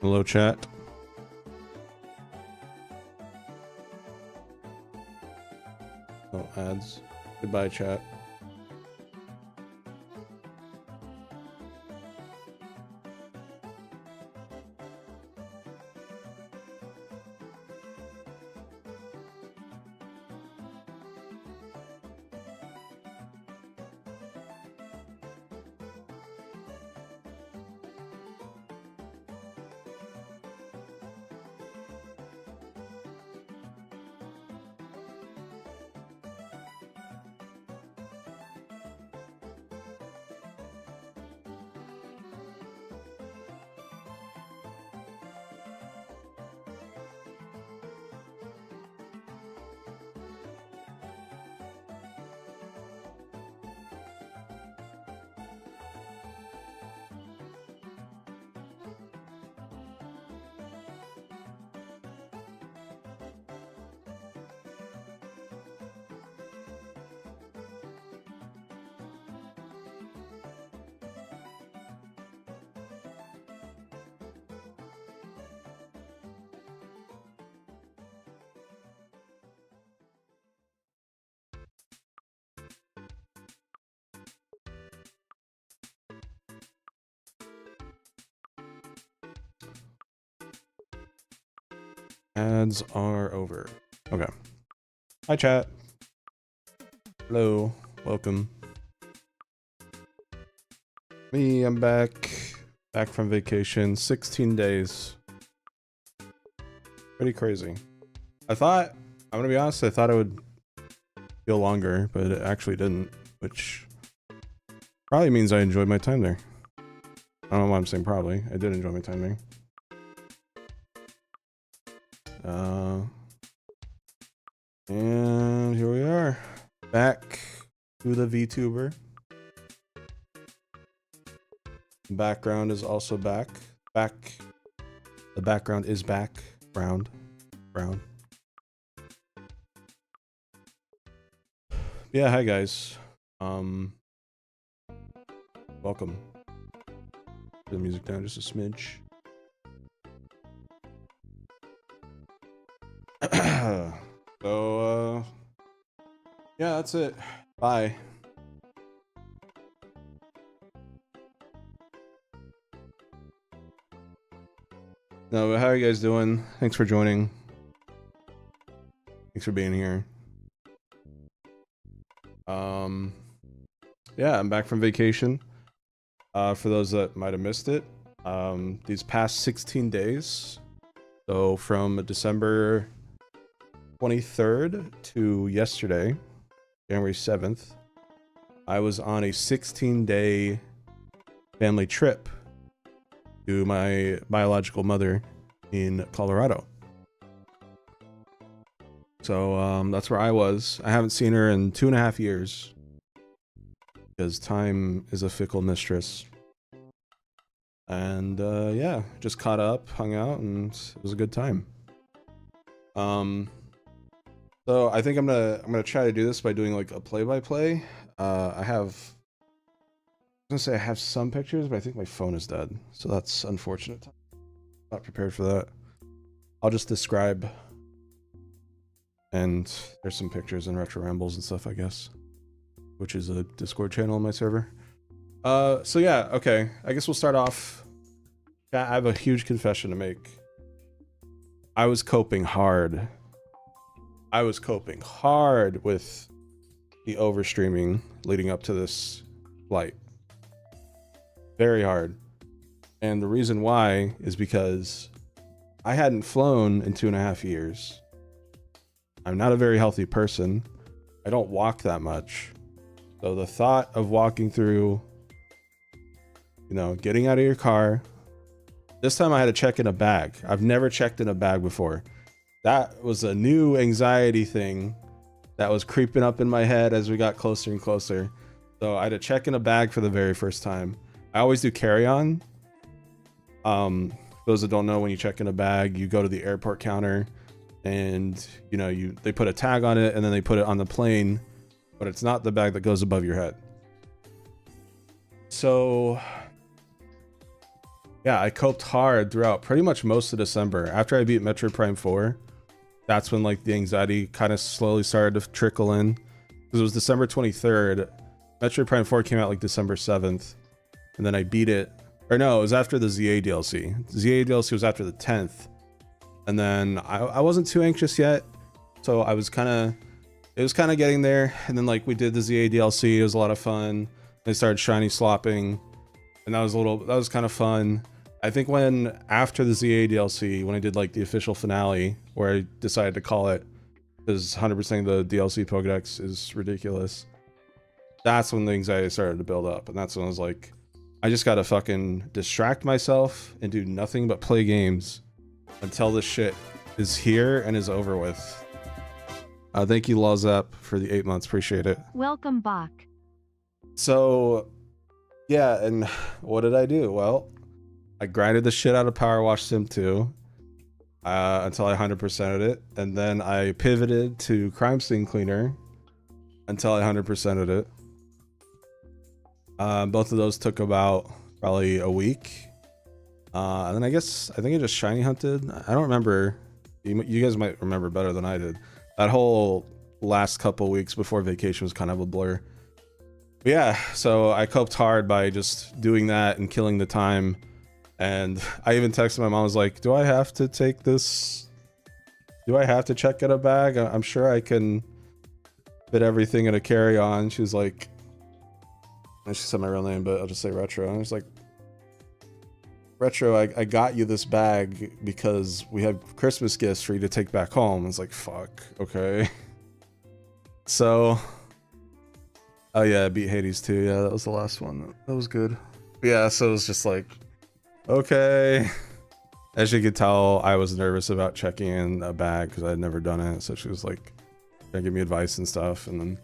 Hello, chat. Oh, ads. Goodbye, chat. Ads are over. Okay. Hi, chat. Hello. Welcome. Me, I'm back. Back from vacation. 16 days. Pretty crazy. I'm gonna be honest, I thought it would feel longer, but it actually didn't, which probably means I enjoyed my time there. I don't know why I'm saying probably. I did enjoy my time there. And here we are, back to the VTuber. The background is also back. The background is back. Brown. Yeah, hi guys. Welcome. Put the music down just a smidge. So, yeah, that's it. Bye. No, but how are you guys doing? Thanks for joining. Thanks for being here. Yeah, I'm back from vacation. For those that might have missed it, these past 16 days, so from December 23rd to yesterday, January 7th, I was on a 16-day family trip to my biological mother in Colorado. So that's where I was. I haven't seen her in 2.5 years because time is a fickle mistress. And yeah, just caught up, hung out, and it was a good time. So I think I'm gonna try to do this by doing like a play-by-play. I was gonna say I have some pictures, but I think my phone is dead, so that's unfortunate. Not prepared for that. I'll just describe, and there's some pictures and retro rambles and stuff, I guess, which is a Discord channel on my server. So yeah, okay. I guess we'll start off. I have a huge confession to make. I was coping hard. with the overstreaming leading up to this flight. Very hard. And the reason why is because I hadn't flown in 2.5 years. I'm not a very healthy person. I don't walk that much. So the thought of walking through, you know, getting out of your car. This time I had to check in a bag. I've never checked in a bag before. That was a new anxiety thing that was creeping up in my head as we got closer and closer. So I had to check in a bag for the very first time. I always do carry-on. Those that don't know, when you check in a bag, you go to the airport counter and you know, they put a tag on it and then they put it on the plane, but it's not the bag that goes above your head. So yeah, I coped hard throughout pretty much most of December. After I beat Metroid Prime 4, that's when like the anxiety kind of slowly started to trickle in. Because it was December 23rd. Metroid Prime 4 came out like December 7th. And then I beat it. Or no, it was after the ZA DLC. The ZA DLC was after the 10th. And then I wasn't too anxious yet. So I was kind of, it was kind of getting there. And then like we did the ZA DLC. It was a lot of fun. They started shiny slopping. And that was kind of fun. I think when after the ZA DLC, when I did like the official finale, where I decided to call it, because 100% of the DLC Pokédex is ridiculous. That's when the anxiety started to build up. And that's when I was like, I just gotta fucking distract myself and do nothing but play games until this shit is here and is over with. Thank you, Lazap, for the 8 months. Appreciate it. Welcome back. So, yeah, and what did I do? Well, I grinded the shit out of Power Wash Sim 2 until I 100%ed it. And then I pivoted to Crime Scene Cleaner until I 100%ed it. Both of those took about probably a week. And then I think I just shiny hunted. I don't remember. You guys might remember better than I did. That whole last couple weeks before vacation was kind of a blur. But yeah, so I coped hard by just doing that and killing the time. And I even texted my mom, I was like, do I have to take this? Do I have to check in a bag? I'm sure I can fit everything in a carry-on. She was like, and she said my real name, but I'll just say Retro. And I was like, Retro, I got you this bag because we have Christmas gifts for you to take back home. It's like, fuck, okay. So, oh yeah, I beat Hades too. Yeah, that was the last one. That was good. Yeah, so it was just like, okay. As you could tell, I was nervous about checking in a bag because I had never done it. So she was like, trying to give me advice and stuff. And then,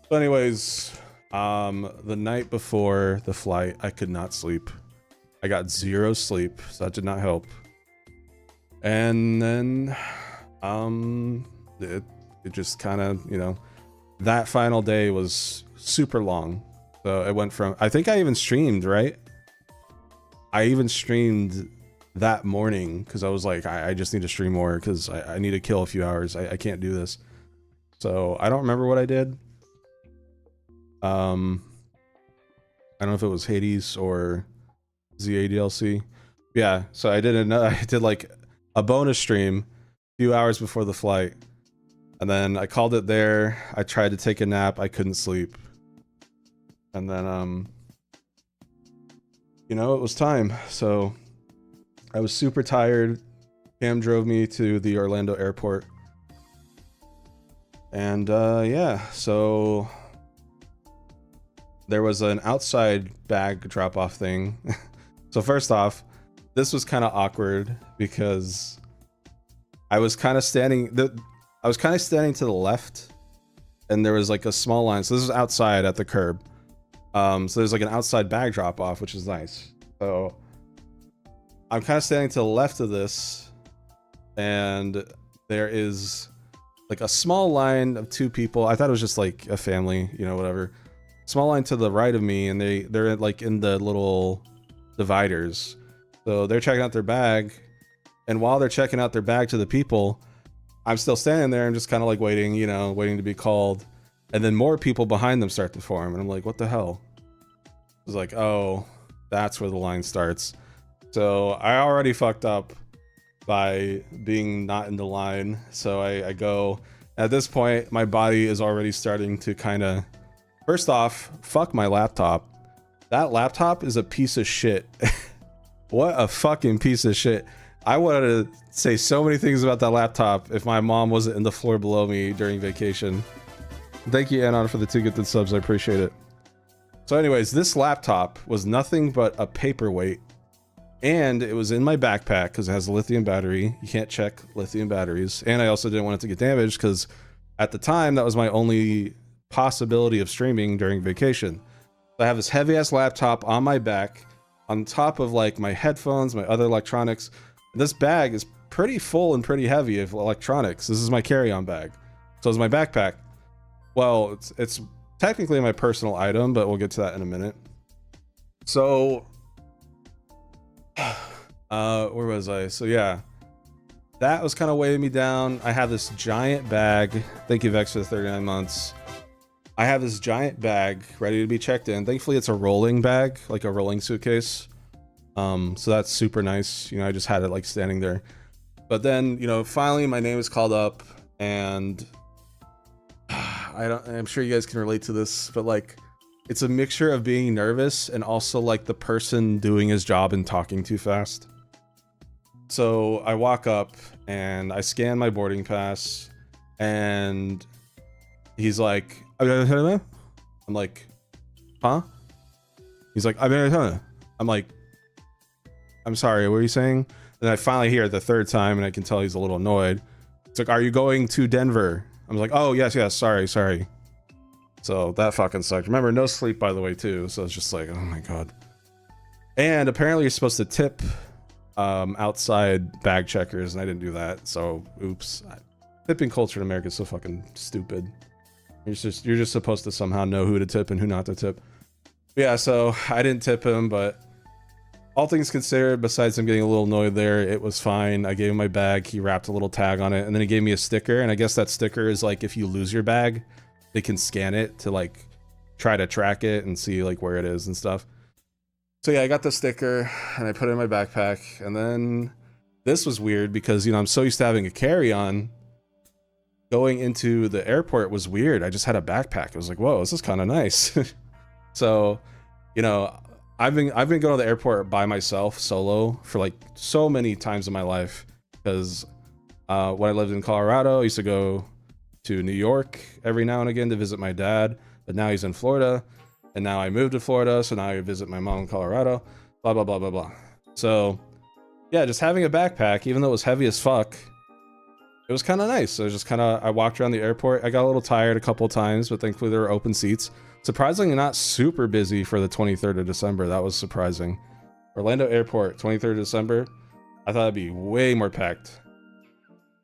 so anyways, the night before the flight, I could not sleep. I got 0 sleep, so that did not help. And then, it just kind of, you know, that final day was super long. So it went from, I think I even streamed, right? I even streamed that morning because I was like, I just need to stream more because I need to kill a few hours. I can't do this. So I don't remember what I did. I don't know if it was Hades or ZA DLC. Yeah, so I did like a bonus stream a few hours before the flight. And then I called it there. I tried to take a nap. I couldn't sleep. And then, you know, it was time. So I was super tired. Cam drove me to the Orlando airport. And yeah, so there was an outside bag drop-off thing. So first off, this was kind of awkward because I was kind of standing to the left, and there was like a small line. So this is outside at the curb. So there's like an outside bag drop-off, which is nice. So I'm kind of standing to the left of this, and there is like a small line of 2 people. I thought it was just like a family, you know, whatever. Small line to the right of me, and they're like in the little dividers. So they're checking out their bag, and while they're checking out their bag to the people, I'm still standing there and just kind of like waiting, you know, waiting to be called. And then more people behind them start to form, and I'm like, what the hell? I was like, oh, that's where the line starts. So I already fucked up by being not in the line. So I go, at this point, my body is already starting to kind of, first off, fuck my laptop. That laptop is a piece of shit. What a fucking piece of shit. I wanted to say so many things about that laptop if my mom wasn't in the floor below me during vacation. Thank you, Anon, for the 2 gifted subs. I appreciate it. So anyways, this laptop was nothing but a paperweight, and it was in my backpack because it has a lithium battery. You can't check lithium batteries. And I also didn't want it to get damaged because at the time, that was my only possibility of streaming during vacation. I have this heavy ass laptop on my back on top of like my headphones, my other electronics. This bag is pretty full and pretty heavy of electronics. This is my carry-on bag. So is my backpack. Well, it's technically my personal item, but we'll get to that in a minute. So Where was I? So yeah, that was kind of weighing me down. I have this giant bag. Thank you, Vex, for the 39 months. I have this giant bag ready to be checked in. Thankfully, it's a rolling bag, like a rolling suitcase. So that's super nice. You know, I just had it like standing there. But then, you know, finally my name is called up, and I'm sure you guys can relate to this, but like, it's a mixture of being nervous and also like the person doing his job and talking too fast. So I walk up and I scan my boarding pass, and he's like, I'm like, huh? He's like, I'm like, I'm sorry, what are you saying? And I finally hear it the third time, and I can tell he's a little annoyed. It's like, are you going to Denver? I was like, oh, yes, sorry. So that fucking sucked. Remember, no sleep, by the way, too. So it's just like, oh my God. And apparently you're supposed to tip outside bag checkers, and I didn't do that. So oops. Tipping culture in America is so fucking stupid. You're just supposed to somehow know who to tip and who not to tip. But yeah, so I didn't tip him, but all things considered, besides him getting a little annoyed there, it was fine. I gave him my bag, he wrapped a little tag on it, and then he gave me a sticker, and I guess that sticker is like, if you lose your bag, they can scan it to like try to track it and see like where it is and stuff. So yeah, I got the sticker and I put it in my backpack, and then this was weird because, you know, I'm so used to having a carry-on. Going into the airport was weird. I just had a backpack. I was like, whoa, this is kind of nice. So, you know, I've been going to the airport by myself, solo, for like so many times in my life, because when I lived in Colorado, I used to go to New York every now and again to visit my dad, but now he's in Florida, and now I moved to Florida, so now I visit my mom in Colorado, blah blah blah blah blah. So yeah, just having a backpack, even though it was heavy as fuck, it was kind of nice. So just I walked around the airport. I got a little tired a couple times, but thankfully there were open seats. Surprisingly not super busy for the 23rd of December. That was surprising. Orlando Airport, 23rd of December. I thought it'd be way more packed.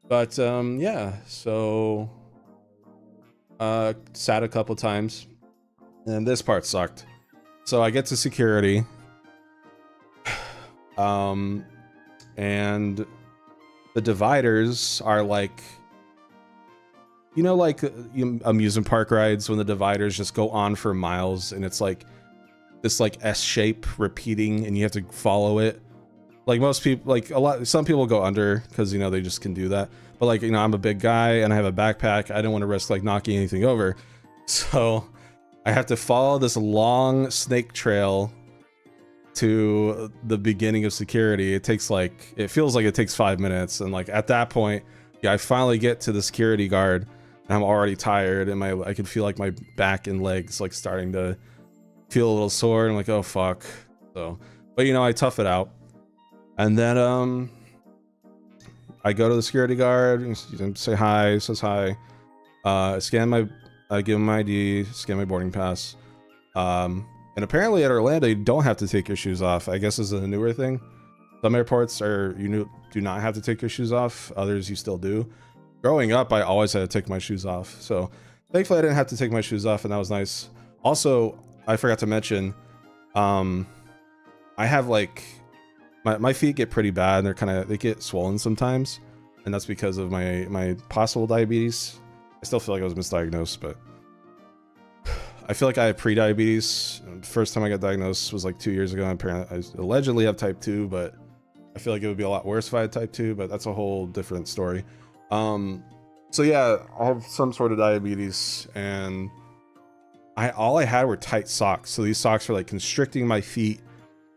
But yeah, so sat a couple times, and this part sucked. So I get to security, and the dividers are like, you know, like amusement park rides when the dividers just go on for miles, and it's like this like S shape repeating, and you have to follow it. Like most people, like some people go under because, you know, they just can do that. But like, you know, I'm a big guy and I have a backpack. I didn't want to risk like knocking anything over. So I have to follow this long snake trail to the beginning of security. It feels like it takes 5 minutes. And like at that point, yeah, I finally get to the security guard, and I'm already tired, and I can feel like my back and legs like starting to feel a little sore. And I'm like, oh fuck. So, but you know, I tough it out. And then I go to the security guard and say hi, says hi. I give him my ID, scan my boarding pass. And apparently at Orlando, you don't have to take your shoes off. I guess this is a newer thing. Some airports do not have to take your shoes off. Others you still do. Growing up, I always had to take my shoes off. So thankfully I didn't have to take my shoes off, and that was nice. Also, I forgot to mention, I have like, my feet get pretty bad. They get swollen sometimes, and that's because of my possible diabetes. I still feel like I was misdiagnosed, but I feel like I have pre-diabetes. First time I got diagnosed was like 2 years ago. Apparently, I allegedly have type 2, but I feel like it would be a lot worse if I had type 2, but that's a whole different story. So yeah, I have some sort of diabetes, and all I had were tight socks. So these socks are like constricting my feet,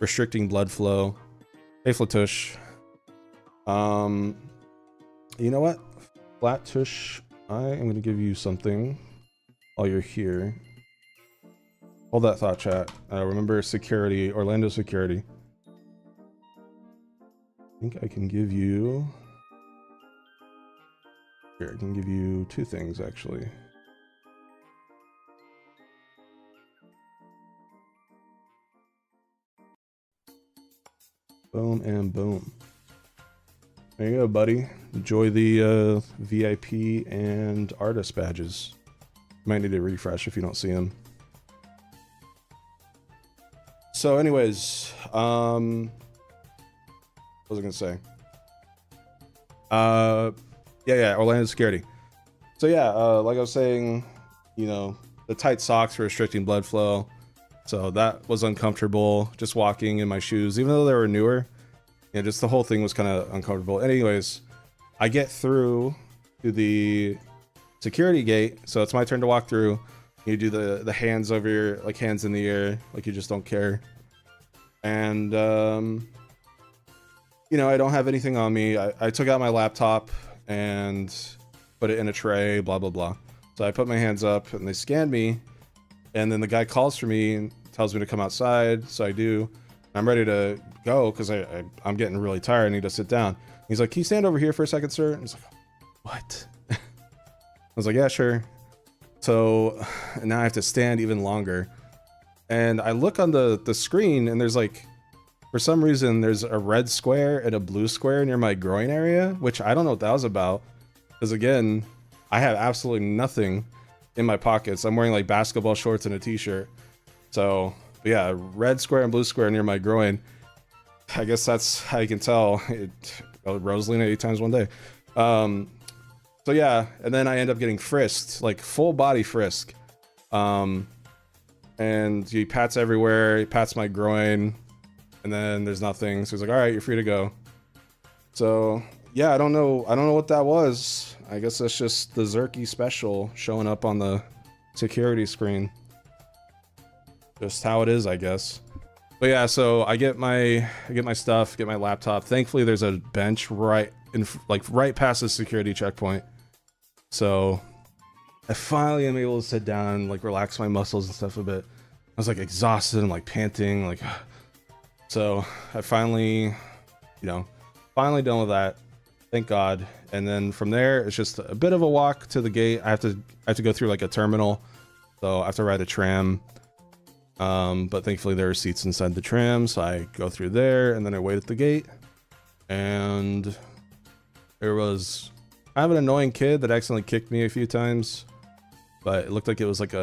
restricting blood flow. Hey, Flatush. You know what? Flatush, I am going to give you something while you're here. Hold that thought, chat. Remember security, Orlando security. I think I can give you... Here, I can give you two things, actually. Boom and boom. There you go, buddy. Enjoy the VIP and artist badges. You might need to refresh if you don't see them. So anyways, was I gonna say? Yeah, Orlando security. So yeah, like I was saying, you know, the tight socks were restricting blood flow, so that was uncomfortable. Just walking in my shoes, even though they were newer, you know, just the whole thing was kind of uncomfortable. Anyways, I get through to the security gate, so it's my turn to walk through. You do the hands over your, like, hands in the air, like you just don't care. And you know, I don't have anything on me. I took out my laptop and put it in a tray, blah blah blah. So I put my hands up and they scanned me, and then the guy calls for me and tells me to come outside. So I do. I'm ready to go because I'm getting really tired. I need to sit down. He's like, "Can you stand over here for a second, sir?" And I was like, "What?" I was like, "Yeah, sure." So now I have to stand even longer. And I look on the screen, and there's like, for some reason, there's a red square and a blue square near my groin area, which I don't know what that was about. Because again, I have absolutely nothing in my pockets. I'm wearing like basketball shorts and a t-shirt. So yeah, red square and blue square near my groin. I guess that's how you can tell. Rosalina 8 times one day. So yeah, and then I end up getting frisked, like full body frisk. And he pats everywhere, he pats my groin, and then there's nothing. So he's like, "All right, you're free to go." So yeah, I don't know what that was. I guess that's just the Zerky special showing up on the security screen. Just how it is, I guess. But yeah, so I get my stuff, get my laptop. Thankfully, there's a bench right past the security checkpoint. So I finally am able to sit down and like relax my muscles and stuff a bit. I was like exhausted and like panting, like. So I finally done with that. Thank God. And then from there, it's just a bit of a walk to the gate. I have to go through like a terminal, so I have to ride a tram. But thankfully there are seats inside the tram, so I go through there and then I wait at the gate. And there was kind of an annoying kid that accidentally kicked me a few times, but it looked like it was like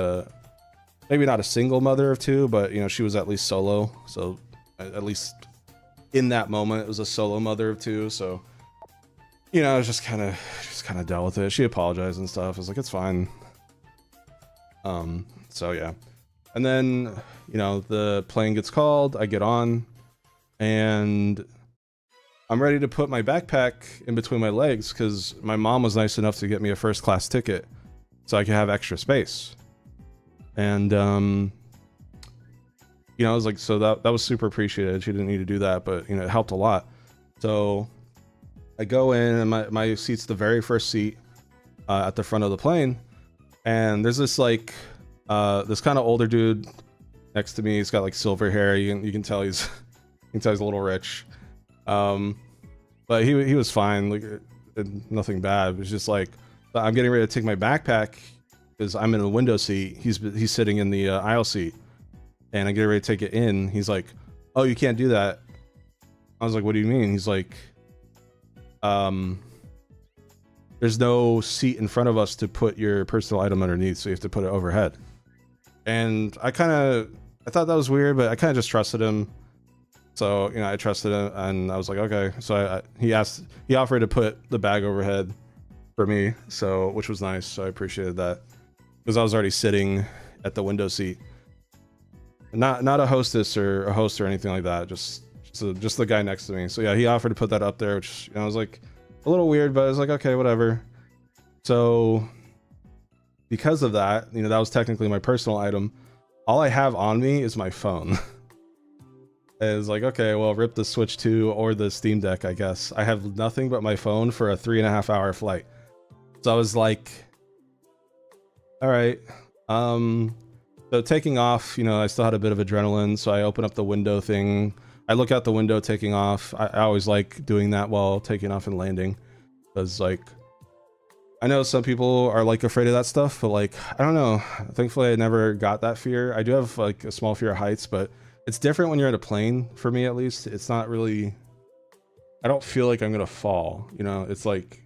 maybe not a single mother of two, but you know, she was at least solo. So at least in that moment, it was a solo mother of two. So, you know, I was just kind of dealt with it. She apologized and stuff. I was like, it's fine. So yeah. And then, you know, the plane gets called, I get on, and I'm ready to put my backpack in between my legs because my mom was nice enough to get me a first class ticket so I could have extra space. And, you know, I was like, so that was super appreciated. She didn't need to do that, but, you know, it helped a lot. So I go in, and my seat's the very first seat at the front of the plane. And there's this, like, this kind of older dude next to me. He's got, like, silver hair. You can tell he's a little rich. But he was fine. Like, nothing bad. It was just like, I'm getting ready to take my backpack because I'm in the window seat. He's sitting in the aisle seat. And I get ready to take it in. He's like, "Oh, you can't do that." I was like, "What do you mean?" He's like, "There's no seat in front of us to put your personal item underneath, so you have to put it overhead." And I thought that was weird, but I kind of just trusted him. So, you know, I trusted him, and I was like, okay. So he offered to put the bag overhead for me, so, which was nice. So I appreciated that because I was already sitting at the window seat. Not a hostess or a host or anything like that. Just the guy next to me. So yeah, he offered to put that up there, which, you know, I was like a little weird, but I was like, okay, whatever. So because of that, you know, that was technically my personal item. All I have on me is my phone. It's like, okay, well, rip the Switch 2 or the Steam Deck, I guess. I have nothing but my phone for a 3.5 hour flight. So I was like, all right. So taking off, you know, I still had a bit of adrenaline, so I open up the window thing. I look out the window taking off. I always like doing that while taking off and landing, because, like, I know some people are, like, afraid of that stuff, but, like, I don't know. Thankfully, I never got that fear. I do have, like, a small fear of heights, but it's different when you're in a plane, for me at least. It's not really... I don't feel like I'm gonna fall, you know? It's, like...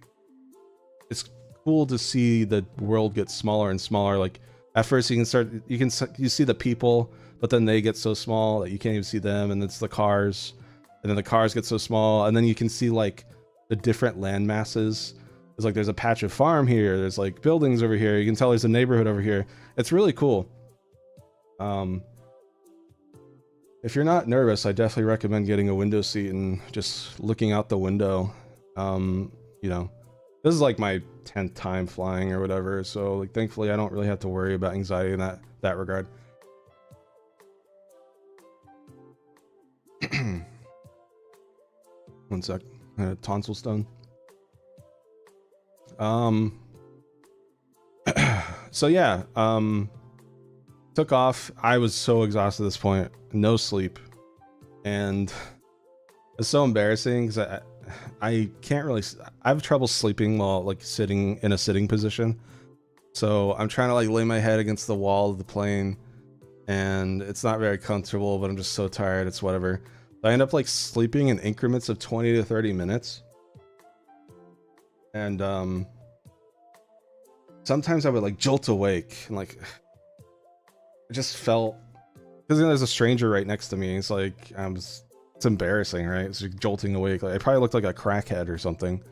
It's cool to see the world get smaller and smaller, like... At first, you see the people, but then they get so small that you can't even see them, and it's the cars. and then the cars get so small, and then you can see like the different land masses. It's like there's a patch of farm here, there's like buildings over here, you can tell there's a neighborhood over here. It's really cool. If you're not nervous, I definitely recommend getting a window seat and just looking out the window. You know, this is like my 10th time flying or whatever, so like thankfully I don't really have to worry about anxiety in that regard. One sec. Tonsil stone. So yeah, took off. I was so exhausted at this point, no sleep, and it's so embarrassing because I can't really. I have trouble sleeping while like sitting in a sitting position, so I'm trying to like lay my head against the wall of the plane, and it's not very comfortable. But I'm just so tired. It's whatever. I end up like sleeping in increments of 20 to 30 minutes, and sometimes I would like jolt awake and like I just felt, because there's a stranger right next to me. It's like it's embarrassing, right? It's like jolting awake. Like I probably looked like a crackhead or something.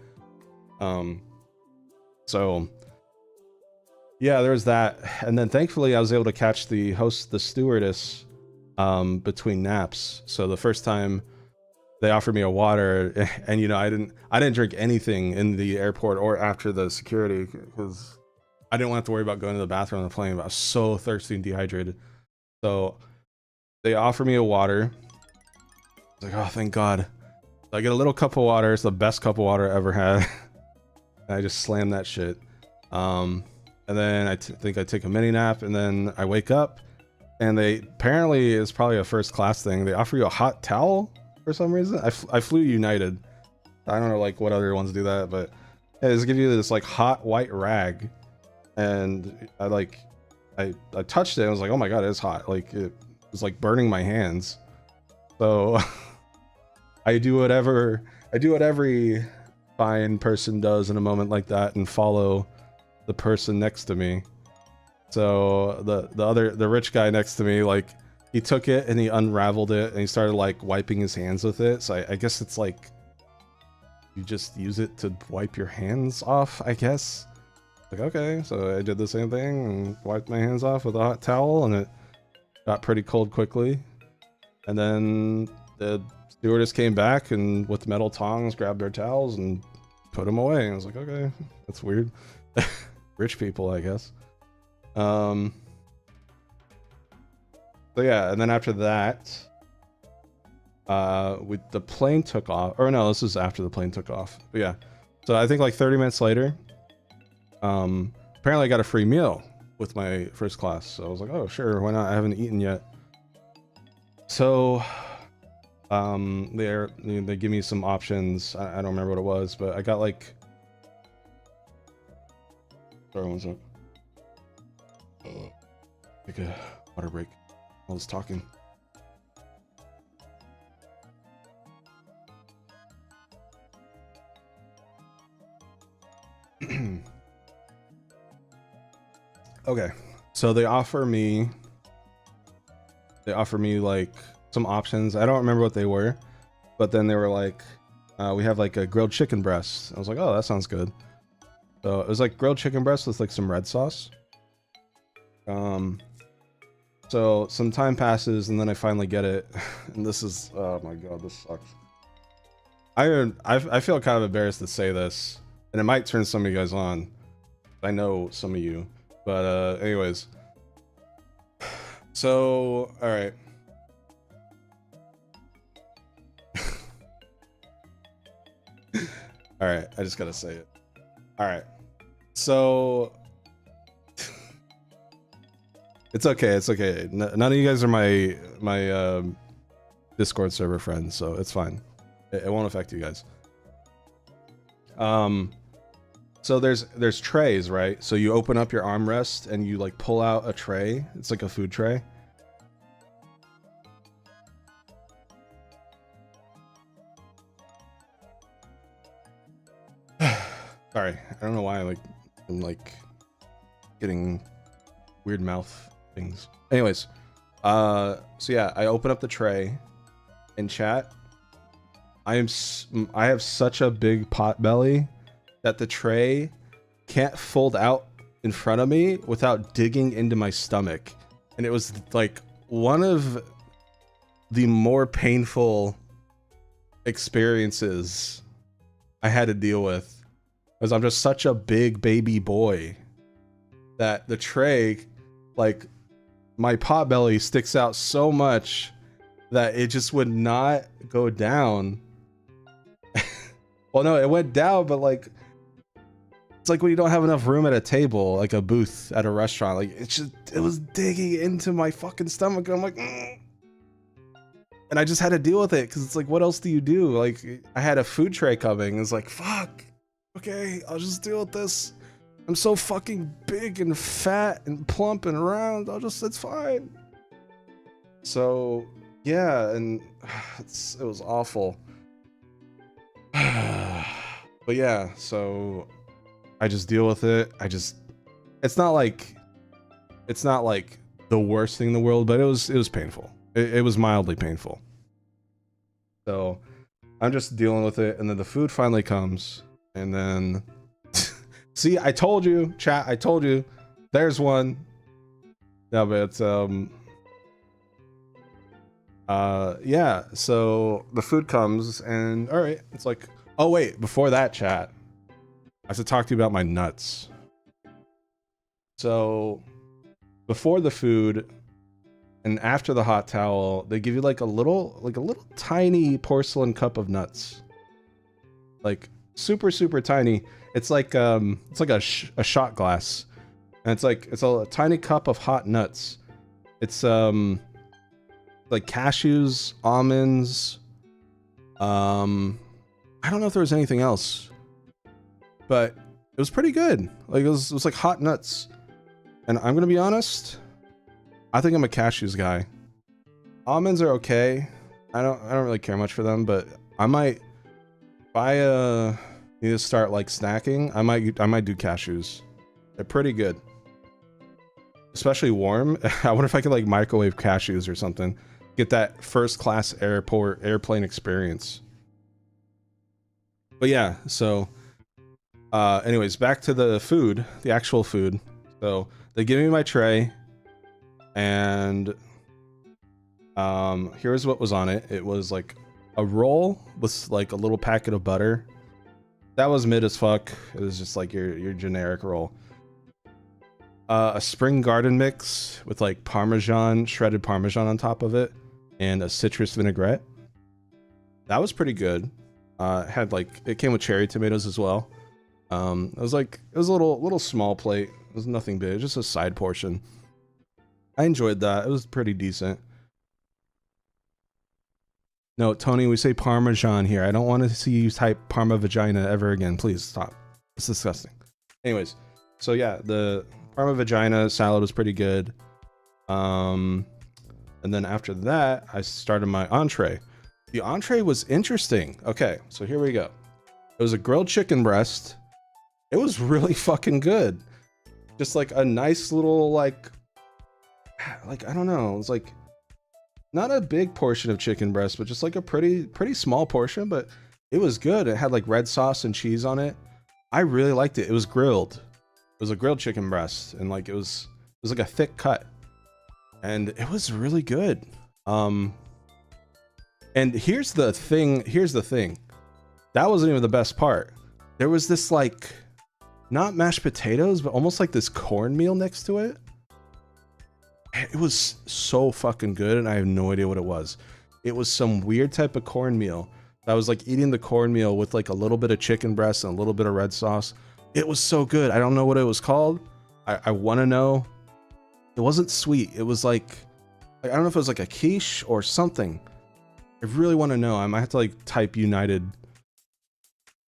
So yeah, there's that, and then thankfully I was able to catch the stewardess between naps. So the first time they offered me a water, and you know I didn't drink anything in the airport or after the security because I didn't want to worry about going to the bathroom on the plane, but I was so thirsty and dehydrated. So they offer me a water. I was like, oh, thank God. So I get a little cup of water. It's the best cup of water I ever had. And I just slam that shit. And then I think I take a mini nap, and then I wake up, and they apparently, it's probably a first class thing, they offer you a hot towel for some reason. I flew United. I don't know like what other ones do that, but yeah, they just give you this like hot white rag. And I touched it and I was like, oh my God, it's hot. Like it was like burning my hands. So I do what every fine person does in a moment like that and follow the person next to me. So the rich guy next to me, like he took it and he unraveled it and he started like wiping his hands with it. So I guess it's like you just use it to wipe your hands off, I guess. Like, okay, so I did the same thing and wiped my hands off with a hot towel, and it got pretty cold quickly. And then the stewardess came back and with metal tongs grabbed our towels and put them away. And I was like, okay, that's weird. Rich people, I guess. So yeah, and then after that, the plane took off. Or no, this was after the plane took off. But yeah, so I think like 30 minutes later, apparently I got a free meal with my first class. So I was like, oh sure, why not? I haven't eaten yet. So they give me some options. I don't remember what it was, but I got like, sorry, one sec. Take a water break. All this talking. Okay, so they offer me like some options. I don't remember what they were, but then they were like, we have like a grilled chicken breast. I was like, oh, that sounds good. So it was like grilled chicken breast with like some red sauce. So some time passes and then I finally get it, and this is, oh my God, this sucks. I feel kind of embarrassed to say this, and it might turn some of you guys on. I know some of you, but anyways. So, all right. All right, I just gotta say it. All right, so it's okay. It's okay. None of you guys are my Discord server friends, so it's fine. It won't affect you guys. So there's trays, right? So you open up your armrest and you like pull out a tray. It's like a food tray. Sorry, I don't know why I'm like getting weird mouth things. Anyways, so yeah, I open up the tray in chat. I have such a big pot belly that the tray can't fold out in front of me without digging into my stomach. And it was like one of the more painful experiences I had to deal with, because I'm just such a big baby boy that the tray, like my pot belly sticks out so much that it just would not go down. Well, no, it went down, but like, it's like when you don't have enough room at a table, like a booth at a restaurant, like it was digging into my fucking stomach. And I'm like, mm. And I just had to deal with it, because it's like, what else do you do? Like, I had a food tray coming. It's like, fuck, okay, I'll just deal with this. I'm so fucking big and fat and plump and round. It's fine. So yeah, and it was awful. But yeah, so I just deal with it. It's not like the worst thing in the world, but it was painful. It was mildly painful. So I'm just dealing with it, and then the food finally comes, and then see, I told you, chat, I told you, there's one. Yeah, but yeah, so the food comes, and all right, it's like, oh wait, before that, chat, I have to talk to you about my nuts. So before the food and after the hot towel, they give you like a little tiny porcelain cup of nuts, like super tiny. It's like a shot glass, and it's a tiny cup of hot nuts. It's like cashews, almonds. I don't know if there was anything else, but it was pretty good. Like it was like hot nuts. And I'm gonna be honest, I think I'm a cashews guy. Almonds are okay. I don't really care much for them, but I might, if I need to start like snacking, I might do cashews. They're pretty good, especially warm. I wonder if I could like microwave cashews or something. Get that first class airplane experience. But yeah, so anyways, back to the food, the actual food. So they give me my tray, and here's what was on it. It was like a roll with like a little packet of butter. That was mid as fuck. It was just like your generic roll. A spring garden mix with like Parmesan, shredded Parmesan on top of it, and a citrus vinaigrette. That was pretty good. It came with cherry tomatoes as well. It was a little small plate. It was nothing big, just a side portion. I enjoyed that. It was pretty decent. No, Tony, we say Parmesan here. I don't want to see you type Parma vagina ever again. Please stop. It's disgusting. Anyways, so yeah, the Parma vagina salad was pretty good. And then after that, I started my entree. The entree was interesting. Okay, so here we go. It was a grilled chicken breast. It was really fucking good. Just like a nice little like I don't know. It was like not a big portion of chicken breast, but just like a pretty small portion, but it was good. It had like red sauce and cheese on it. I really liked it. It was grilled. It was a grilled chicken breast, and like it was like a thick cut. And it was really good. And here's the thing. That wasn't even the best part. There was this like, not mashed potatoes, but almost like this cornmeal next to it. It was so fucking good, and I have no idea what it was. It was some weird type of cornmeal. I was like eating the cornmeal with like a little bit of chicken breast and a little bit of red sauce. It was so good. I don't know what it was called. I want to know. It wasn't sweet. It was like I don't know if it was like a quiche or something. I really want to know. I might have to like type United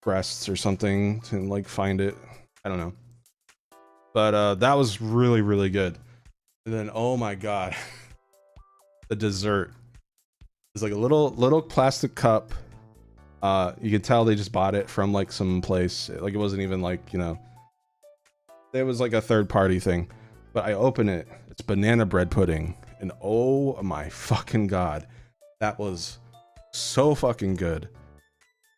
breasts or something to like find it. I don't know. But that was really good. And then, oh my god, the dessert is like a little plastic cup. You can tell they just bought it from like some place. Like it wasn't even like, you know, it was like a third party thing. But I open it, it's banana bread pudding, and oh my fucking god, that was so fucking good.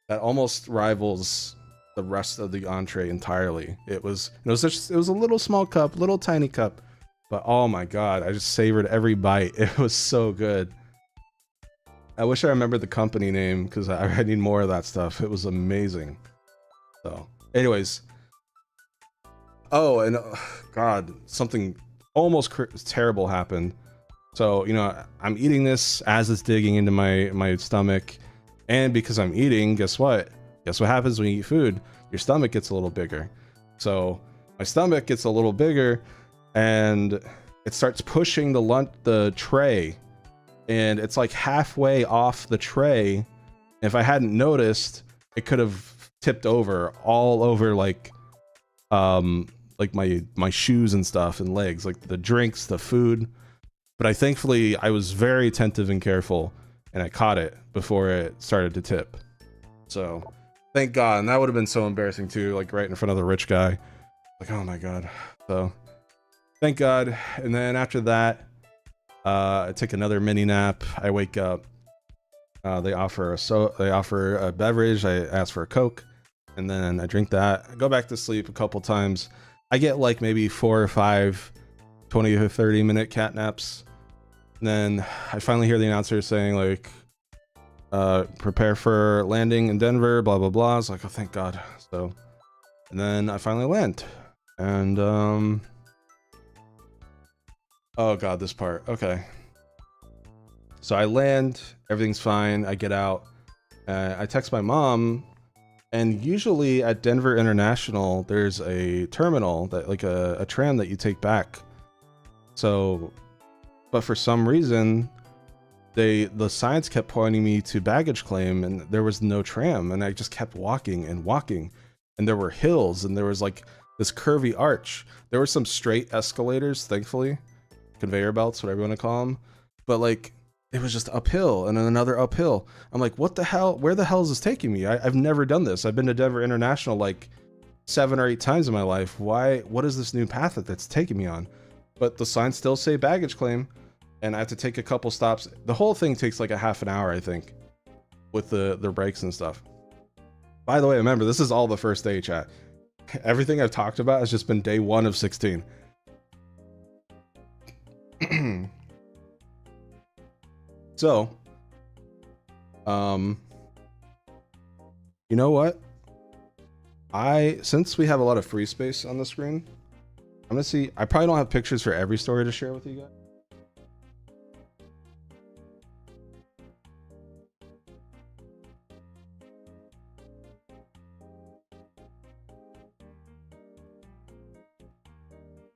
that almost rivals the rest of the entree entirely. It was just, it was a little small cup, little tiny cup, but oh my god, I just savored every bite. It was so good. I wish I remembered the company name because I need more of that stuff. It was amazing. So, anyways, oh, and god, something almost terrible happened. So, you know, I'm eating this as it's digging into my stomach, and because I'm eating, guess what? Guess what happens when you eat food? Your stomach gets a little bigger. So my stomach gets a little bigger, and it starts pushing the tray, and it's like halfway off the tray. If I hadn't noticed, it could have tipped over all over like my shoes and stuff and legs, like the drinks, the food. But thankfully I was very attentive and careful, and I caught it before it started to tip. So thank God. And that would have been so embarrassing too, like right in front of the rich guy. Like, oh my God. So thank God. And then after that, I take another mini nap. I wake up. They offer a beverage. I ask for a Coke, and then I drink that. I go back to sleep a couple times. I get like maybe 4 or 5 20 to 30 minute cat naps. And then I finally hear the announcer saying like, prepare for landing in Denver, blah, blah, blah. I was like, oh, thank God. So, and then I finally land. And, oh God, this part. Okay. So I land, everything's fine. I get out. I text my mom, and usually at Denver International, there's a terminal that like a tram that you take back. So, but for some reason, the signs kept pointing me to baggage claim, and there was no tram, and I just kept walking and walking, and there were hills, and there was like this curvy arch. There were some straight escalators, thankfully, conveyor belts, whatever you want to call them, but like it was just uphill and then another uphill. I'm like, what the hell? Where the hell is this taking me? I've never done this. I've been to Denver International like 7 or 8 times in my life. Why? What is this new path that's taking me on? But the signs still say baggage claim, and I have to take a couple stops. The whole thing takes like a half an hour, I think, with the breaks and stuff. By the way, remember, this is all the first day, chat. Everything I've talked about has just been day 1 of 16. So, you know what? Since we have a lot of free space on the screen, I'm gonna see. I probably don't have pictures for every story to share with you guys.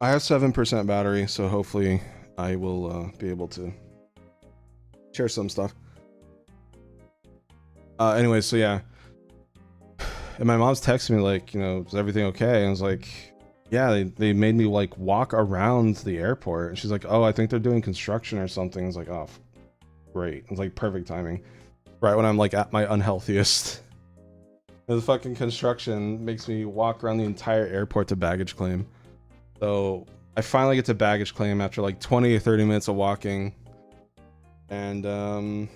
I have 7% battery, so hopefully I will be able to share some stuff. Anyway, so yeah. And my mom's texting me like, you know, is everything okay? And I was like, yeah, they made me like walk around the airport. And she's like, oh, I think they're doing construction or something. I was like, oh, great. It's like perfect timing. Right when I'm like at my unhealthiest. The fucking construction makes me walk around the entire airport to baggage claim. So I finally get to baggage claim after like 20 or 30 minutes of walking. And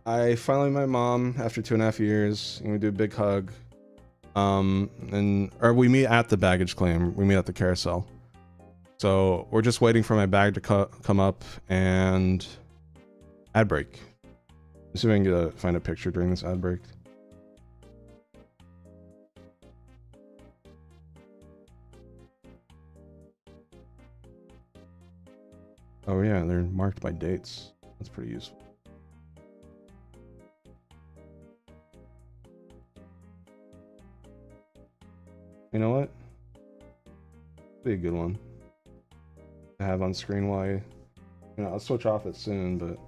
I finally met my mom after 2.5 years, and we do a big hug. Or we meet at the baggage claim. We meet at the carousel. So we're just waiting for my bag to come up, and ad break. Let's see if I can find a picture during this ad break. Oh yeah, they're marked by dates. That's pretty useful. You know what? Be a good one to have on screen while you know, I'll switch off it soon, but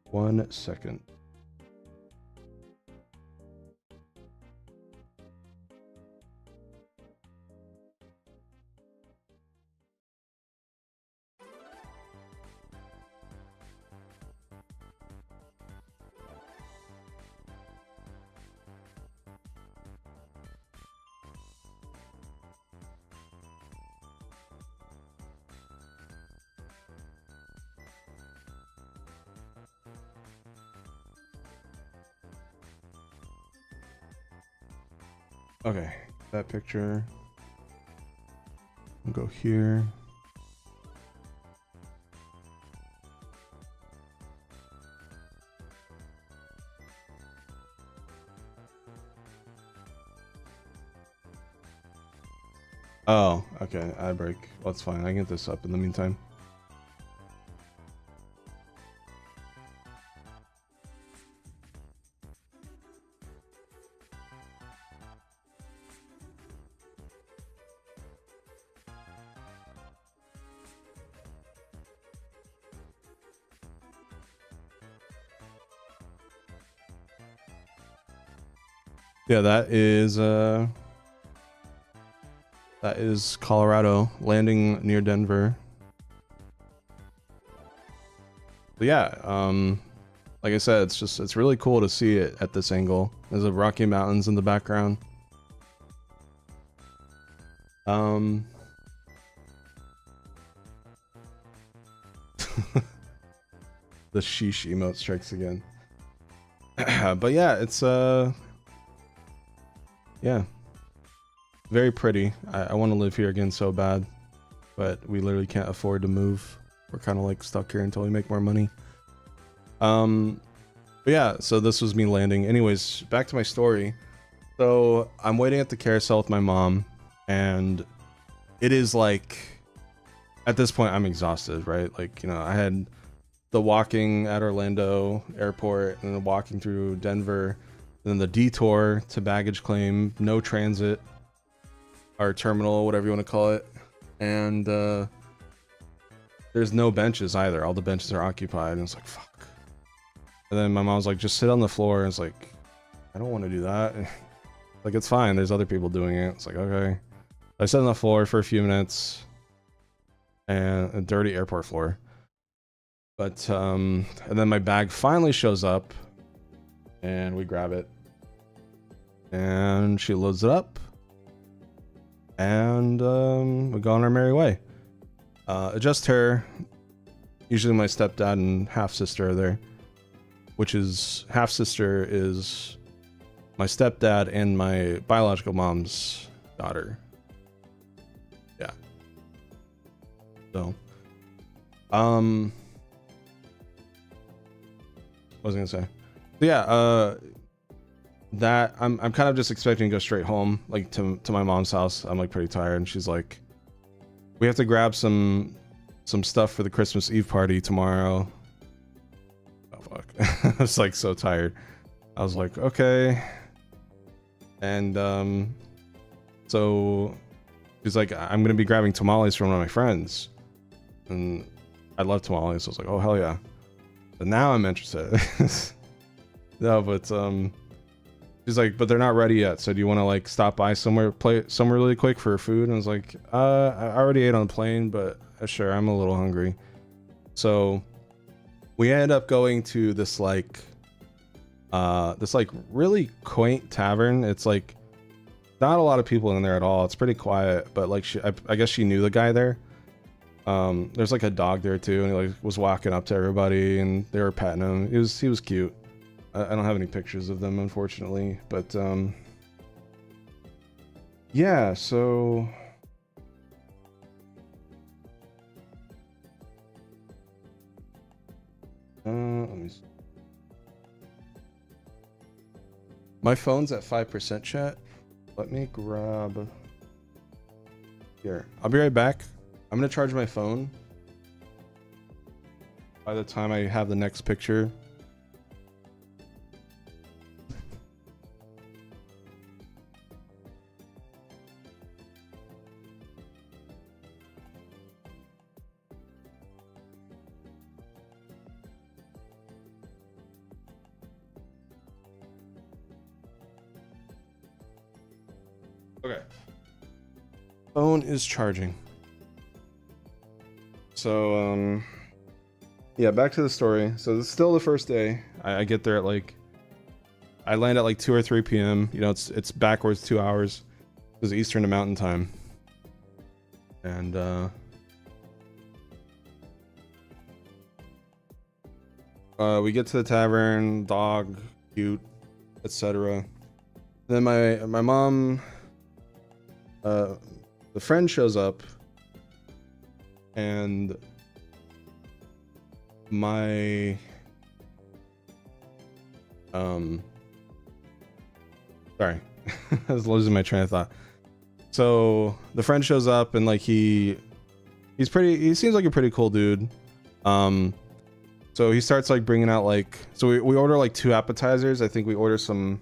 one second. Okay, that picture. We'll go here. Oh, okay, ad break. Well, that's fine. I can get this up in the meantime. Yeah, that is Colorado, landing near Denver. But yeah, like I said, it's really cool to see it at this angle. There's the Rocky Mountains in the background. The sheesh emote strikes again. But yeah, it's yeah, very pretty. I want to live here again so bad, but we literally can't afford to move. We're kind of like stuck here until we make more money. But yeah, so this was me landing. Anyways, back to my story. So I'm waiting at the carousel with my mom, and it is like, at this point I'm exhausted, right? Like, you know, I had the walking at Orlando airport and then walking through Denver, and then the detour to baggage claim, no transit, or terminal, whatever you want to call it. And there's no benches either. All the benches are occupied, and it's like, fuck. And then my mom was like, just sit on the floor. And it's like, I don't want to do that. Like, it's fine. There's other people doing it. It's like, okay. I sat on the floor for a few minutes, and a dirty airport floor. But and then my bag finally shows up, and we grab it, and she loads it up, and we go on our merry way. Just her. Usually my stepdad and half sister are there, which is half sister is my stepdad and my biological mom's daughter. Yeah. So, what was I gonna say? So yeah, that I'm kind of just expecting to go straight home, like to my mom's house. I'm like pretty tired, and she's like, we have to grab some stuff for the Christmas Eve party tomorrow. Oh fuck. I was like so tired. I was like, okay. And so she's like, I'm gonna be grabbing tamales from one of my friends, and I love tamales. So I was like, oh hell yeah. But now I'm interested. No, but she's like, but they're not ready yet. So do you want to like stop by somewhere really quick for food? And I was like, I already ate on the plane, but sure, I'm a little hungry. So we ended up going to this like really quaint tavern. It's like not a lot of people in there at all. It's pretty quiet, but like I guess she knew the guy there. There's like a dog there too, and he like was walking up to everybody, and they were petting him. He was cute. I don't have any pictures of them, unfortunately, but yeah. So let me see. My phone's at 5% chat. Let me grab here. I'll be right back. I'm gonna charge my phone by the time I have the next picture. Okay. Phone is charging. So, yeah, back to the story. So this is still the first day. I get there at like, I land at like 2 or 3 p.m. You know, it's backwards 2 hours. It's Eastern to Mountain Time. And, we get to the tavern, dog, cute, etc. Then my mom the friend shows up, and my sorry, I was losing my train of thought. So the friend shows up, and like he seems like a pretty cool dude. So he starts like bringing out like, so we order like 2 appetizers. I think we order some,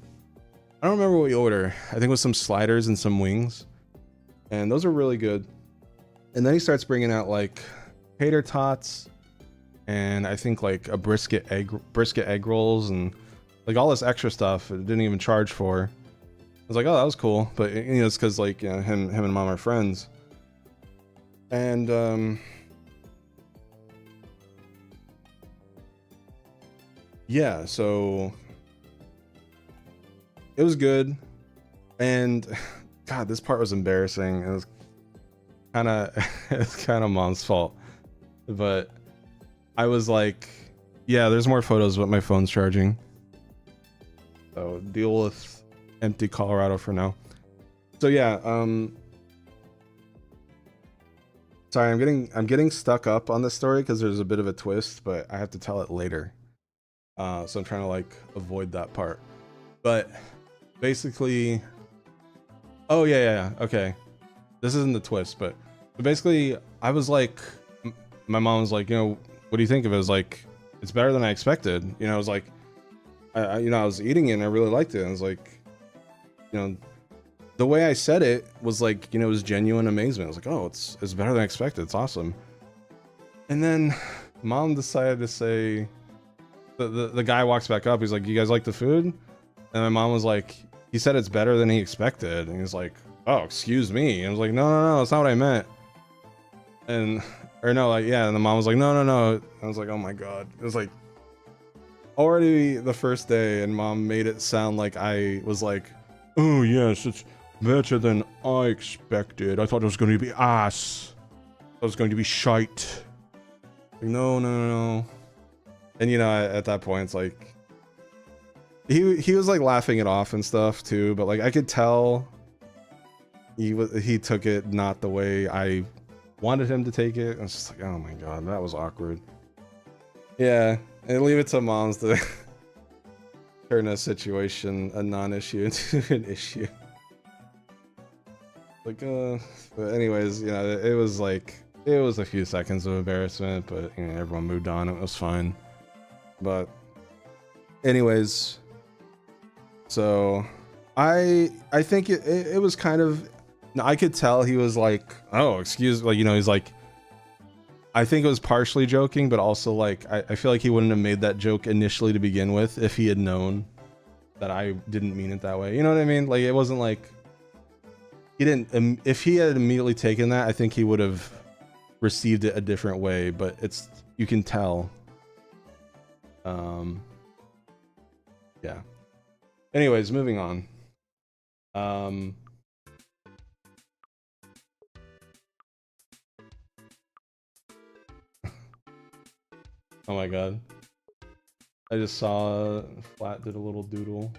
I don't remember what we order. I think it was some sliders and some wings, and those are really good. And then he starts bringing out like tater tots, and I think like a brisket egg rolls, and like all this extra stuff it didn't even charge for. I was like, oh, that was cool. But you know, it's because like, you know, him and mom are friends. And yeah, so it was good. And God, this part was embarrassing. It was kind of it's kind of mom's fault. But I was like, yeah, there's more photos, but my phone's charging. So deal with empty Colorado for now. So yeah, sorry, I'm getting stuck up on this story because there's a bit of a twist, but I have to tell it later. So I'm trying to like avoid that part. But basically, oh yeah, okay. This isn't the twist, but basically I was like, my mom was like, you know, what do you think of it? I was like, it's better than I expected. You know, I was like, I was eating it and I really liked it. And I was like, you know, the way I said it was like, you know, it was genuine amazement. I was like, oh, it's better than I expected. It's awesome. And then mom decided to say, the guy walks back up. He's like, you guys like the food? And my mom was like, he said it's better than he expected. And he's like, oh, excuse me. And I was like, no, that's not what I meant. And, or no, like, yeah. And the mom was like, no. I was like, oh my God. It was like already the first day, and mom made it sound like I was like, oh yes, it's better than I expected. I thought it was going to be ass. I thought it was going to be shite. Like, no. And you know, at that point, it's like he was like laughing it off and stuff too, but like I could tell he took it not the way I wanted him to take it. I was just like, oh my God, that was awkward. Yeah, and leave it to moms to turn a situation, a non-issue, into an issue. Like, but anyways, you know, it was like, it was a few seconds of embarrassment, but you know, everyone moved on. It was fine. But anyways, so I think it was kind of, I could tell he was like, oh, excuse, like, you know, he's like, I think it was partially joking, but also like, I feel like he wouldn't have made that joke initially to begin with if he had known that I didn't mean it that way. You know what I mean? Like, it wasn't like, he didn't, if he had immediately taken that, I think he would have received it a different way, but it's, you can tell. Yeah. Anyways, moving on. Oh my God. I just saw Flat did a little doodle.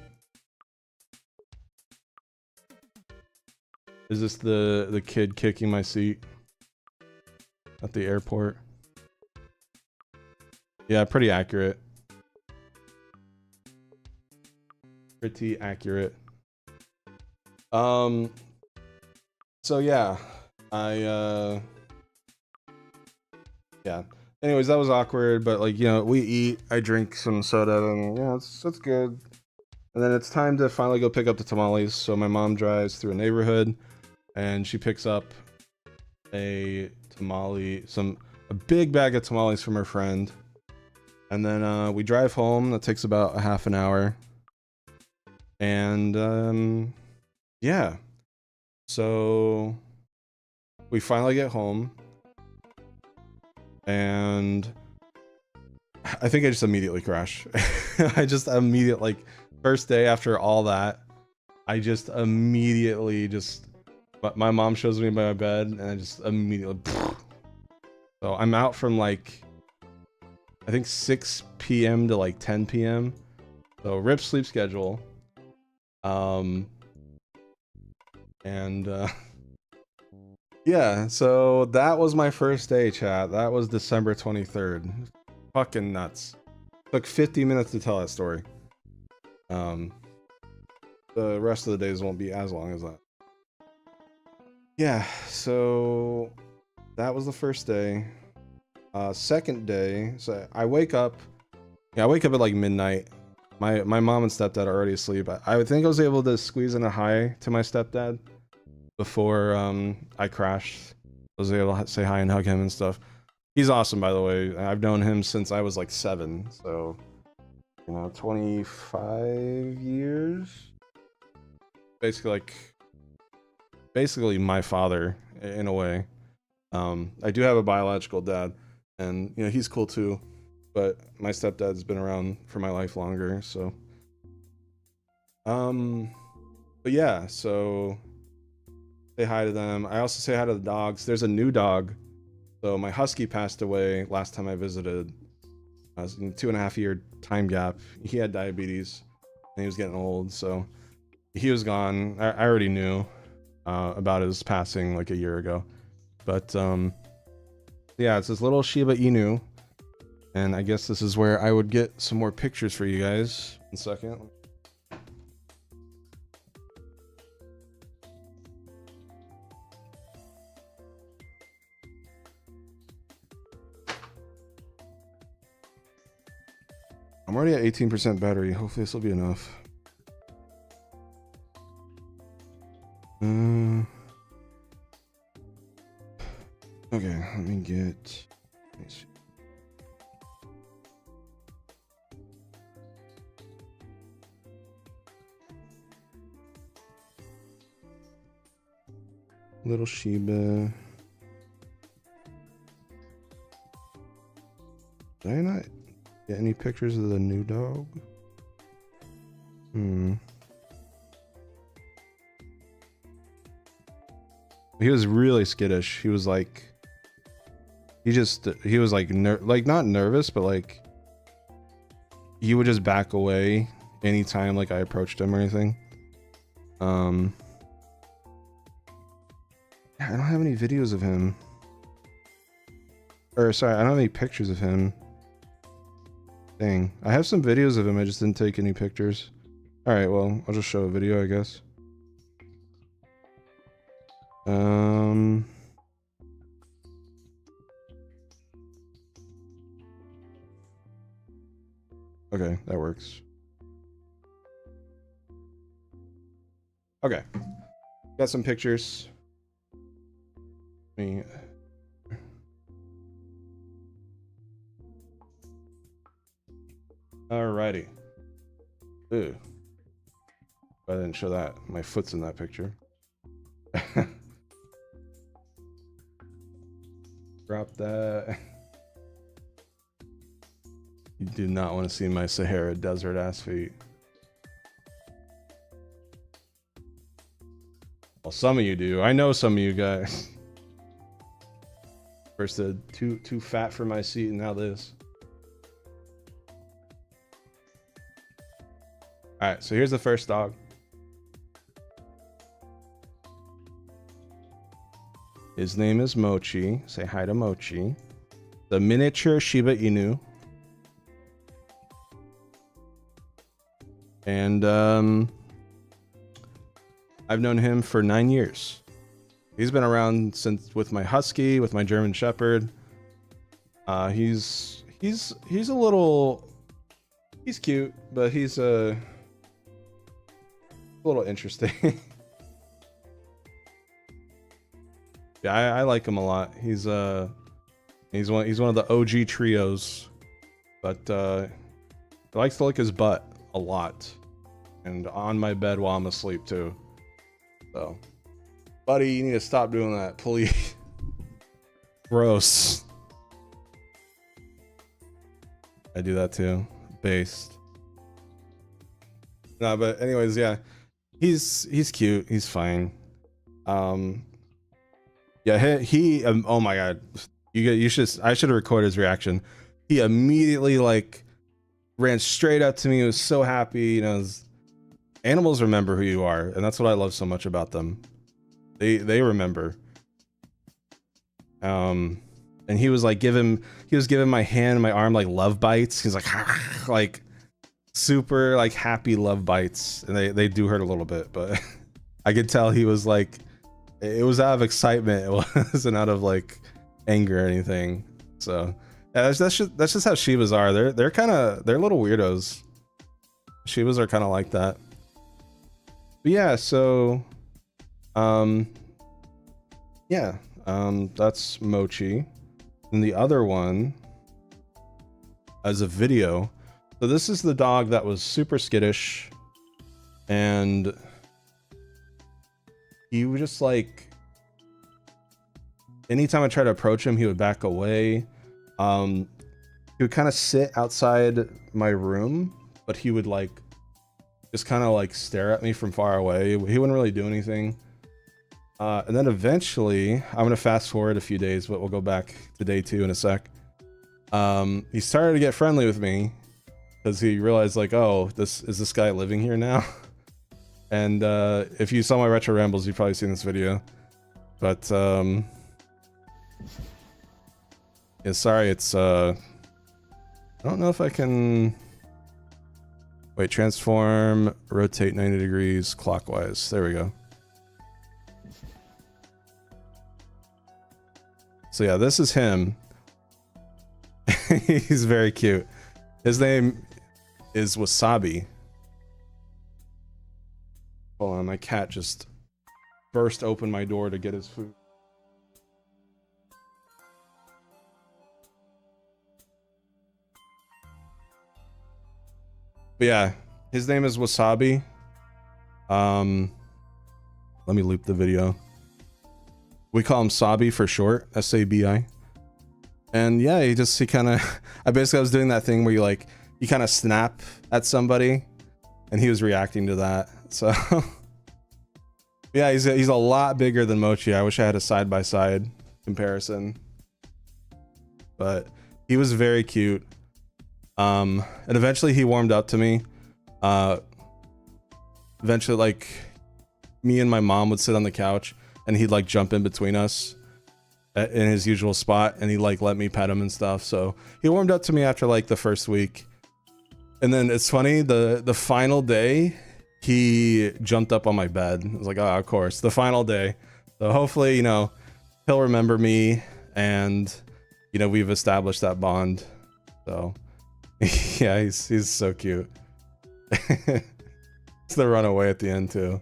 Is this the kid kicking my seat at the airport? Yeah, pretty accurate. Pretty accurate. So yeah, yeah. Anyways, that was awkward, but like, you know, we eat, I drink some soda, and yeah, it's good. And then it's time to finally go pick up the tamales. So my mom drives through a neighborhood, and she picks up a tamale, a big bag of tamales from her friend. And then we drive home. That takes about a half an hour. And yeah, so we finally get home, and I think I just immediately crash. I just immediately, like, first day after all that, I just immediately my mom shows me my bed, and I just immediately, so I'm out from like, I think 6 p.m. to like 10 p.m. So rip sleep schedule. And Yeah, so that was my first day, chat. That was December 23rd. Fucking nuts. Took 50 minutes to tell that story. The rest of the days won't be as long as that. Yeah, so that was the first day. Second day, so I wake up. Yeah, I wake up at like midnight. My mom and stepdad are already asleep. I would think I was able to squeeze in a hi to my stepdad before I crashed. I was able to say hi and hug him and stuff. He's awesome, by the way. I've known him since I was like 7, so 25 years. Basically my father in a way. I do have a biological dad, and he's cool too, but my stepdad's been around for my life longer, so but yeah, so say hi to them. I also say hi to the dogs. There's a new dog. So my husky passed away last time I visited. I was in 2.5-year time gap. He had diabetes and he was getting old, so he was gone. I already knew about his passing like a year ago, but yeah, it's this little Shiba Inu, and I guess this is where I would get some more pictures for you guys. 1 second. I'm already at 18% battery. Hopefully this will be enough. Okay, let me see. Little Shiba. Did I not get any pictures of the new dog? He was really skittish. He was like, he was like, not nervous, but like, he would just back away anytime like I approached him or anything. I don't have any videos of him. Or sorry, I don't have any pictures of him. Dang. I have some videos of him, I just didn't take any pictures. Alright, well, I'll just show a video, I guess. Okay, that works. Okay. Got some pictures. Me. Alrighty. Ooh. I didn't show that. My foot's in that picture. Drop that. You do not want to see my Sahara Desert ass feet. Well, some of you do. I know some of you guys. First, too fat for my seat, and now this. All right, so here's the first dog. His name is Mochi. Say hi to Mochi. The miniature Shiba Inu. And I've known him for 9 years. He's been around since with my husky, with my German Shepherd. He's a little, he's cute, but he's a little interesting. Yeah, I like him a lot. He's one of the OG trios, but he likes to lick his butt a lot, and on my bed while I'm asleep too. So, buddy, you need to stop doing that, please. Gross. I do that too. Based. No, but anyways, yeah, he's cute. He's fine. Yeah, he oh my god, I should have recorded his reaction. He immediately like ran straight up to me. He was so happy. Animals remember who you are, and that's what I love so much about them. They remember. And he was like giving my hand and my arm like love bites. He's like like super like happy love bites, and they do hurt a little bit, but I could tell he was like, it was out of excitement. It wasn't out of like anger or anything. So yeah, that's just how Shibas are. They're little weirdos. Shibas are kind of like that. But yeah, so that's Mochi. And the other one as a video. So this is the dog that was super skittish, and he would just like, anytime I tried to approach him, he would back away. He would kind of sit outside my room, but he would like just kind of like stare at me from far away. He wouldn't really do anything. And then eventually, I'm gonna fast forward a few days, but we'll go back to day 2 in a sec. He started to get friendly with me because he realized like, oh, this guy living here now? And if you saw my retro rambles, you've probably seen this video. But yeah, sorry, it's I don't know if I can wait, transform, rotate 90 degrees clockwise. There we go. So yeah, this is him. He's very cute. His name is Wasabi. Hold on, my cat just burst open my door to get his food. But yeah, his name is Wasabi. Let me loop the video. We call him Sabi for short, S-A-B-I. And yeah, he kind of, I was doing that thing where you kind of snap at somebody, and he was reacting to that. So yeah, he's a lot bigger than Mochi. I wish I had a side-by-side comparison, but he was very cute. And eventually he warmed up to me. Eventually, like, me and my mom would sit on the couch, and he'd like jump in between us in his usual spot, and he'd like let me pet him and stuff. So he warmed up to me after like the first week. And then it's funny, the final day, he jumped up on my bed. I was like, oh, of course, the final day. So hopefully, you know, he'll remember me, and, you know, we've established that bond. So yeah, he's so cute. It's the runaway at the end too.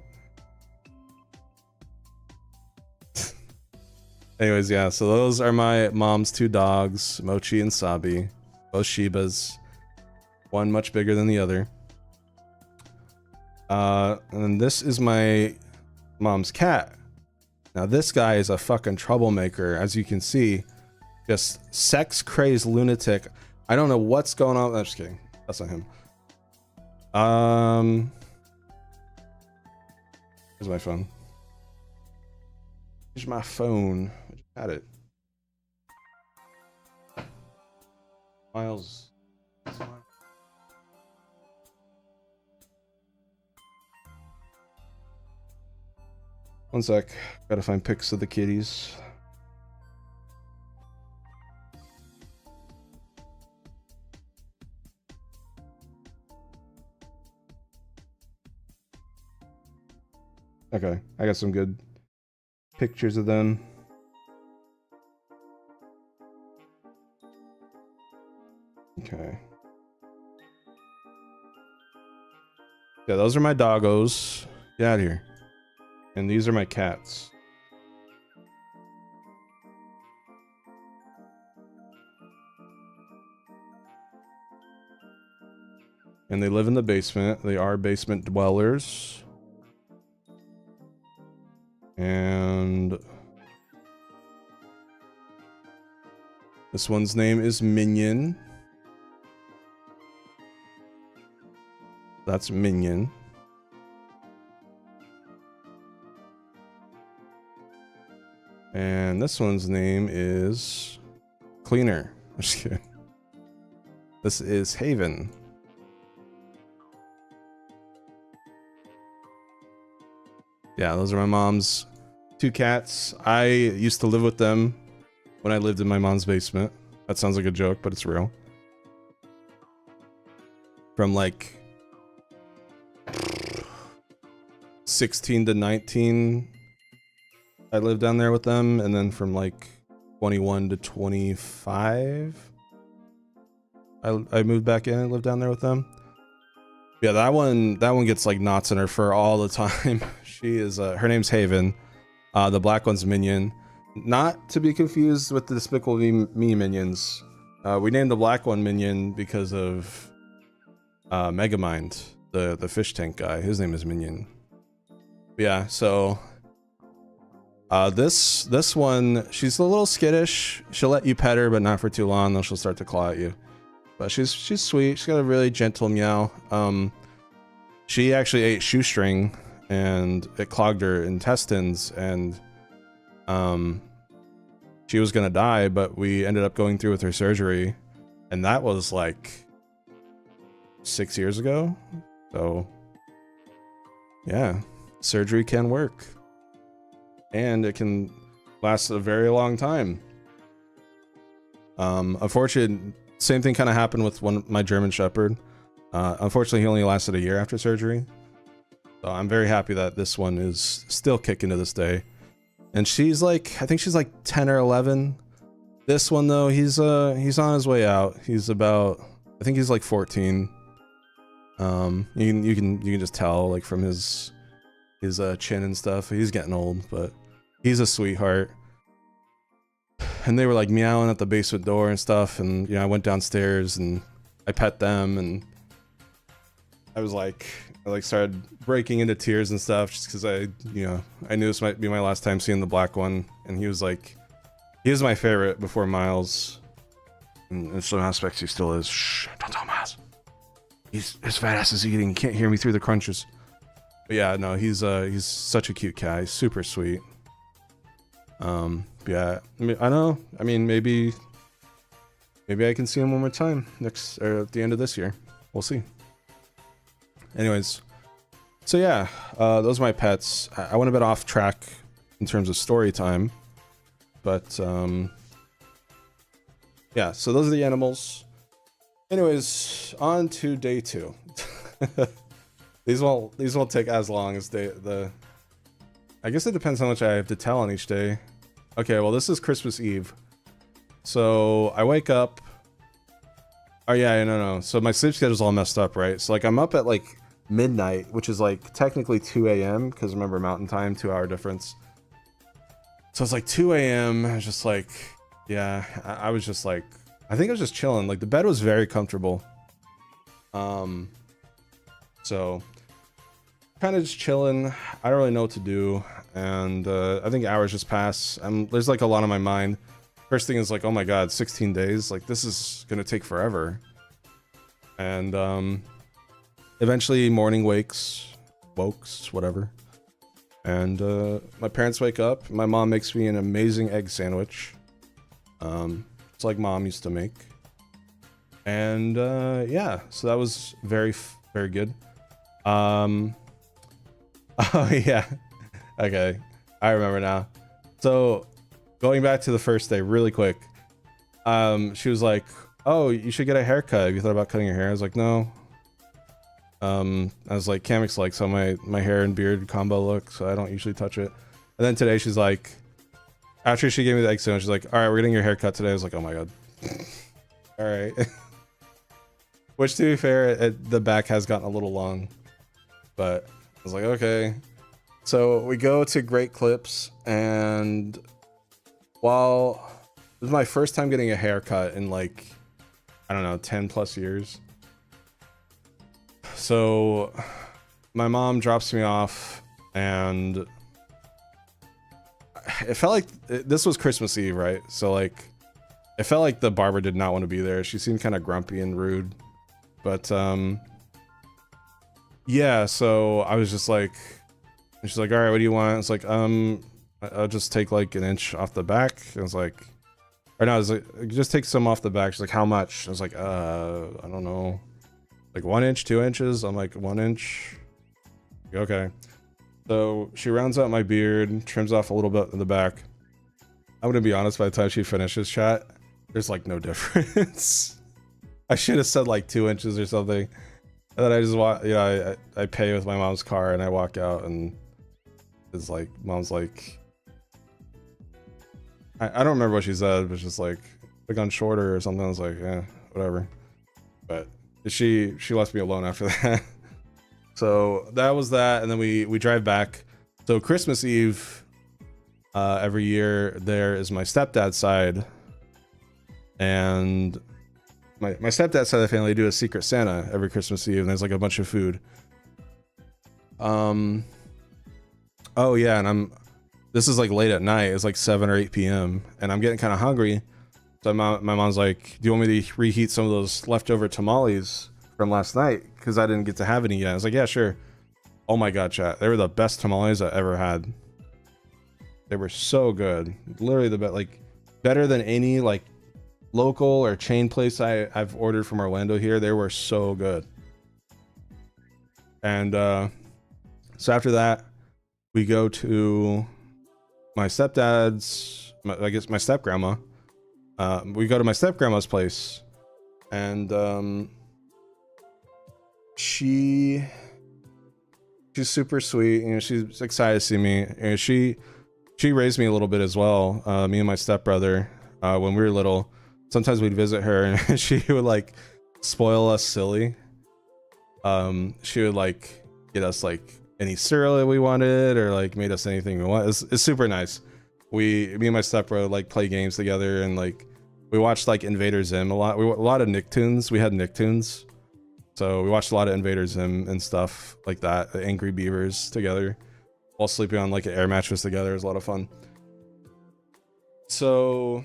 Anyways, yeah, so those are my mom's 2 dogs, Mochi and Sabi, both Shibas, one much bigger than the other. And this is my mom's cat. Now this guy is a fucking troublemaker, as you can see, just sex-crazed lunatic. I don't know what's going on. I'm just kidding. That's not him. Here's my phone. Here's my phone. I just had it. Miles. One sec. Gotta find pics of the kitties. Okay, I got some good pictures of them. Okay. Yeah, those are my doggos. Get out of here. And these are my cats. And they live in the basement. They are basement dwellers. And this one's name is Minion. That's Minion. And this one's name is Cleaner. I'm just kidding. This is Haven. Yeah, those are my mom's 2 cats. I used to live with them when I lived in my mom's basement. That sounds like a joke, but it's real. From like 16 to 19, I lived down there with them, and then from like 21 to 25, I moved back in and lived down there with them. Yeah, that one gets like knots in her fur all the time. She is her name's Haven. The black one's Minion, not to be confused with the Despicable Me minions. We named the black one Minion because of Megamind, the fish tank guy. His name is Minion. Yeah, so this one, she's a little skittish. She'll let you pet her, but not for too long, then she'll start to claw at you. But she's sweet. She's got a really gentle meow. She actually ate shoestring, and it clogged her intestines, and she was gonna die, but we ended up going through with her surgery, and that was like 6 years ago. So yeah, surgery can work, and it can last a very long time. Unfortunately, same thing kind of happened with my German Shepherd. Unfortunately, he only lasted a year after surgery. So I'm very happy that this one is still kicking to this day. And she's like, I think she's like 10 or 11. This one though, he's on his way out. He's about, I think he's like 14. You can just tell like from his chin and stuff. He's getting old, but he's a sweetheart. And they were like meowing at the basement door and stuff, and you know, I went downstairs and I pet them, and I started breaking into tears and stuff just because I knew this might be my last time seeing the black one, and he was my favorite before Miles, and in some aspects he still is. Shh, don't tell Miles. His fat ass is eating. He can't hear me through the crunches. But yeah, no, he's such a cute cat. He's super sweet. Yeah, I mean, I know. I mean, maybe I can see him one more time at the end of this year. We'll see. Anyways, so yeah, those are my pets. I went a bit off track in terms of story time, but yeah. So those are the animals. Anyways, on to day 2. These won't take as long as I guess it depends how much I have to tell on each day. Okay, well, this is Christmas Eve. So I wake up. Oh yeah, no. So my sleep schedule's all messed up, right? So like I'm up at like midnight, which is like technically 2 a.m. because remember mountain time, 2-hour difference. So it's like 2 a.m. I was just like, yeah, I was just like, I think I was just chilling. Like the bed was very comfortable. So kind of just chilling. I don't really know what to do, and I think hours just pass. There's like a lot on my mind. First thing is like, oh my god, 16 days, like this is gonna take forever. And eventually morning wokes, whatever, and my parents wake up. My mom makes me an amazing egg sandwich, it's like mom used to make. And yeah, so that was very good. Oh yeah, okay, I remember now. So going back to the first day really quick, she was like, oh, you should get a haircut. Have you thought about cutting your hair? I was like, no. I was like, Kamex likes how my hair and beard combo look, so I don't usually touch it. And then today she's like, after she gave me the egg sandwich, she's like, all right, we're getting your haircut today. I was like, oh my god. All right. Which, to be fair, the back has gotten a little long, but I was like, okay. So we go to Great Clips, and while it was my first time getting a haircut in like, I don't know, 10 plus years. So my mom drops me off, and it felt like this was Christmas Eve, right? So like, it felt like the barber did not want to be there. She seemed kind of grumpy and rude. But yeah, so I was just like, and she's like, all right, what do you want? It's like, I'll just take like an inch off the back. I was like, or no, I was like, just take some off the back. She's like, how much? I was like, I don't know, like 1 inch, 2 inches. I'm like, 1 inch. Okay. So she rounds out my beard, trims off a little bit in the back. I'm gonna be honest, by the time she finishes chat, there's like no difference. I should have said like 2 inches or something. And then I just walk, you know, I pay with my mom's car and I walk out and it's like, mom's like, I don't remember what she said, but just like on shorter or something. I was like, yeah, whatever. But she left me alone after that. So that was that. And then we drive back. So Christmas Eve, every year there is my stepdad's side. And my stepdad's side of the family do a Secret Santa every Christmas Eve, and there's like a bunch of food. Oh yeah, and this is like late at night. It's like 7 or 8 p.m. and I'm getting kind of hungry. So my mom's like, "Do you want me to reheat some of those leftover tamales from last night? Because I didn't get to have any yet." I was like, "Yeah, sure." Oh my god, chat! They were the best tamales I ever had. They were so good, literally the best, like better than any like local or chain place I've ordered from Orlando here. They were so good. And so after that, we go to my stepdad's, I guess my step grandma. We go to my step grandma's place, and she's super sweet. You know, she's excited to see me. And she raised me a little bit as well. Me and my stepbrother, when we were little. Sometimes we'd visit her and she would like spoil us silly. She would like get us like any cereal that we wanted, or like made us anything we want. It's super nice. Me and my stepbrother like play games together, and like we watched like Invader Zim a lot. A lot of Nicktoons. We had Nicktoons, so we watched a lot of Invader Zim and stuff like that. The Angry Beavers together, while sleeping on like an air mattress together. It was a lot of fun. So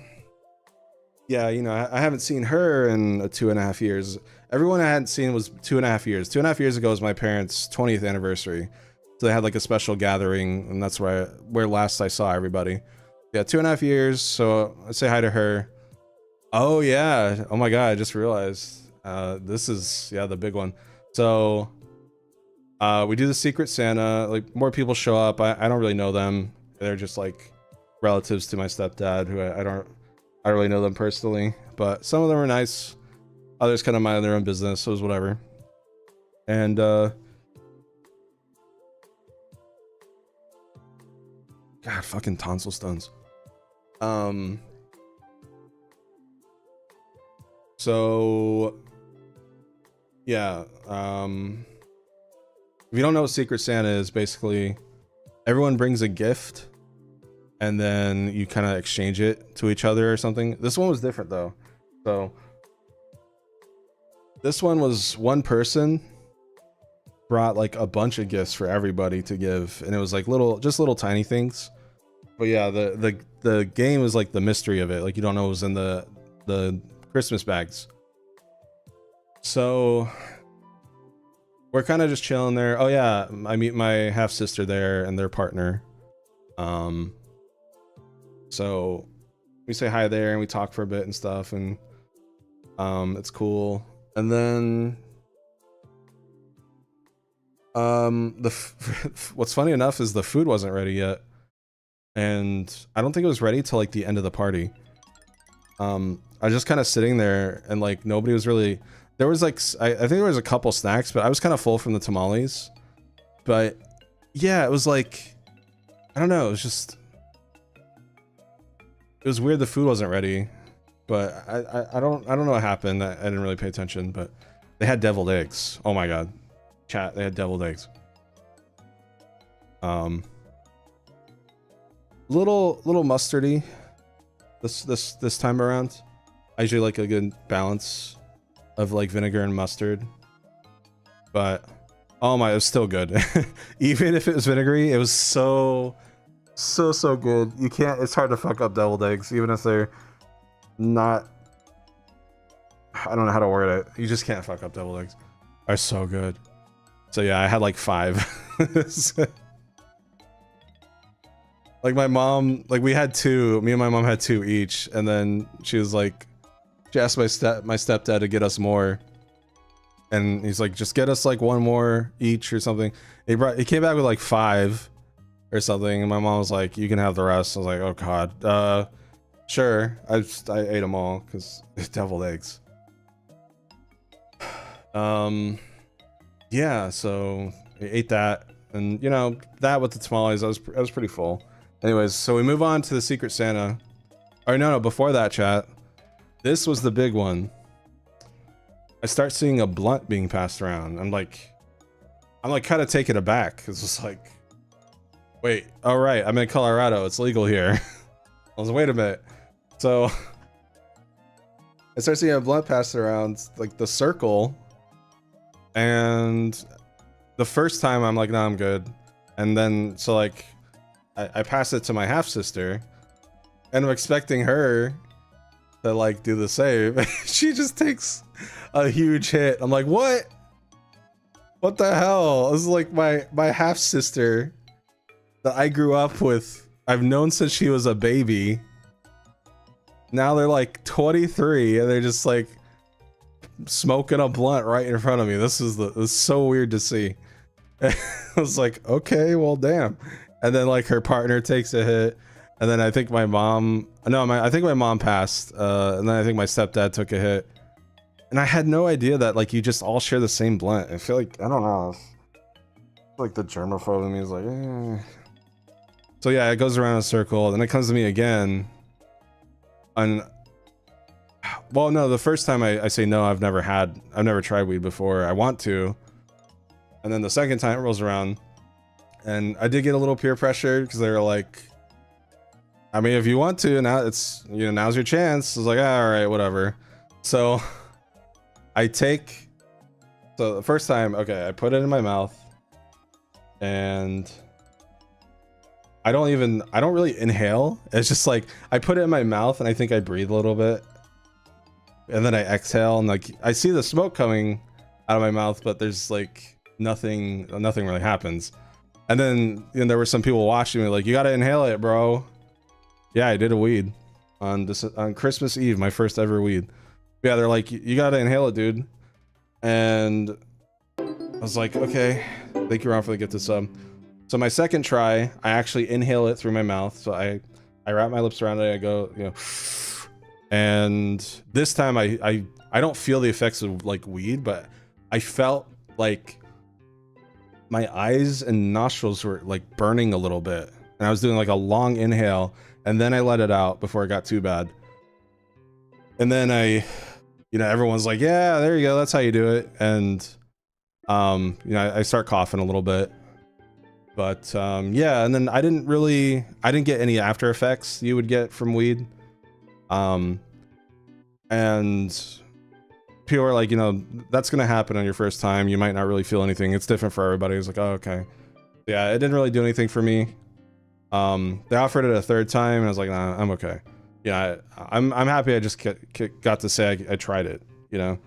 yeah, you know, I haven't seen her in 2.5 years. Everyone I hadn't seen was 2.5 years. 2.5 years ago was my parents' 20th anniversary. So they had like a special gathering, and that's where last I saw everybody. Yeah, 2.5 years. So I say hi to her. Oh yeah. Oh my god, I just realized. This is, yeah, the big one. So we do the Secret Santa. Like, more people show up. I don't really know them. They're just like relatives to my stepdad, who I don't really know them personally, but some of them are nice. Others kind of mind their own business, so it was whatever. And god, fucking tonsil stones. So yeah, if you don't know what Secret Santa is, basically everyone brings a gift and then you kind of exchange it to each other or something. This one was different though. So this one was one person brought like a bunch of gifts for everybody to give, and it was like just little tiny things. But yeah, the game is like the mystery of it. Like, you don't know what was in the Christmas bags. So we're kind of just chilling there. Oh yeah, I meet my half sister there and their partner. So we say hi there and we talk for a bit and stuff, and it's cool. And then what's funny enough is the food wasn't ready yet, and I don't think it was ready till like the end of the party. I was just kind of sitting there, and like nobody was really there. Was like I think there was a couple snacks, but I was kind of full from the tamales. But yeah, it was like, I don't know, it was just, it was weird the food wasn't ready. But I don't know what happened. I didn't really pay attention, but they had deviled eggs. Oh my god, chat, they had deviled eggs. Little mustardy this time around. I usually like a good balance of like vinegar and mustard, but oh my, it was still good. Even if it was vinegary, it was so good. You can't, it's hard to fuck up deviled eggs, even if they're not, I don't know how to word it. You just can't fuck up deviled eggs. They're so good. So yeah, I had like 5. Like my mom, like we had 2, me and my mom had 2 each, and then she was like, she asked my stepdad to get us more, and he's like, just get us like 1 more each or something. He came back with like 5 or something, and my mom was like, you can have the rest. I was like, oh god. Sure, I ate them all because deviled eggs. Yeah, so I ate that, and you know, that with the tamales, I was pretty full. Anyways, so we move on to the Secret Santa. Or no, before that, chat. This was the big one. I start seeing a blunt being passed around. I'm like kind of taken aback. It's just like, wait, all right, I'm in Colorado. It's legal here. I was, wait a minute. So I start seeing a blunt passed around, like the circle. And the first time I'm like, no, I'm good. And then, so like, I pass it to my half sister, and I'm expecting her to like do the same. She just takes a huge hit. I'm like, what? What the hell? This is like my half sister that I grew up with. I've known since she was a baby. Now they're like 23, and they're just like smoking a blunt right in front of me. This is so weird to see. I was like, okay, well, damn. And then like her partner takes a hit, and then I think my mom, I think my mom passed, and then I think my stepdad took a hit, and I had no idea that like you just all share the same blunt. I feel like, I don't know, like the germaphobe in me is like, eh. So yeah, it goes around in a circle, then it comes to me again, and well, no, the first time I say no, I've never tried weed before. I want to, and then the second time it rolls around. And I did get a little peer pressure because they were like, I mean, if you want to, now it's, you know, now's your chance. I was like, ah, all right, whatever. So so the first time, okay, I put it in my mouth, and I don't really inhale. It's just like, I put it in my mouth and I think I breathe a little bit, and then I exhale, and like, I see the smoke coming out of my mouth, but there's like nothing really happens. And then, you know, there were some people watching me like, you gotta inhale it, bro. Yeah, I did a weed on Christmas Eve, my first ever weed. Yeah, they're like, you gotta inhale it, dude. And I was like, okay, thank you, Ron, for the gift of sub. So my second try, I actually inhale it through my mouth. So I wrap my lips around it, I go, you know, and this time I don't feel the effects of like weed, but I felt like my eyes and nostrils were like burning a little bit, and I was doing like a long inhale, and then I let it out before it got too bad. And then you know, everyone's like, yeah, there you go, that's how you do it. And you know, I start coughing a little bit, but yeah, and then I didn't get any after effects you would get from weed. And people are like, you know, that's gonna happen on your first time. You might not really feel anything. It's different for everybody. It's like, oh, okay. Yeah, it didn't really do anything for me. They offered it a third time, and I was like, nah, I'm okay. Yeah, I'm happy I just got to say I tried it, you know?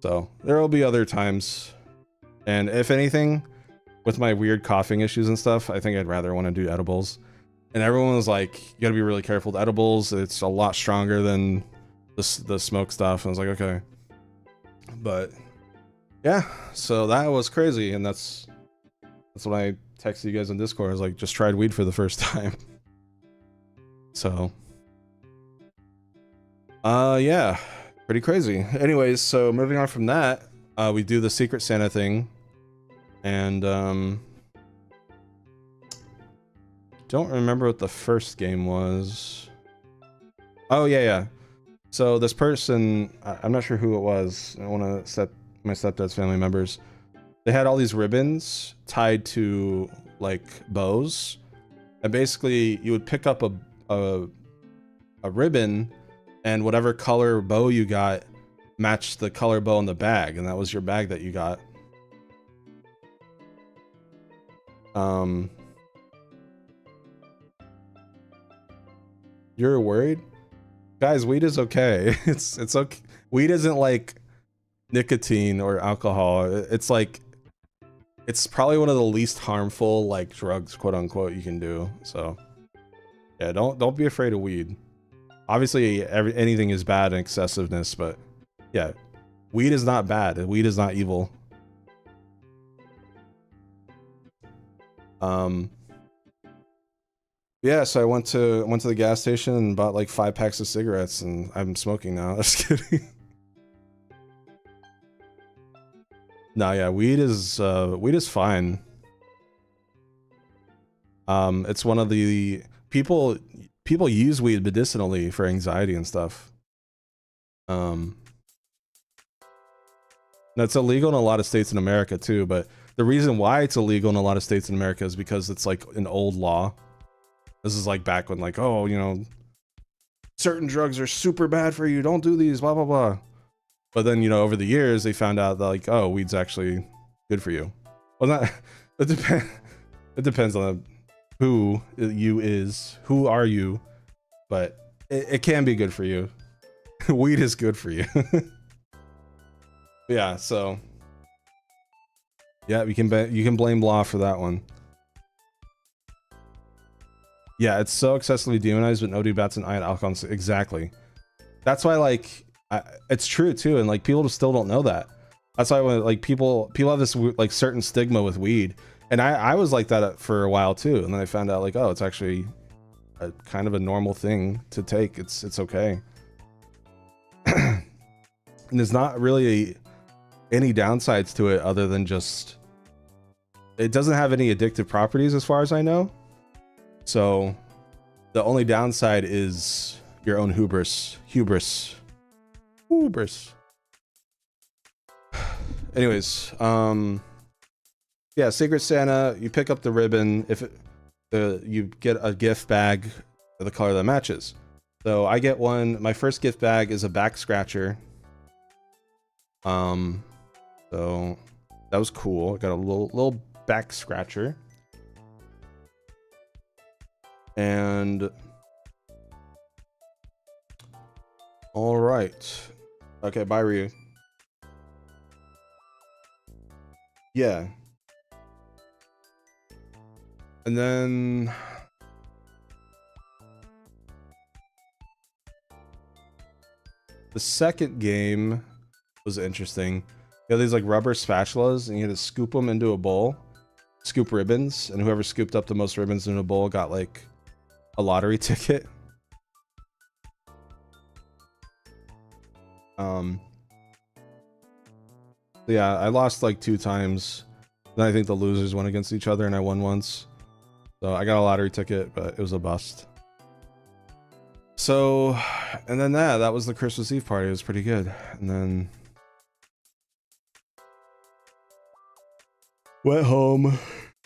So there will be other times. And if anything, with my weird coughing issues and stuff, I think I'd rather want to do edibles. And everyone was like, you gotta be really careful with edibles. It's a lot stronger than the smoke stuff. And I was like, okay. But yeah, so that was crazy, and that's when I texted you guys on Discord. I was like, just tried weed for the first time. So yeah, pretty crazy. Anyways, so moving on from that, we do the Secret Santa thing, and don't remember what the first game was. Oh yeah. So this person, I'm not sure who it was. I want to set my stepdad's family members. They had all these ribbons tied to like bows, and basically you would pick up a ribbon, and whatever color bow you got matched the color bow in the bag, and that was your bag that you got. You're worried? Guys, weed is okay. It's okay. Weed isn't like nicotine or alcohol. It's like, it's probably one of the least harmful like drugs, quote unquote, you can do. So yeah, don't be afraid of weed. Obviously anything is bad in excessiveness, but yeah, weed is not bad. Weed is not evil. Yeah, so I went to the gas station and bought like 5 packs of cigarettes, and I'm smoking now. Just kidding. No, yeah, weed is fine. It's one of the people use weed medicinally for anxiety and stuff. That's illegal in a lot of states in America too, but the reason why it's illegal in a lot of states in America is because it's like an old law. This is like back when like, oh, you know, certain drugs are super bad for you, don't do these, blah blah blah. But then, you know, over the years they found out that like, oh, weed's actually good for you. Well, not it depends on who you is, who are you, but it can be good for you. Weed is good for you. Yeah, so yeah, you can blame law for that one. Yeah, it's so excessively demonized, but nobody bats an eye at alcohol. Exactly. That's why, like, it's true too, and like people just still don't know that. That's why when like people have this like certain stigma with weed, and I was like that for a while too, and then I found out like, oh, it's actually a kind of a normal thing to take. It's okay. And there's not really any downsides to it other than just it doesn't have any addictive properties as far as I know. So the only downside is your own hubris. Anyways, yeah, Secret Santa, you pick up the ribbon. If you get a gift bag of the color that matches. So I get one. My first gift bag is a back scratcher. So that was cool. I got a little back scratcher. And all right. Okay, bye, Ryu. Yeah. And then the second game was interesting. You have these like rubber spatulas, and you had to scoop them into a bowl, scoop ribbons, and whoever scooped up the most ribbons in a bowl got like a lottery ticket. Yeah, I lost like 2 times. Then I think the losers went against each other, and I won once. So I got a lottery ticket, but it was a bust. So, and then that was the Christmas Eve party. It was pretty good. And then went home,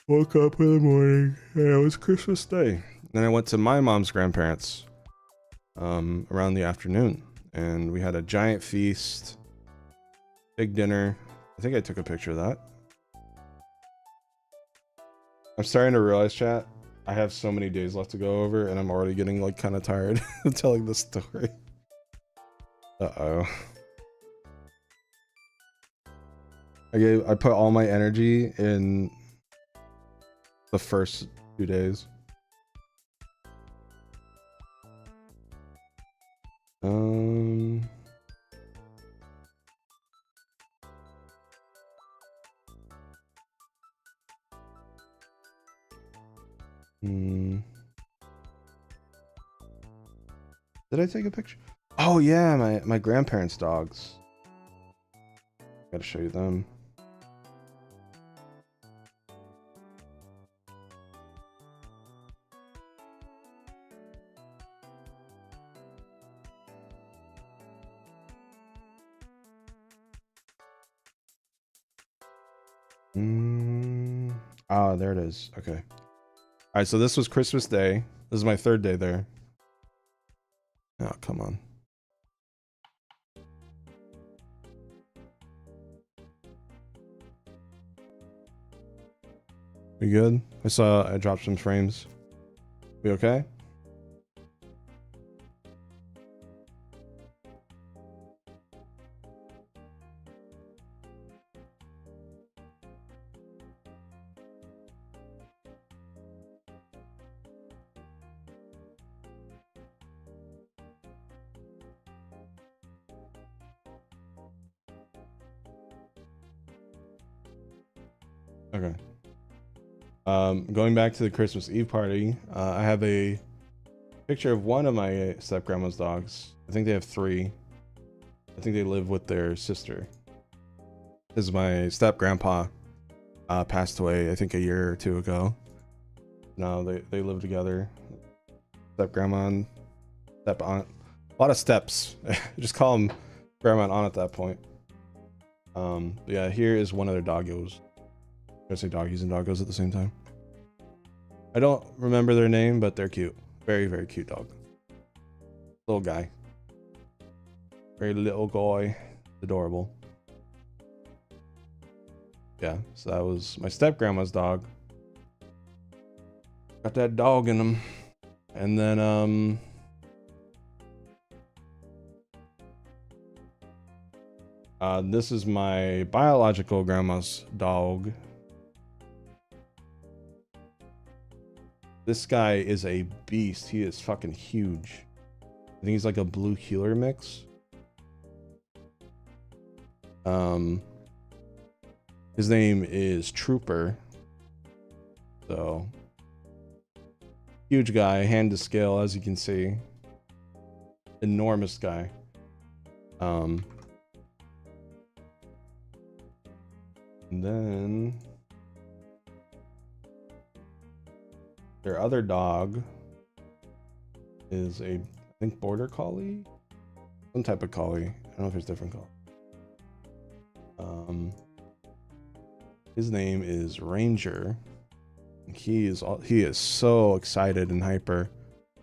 woke up in the morning, and it was Christmas Day. Then I went to my mom's grandparents around the afternoon, and we had a giant feast, big dinner. I think I took a picture of that. I'm starting to realize, chat, I have so many days left to go over, and I'm already getting like kind of tired of telling this story. Uh-oh. I put all my energy in the first 2 days. Did I take a picture? Oh yeah, my grandparents' dogs. Gotta show you them. Ah, there it is. Okay. All right, so this was Christmas Day. This is my 3rd day there. Oh, come on. We good? I dropped some frames. We okay? Okay. Going back to the Christmas Eve party, I have a picture of one of my step grandma's dogs. I think they have 3. I think they live with their sister. This is my step grandpa. Passed away, I think, a year or 2 ago. No, they live together. Step grandma and step aunt. A lot of steps. Just call them grandma and aunt at that point. Yeah, here is one of their doggos. I say doggies and doggos at the same time. I don't remember their name, but they're cute. Very, very cute dog. Little guy. Very little guy. Adorable. Yeah, so that was my step grandma's dog. Got that dog in him. And then this is my biological grandma's dog. This guy is a beast. He is fucking huge. I think he's like a blue heeler mix. His name is Trooper. So huge guy, hand to scale, as you can see. Enormous guy. And then their other dog is a, I think, border collie, some type of collie. I don't know if there's different collie. His name is Ranger. He is so excited and hyper.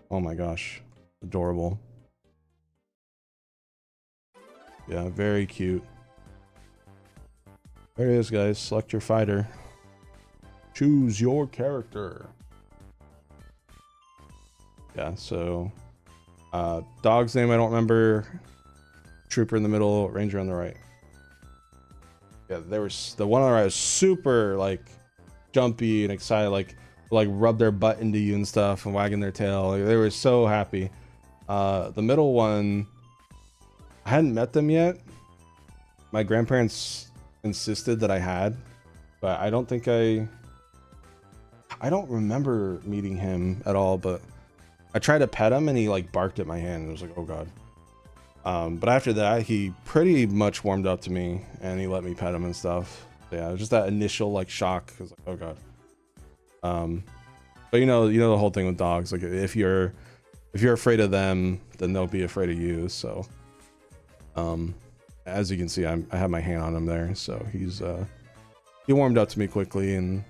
Oh my gosh, adorable. Yeah, very cute. There it is, guys. Select your fighter. Choose your character. Yeah, so dog's name I don't remember. Trooper in the middle, Ranger on the right. Yeah, there was the one on the right was super like jumpy and excited, like rub their butt into you and stuff and wagging their tail. Like, they were so happy. The middle one, I hadn't met them yet. My grandparents insisted that I had, but I don't think I don't remember meeting him at all, but I tried to pet him and he like barked at my hand and I was like, oh god. But after that, he pretty much warmed up to me and he let me pet him and stuff. Yeah, it was just that initial like shock. I was like, oh god. But you know the whole thing with dogs. Like if you're afraid of them, then they'll be afraid of you. So, as you can see, I have my hand on him there. So he warmed up to me quickly and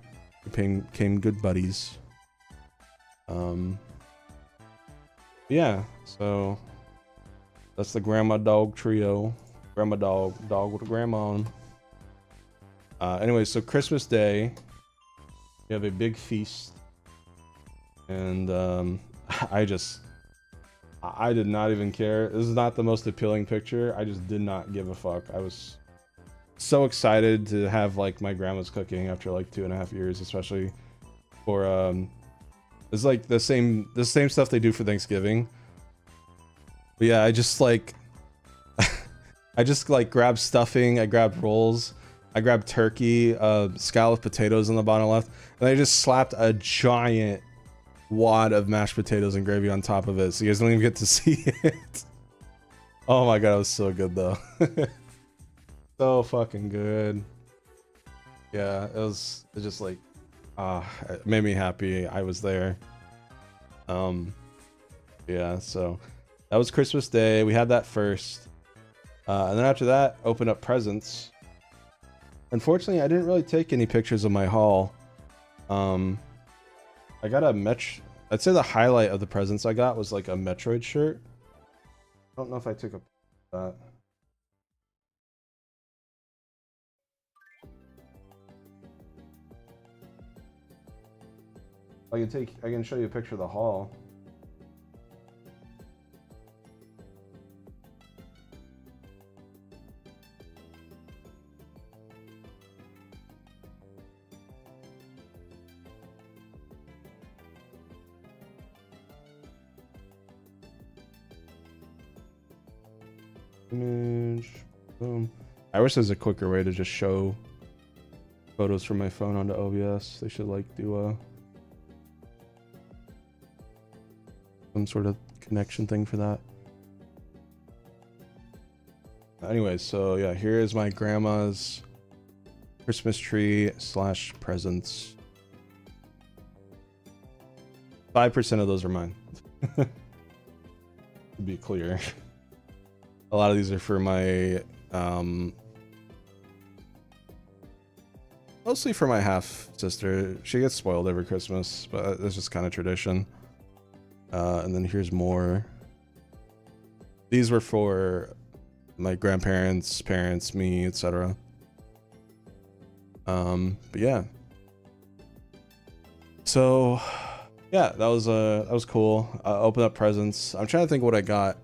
became good buddies. Yeah. So. That's the grandma dog trio. Grandma dog with a grandma on him. Anyway, so Christmas Day, we have a big feast. And I did not even care. This is not the most appealing picture. I just did not give a fuck. I was so excited to have like my grandma's cooking after like 2.5 years, especially for it's like the same stuff they do for Thanksgiving. But yeah, I just like grabbed stuffing, I grabbed rolls, I grabbed turkey, scalloped potatoes on the bottom left, and I just slapped a giant wad of mashed potatoes and gravy on top of it, so you guys don't even get to see it. Oh my god, it was so good though. So fucking good. Yeah, it just like it made me happy I was there. Yeah, so that was Christmas Day. We had that first. And then after that, opened up presents. Unfortunately, I didn't really take any pictures of my haul. I got I'd say the highlight of the presents I got was like a Metroid shirt. I don't know if I took a picture of that. I can show you a picture of the haul. Image, boom. I wish there's a quicker way to just show photos from my phone onto OBS. They should like do some sort of connection thing for that. Anyways, so yeah, here is my grandma's Christmas tree / presents. 5% of those are mine. To be clear. A lot of these are for my mostly for my half sister. She gets spoiled every Christmas, but that's just kind of tradition. And then here's more. These were for my grandparents, parents, me, etc. But yeah. So yeah, that was cool. Open up presents. I'm trying to think what I got.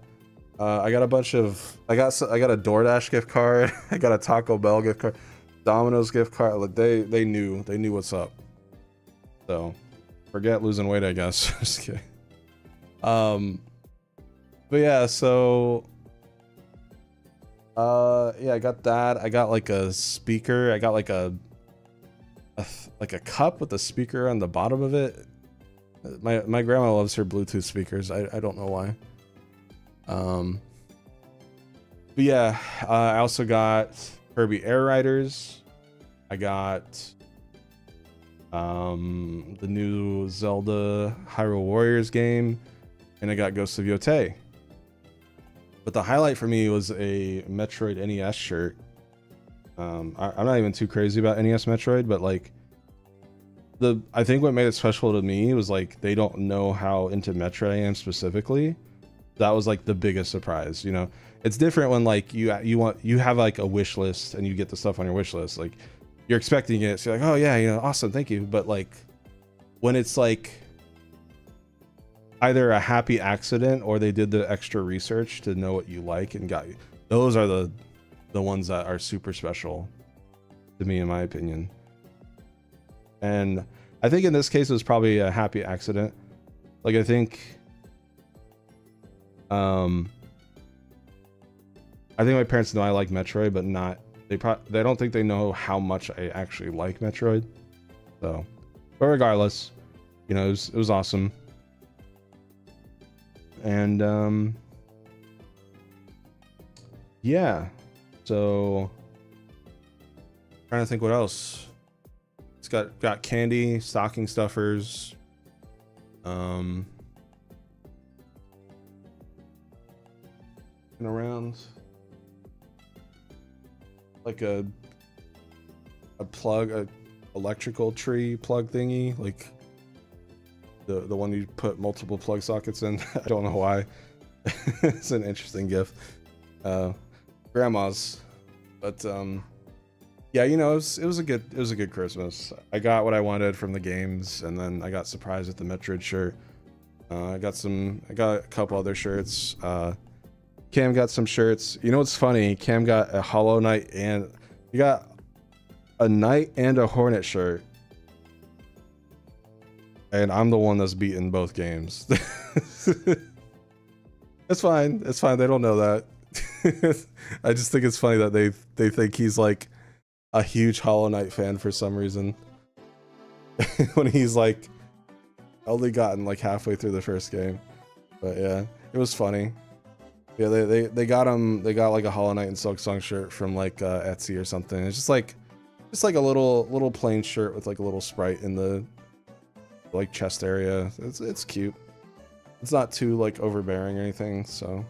I got a bunch of. I got a DoorDash gift card. I got a Taco Bell gift card, Domino's gift card. Like they knew what's up. So forget losing weight, I guess. Just kidding. But yeah, so yeah, I got that. I got like a speaker. I got like a cup with a speaker on the bottom of it. My grandma loves her Bluetooth speakers. I don't know why. But yeah, I also got Kirby Air Riders. I got the new Zelda Hyrule Warriors game, and I got Ghost of Yotei. But the highlight for me was a Metroid NES shirt. I'm not even too crazy about NES Metroid, but like I think what made it special to me was like they don't know how into Metroid I am specifically. That was like the biggest surprise. You know, it's different when like you have like a wish list and you get the stuff on your wish list. Like you're expecting it, so you're like, oh yeah, you know, awesome, thank you. But like when it's like either a happy accident or they did the extra research to know what you like and got you, those are the ones that are super special to me, in my opinion. And I think in this case it was probably a happy accident. Like I think my parents know I like Metroid, but not they don't think they know how much I actually like Metroid. So, but regardless, you know, it was awesome. And yeah, so trying to think what else. It's got candy, stocking stuffers, and around like a electrical tree plug thingy, like the one you put multiple plug sockets in. I don't know why. It's an interesting gift. Grandma's, but yeah, you know, it was a good Christmas. I got what I wanted from the games, and then I got surprised with the Metroid shirt. I got a couple other shirts. Cam got some shirts. You know what's funny? Cam got a Hollow Knight, and you got a Knight and a Hornet shirt. And I'm the one that's beaten both games. It's fine. It's fine. They don't know that. I just think it's funny that they think he's like a huge Hollow Knight fan for some reason. When he's like only gotten like halfway through the first game. But yeah, it was funny. Yeah, they got like a Hollow Knight and Silk Song shirt from like Etsy or something. It's just like a little plain shirt with like a little sprite in the like chest area. It's cute. It's not too like overbearing or anything. So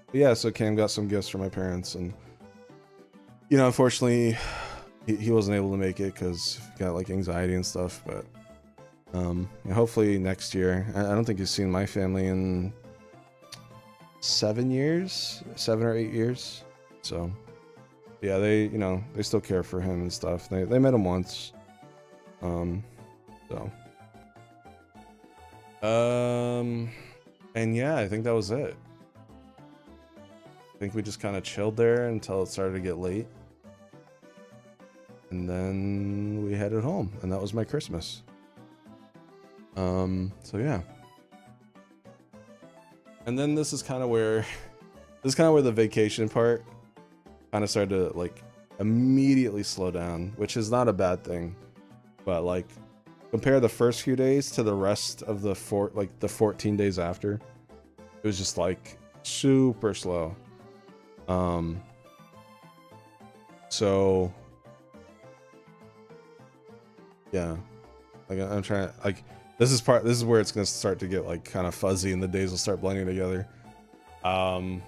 but yeah, so Cam got some gifts from my parents, and you know, unfortunately he wasn't able to make it because he got like anxiety and stuff. But hopefully next year. I don't think he's seen my family in 7 or 8 years. So yeah, they still care for him and stuff. They met him once. So and yeah, I think that was it. I think we just kind of chilled there until it started to get late, and then we headed home, and that was my Christmas. So yeah. And then this is kind of where the vacation part kind of started to like immediately slow down, which is not a bad thing. But like, compare the first few days to the rest of the 14 days after, it was just like super slow. So yeah, like I'm trying, like, this is where it's gonna start to get like kind of fuzzy and the days will start blending together. So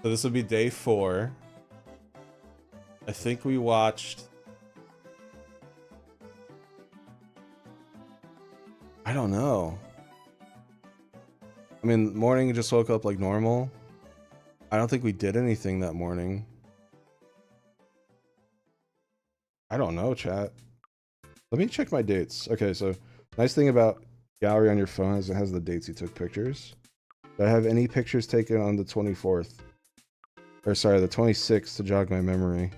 this would be day 4. I think we watched, I don't know. I mean, morning just woke up like normal. I don't think we did anything that morning. I don't know, chat. Let me check my dates. Okay, so nice thing about gallery on your phone is it has the dates you took pictures. Do I have any pictures taken on the 24th? Or sorry, the 26th to jog my memory.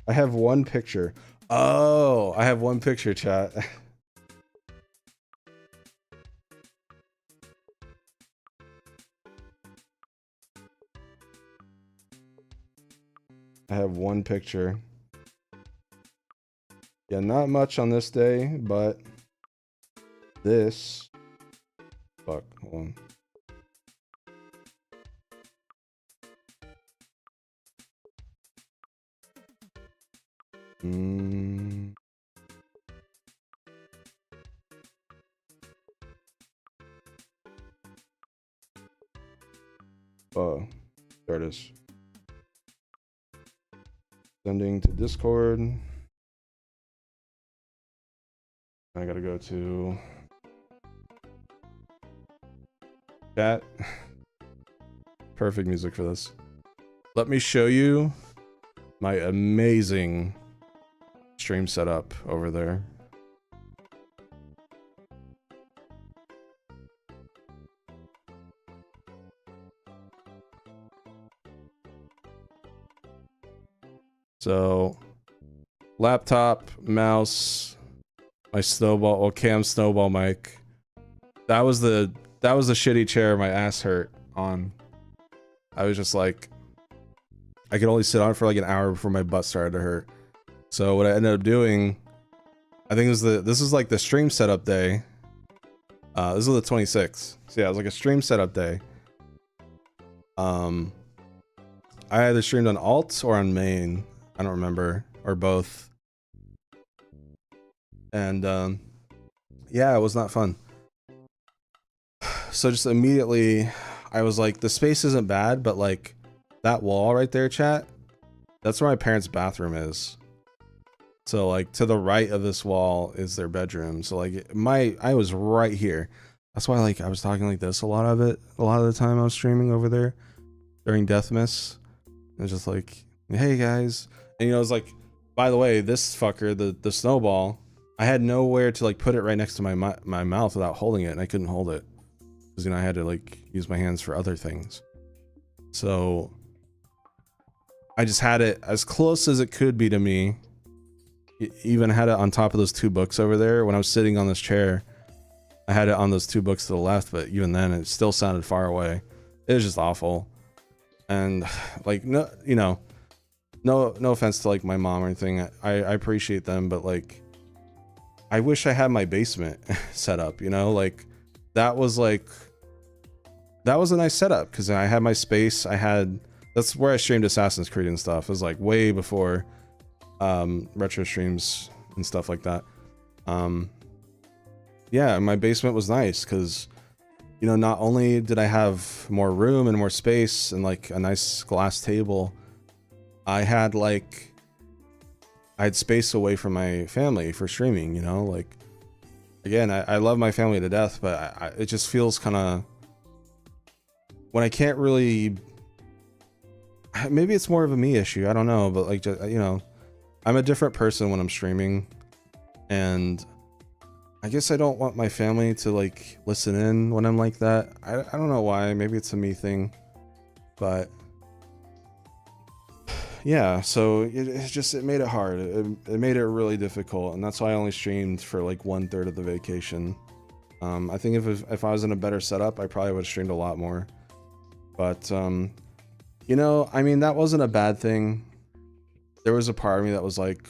I have one picture. Oh, I have one picture, chat. I have one picture. Yeah, not much on this day, but this... Fuck, hold on. Oh, there it is. Sending to Discord. I gotta go to chat. Perfect music for this. Let me show you my amazing stream setup over there. So, laptop, mouse, my snowball, well, cam snowball mic. That was the shitty chair my ass hurt on. I was just like, I could only sit on it for like an hour before my butt started to hurt. So what I ended up doing, I think this was like the stream setup day. This was the 26th. So yeah, it was like a stream setup day. I either streamed on alt or on main. I don't remember, or both. And yeah, it was not fun. So just immediately I was like, the space isn't bad, but like that wall right there, chat, that's where my parents' bathroom is. So like to the right of this wall is their bedroom. So like I was right here. That's why like I was talking like this a lot of the time I was streaming over there during Deathmas. It was just like, hey guys. And you know, it was like, by the way, this fucker, the snowball, I had nowhere to like put it right next to my mouth without holding it, and I couldn't hold it because, you know, I had to like use my hands for other things. So I just had it as close as it could be to me. Even had it on top of those 2 books over there. When I was sitting on this chair, I had it on those 2 books to the left, but even then it still sounded far away. It was just awful. And like, no, you know, no offense to like my mom or anything. I appreciate them, but like, I wish I had my basement set up, you know, like that was a nice setup because I had my space. That's where I streamed Assassin's Creed and stuff. It was like way before retro streams and stuff like that. Yeah, my basement was nice because, you know, not only did I have more room and more space and like a nice glass table, I had space away from my family for streaming, you know, like, again, I love my family to death, but it just feels kind of, when I can't really, maybe it's more of a me issue, I don't know, but like, just, you know, I'm a different person when I'm streaming, and I guess I don't want my family to like listen in when I'm like that. I don't know why, maybe it's a me thing, but yeah, so it made it hard. It made it really difficult, and that's why I only streamed for like 1/3 of the vacation. I think if I was in a better setup, I probably would have streamed a lot more. But you know, I mean, that wasn't a bad thing. There was a part of me that was like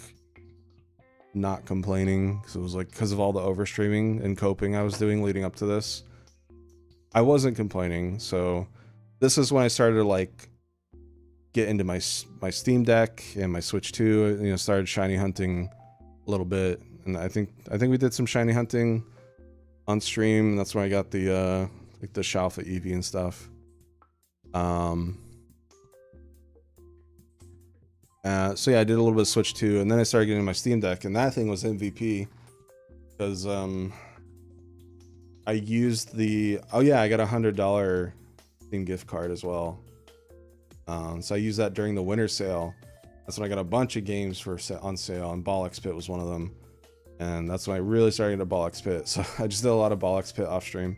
not complaining, because it was like because of all the overstreaming and coping I was doing leading up to this. I wasn't complaining, so this is when I started to like get into my Steam Deck and my Switch 2. You know, started shiny hunting a little bit, and I think we did some shiny hunting on stream. And that's when I got the like the Shalfa Eevee and stuff. So yeah, I did a little bit of Switch 2, and then I started getting my Steam Deck, and that thing was MVP because I used the I got $100 Steam gift card as well. So I used that during the winter sale. That's when I got a bunch of games on sale, and Ball X Pit was one of them. And that's when I really started into Ball X Pit. So I just did a lot of Ball X Pit off stream.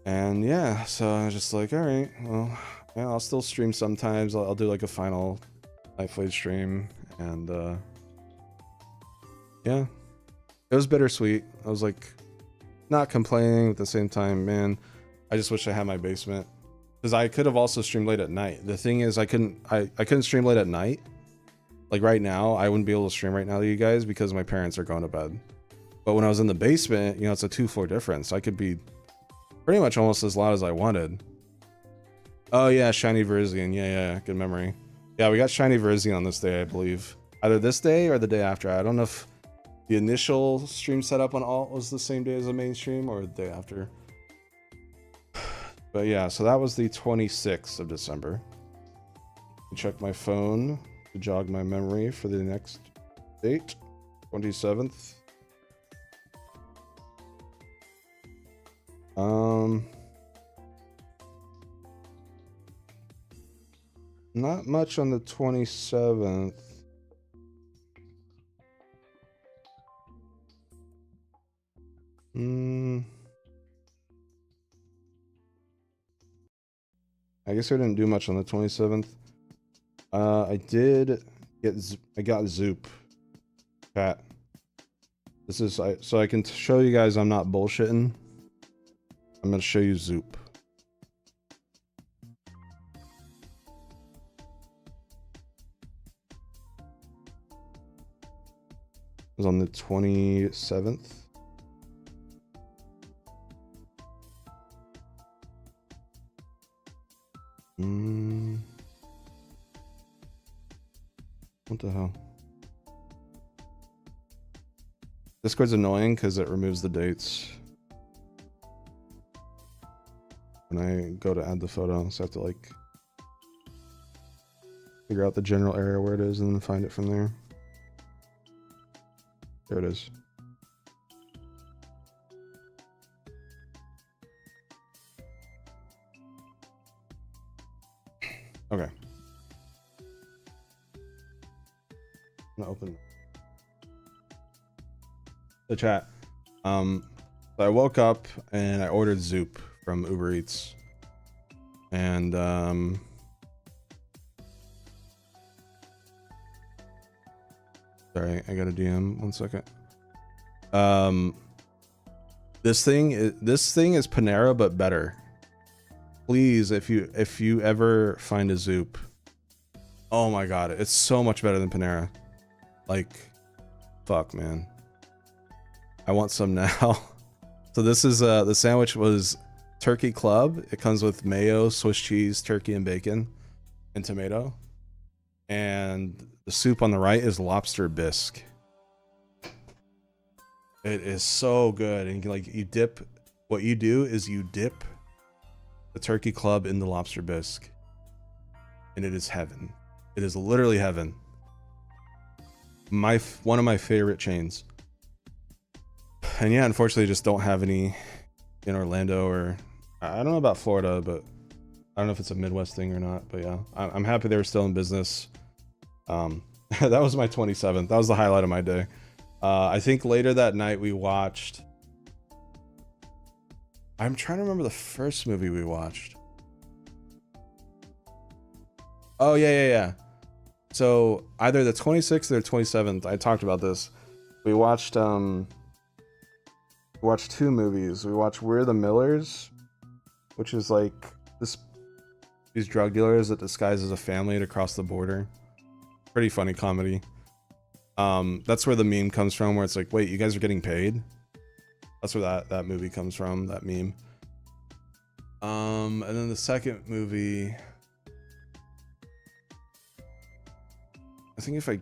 And yeah, so I was just like, all right, well, yeah, I'll still stream sometimes. I'll do like a final Night Flade stream, and yeah, it was bittersweet. I was like not complaining at the same time. Man, I just wish I had my basement, because I could have also streamed late at night. The thing is, I couldn't stream late at night. Like right now, I wouldn't be able to stream right now to you guys because my parents are going to bed. But when I was in the basement, you know, it's a 2-floor difference. I could be pretty much almost as loud as I wanted. Oh yeah, Shiny Virizion. Yeah, good memory. Yeah, we got Shiny Virizion on this day, I believe. Either this day or the day after. I don't know if the initial stream setup on Alt was the same day as the main stream or the day after. But yeah, so that was the 26th of December. Check my phone to jog my memory for the next date. 27th. Not much on the 27th. I guess I didn't do much on the 27th. I got Zoop. Chat. This is so I can show you guys I'm not bullshitting. I'm gonna show you Zoop. It was on the 27th. What the hell? Discord's annoying because it removes the dates when I go to add the photo, so I have to like figure out the general area where it is and then find it from there. There it is. Okay. I'm gonna open the chat. So I woke up and I ordered Zoop from Uber Eats, and sorry, I got a DM. 1 second. This thing is Panera but better. Please, if you ever find a Zoop, oh my god, it's so much better than Panera. Like, fuck, man. I want some now. So this is the sandwich was Turkey Club. It comes with mayo, Swiss cheese, turkey, and bacon, and tomato. And the soup on the right is lobster bisque. It is so good. And you dip. What you do is you dip the Turkey Club in the lobster bisque, and it is heaven. It is literally heaven. One of my favorite chains. And yeah, unfortunately, I just don't have any in Orlando, or I don't know about Florida, but I don't know if it's a Midwest thing or not. But yeah, I'm happy they were still in business. That was my 27th. That was the highlight of my day. I think later that night we watched. I'm trying to remember the first movie we watched. Oh yeah. So either the 26th or 27th, I talked about this. We watched 2 movies. We watched We're the Millers, which is like these drug dealers that disguise as a family to cross the border. Pretty funny comedy. That's where the meme comes from, where it's like, wait, you guys are getting paid? That's where that movie comes from, that meme. And then the second movie, I think if I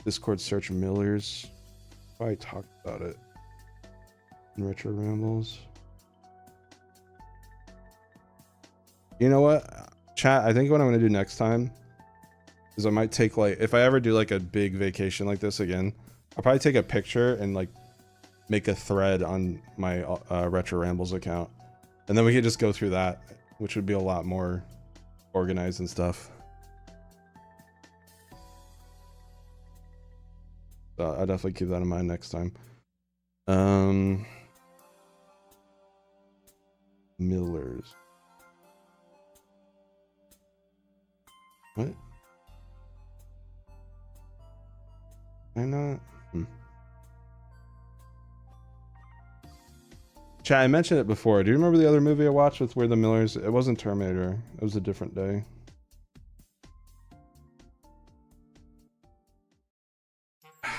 Discord search Miller's, I talked about it in Retro Rambles. You know what, chat? I think what I'm gonna do next time is I might take, like, if I ever do like a big vacation like this again, I'll probably take a picture and like make a thread on my Retro Rambles account, and then we could just go through that, which would be a lot more organized and stuff. So I'll definitely keep that in mind next time. Miller's. What? I not. Chat, I mentioned it before. Do you remember the other movie I watched with Where the Millers? It wasn't Terminator. It was a different day.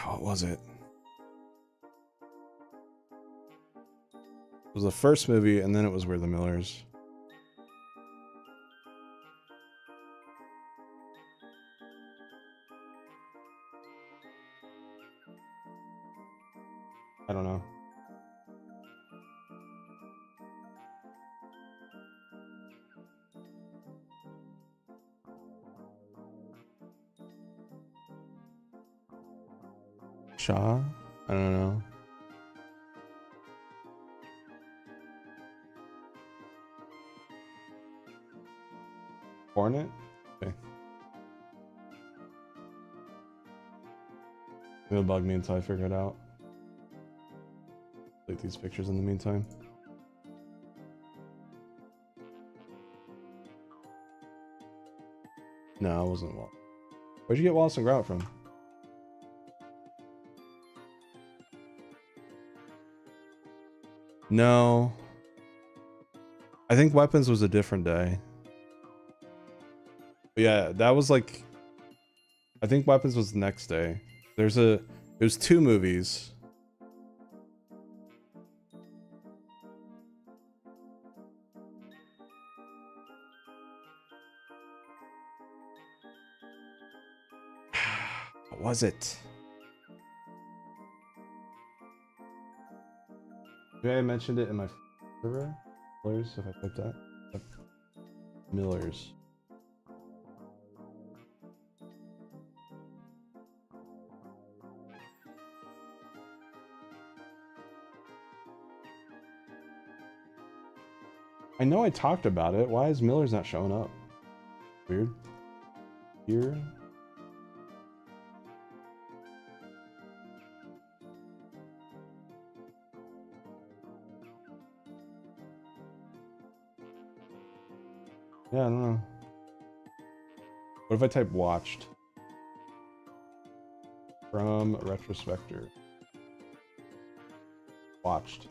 What was it? It was the first movie, and then it was Where the Millers. I don't know. Shaw? I don't know. Hornet? Okay. It'll bug me until I figure it out. Take these pictures in the meantime. No, it wasn't Wallace. Where'd you get Wallace and Gromit from? No. I think Weapons was a different day. But yeah, that was like, I think Weapons was the next day. It was two movies. What was it? Maybe I mentioned it in my server. Millers, if I typed that. Yep. Millers. I know I talked about it. Why is Miller's not showing up? Weird. Here. Yeah, I don't know. What if I type watched? From RetroSpecter. Watched.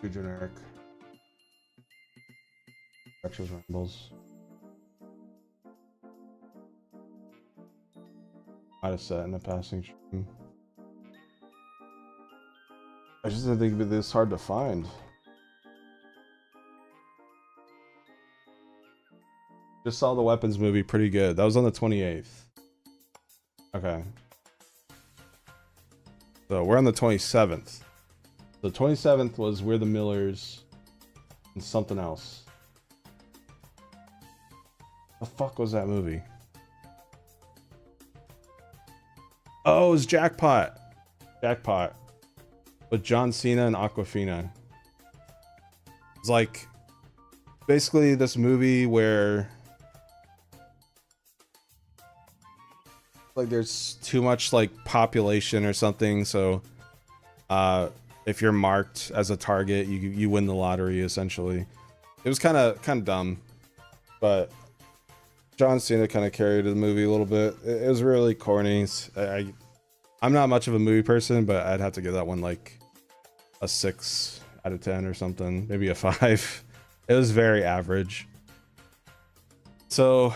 Too generic. Retro's Rambles. Might have set in a passing stream. I just didn't think it'd be this hard to find. Just saw the Weapons movie, pretty good. That was on the 28th. Okay. So we're on the 27th. The 27th was We're the Millers and something else. The fuck was that movie? Oh, it was Jackpot. Jackpot. With John Cena and Aquafina. It's like basically this movie where like there's too much like population or something, so if you're marked as a target, you win the lottery essentially. It was kind of dumb, but John Cena kind of carried the movie a little bit. It was really corny. I I'm not much of a movie person, but I'd have to give that one like a 6 out of 10 or something, maybe a 5. It was very average. So,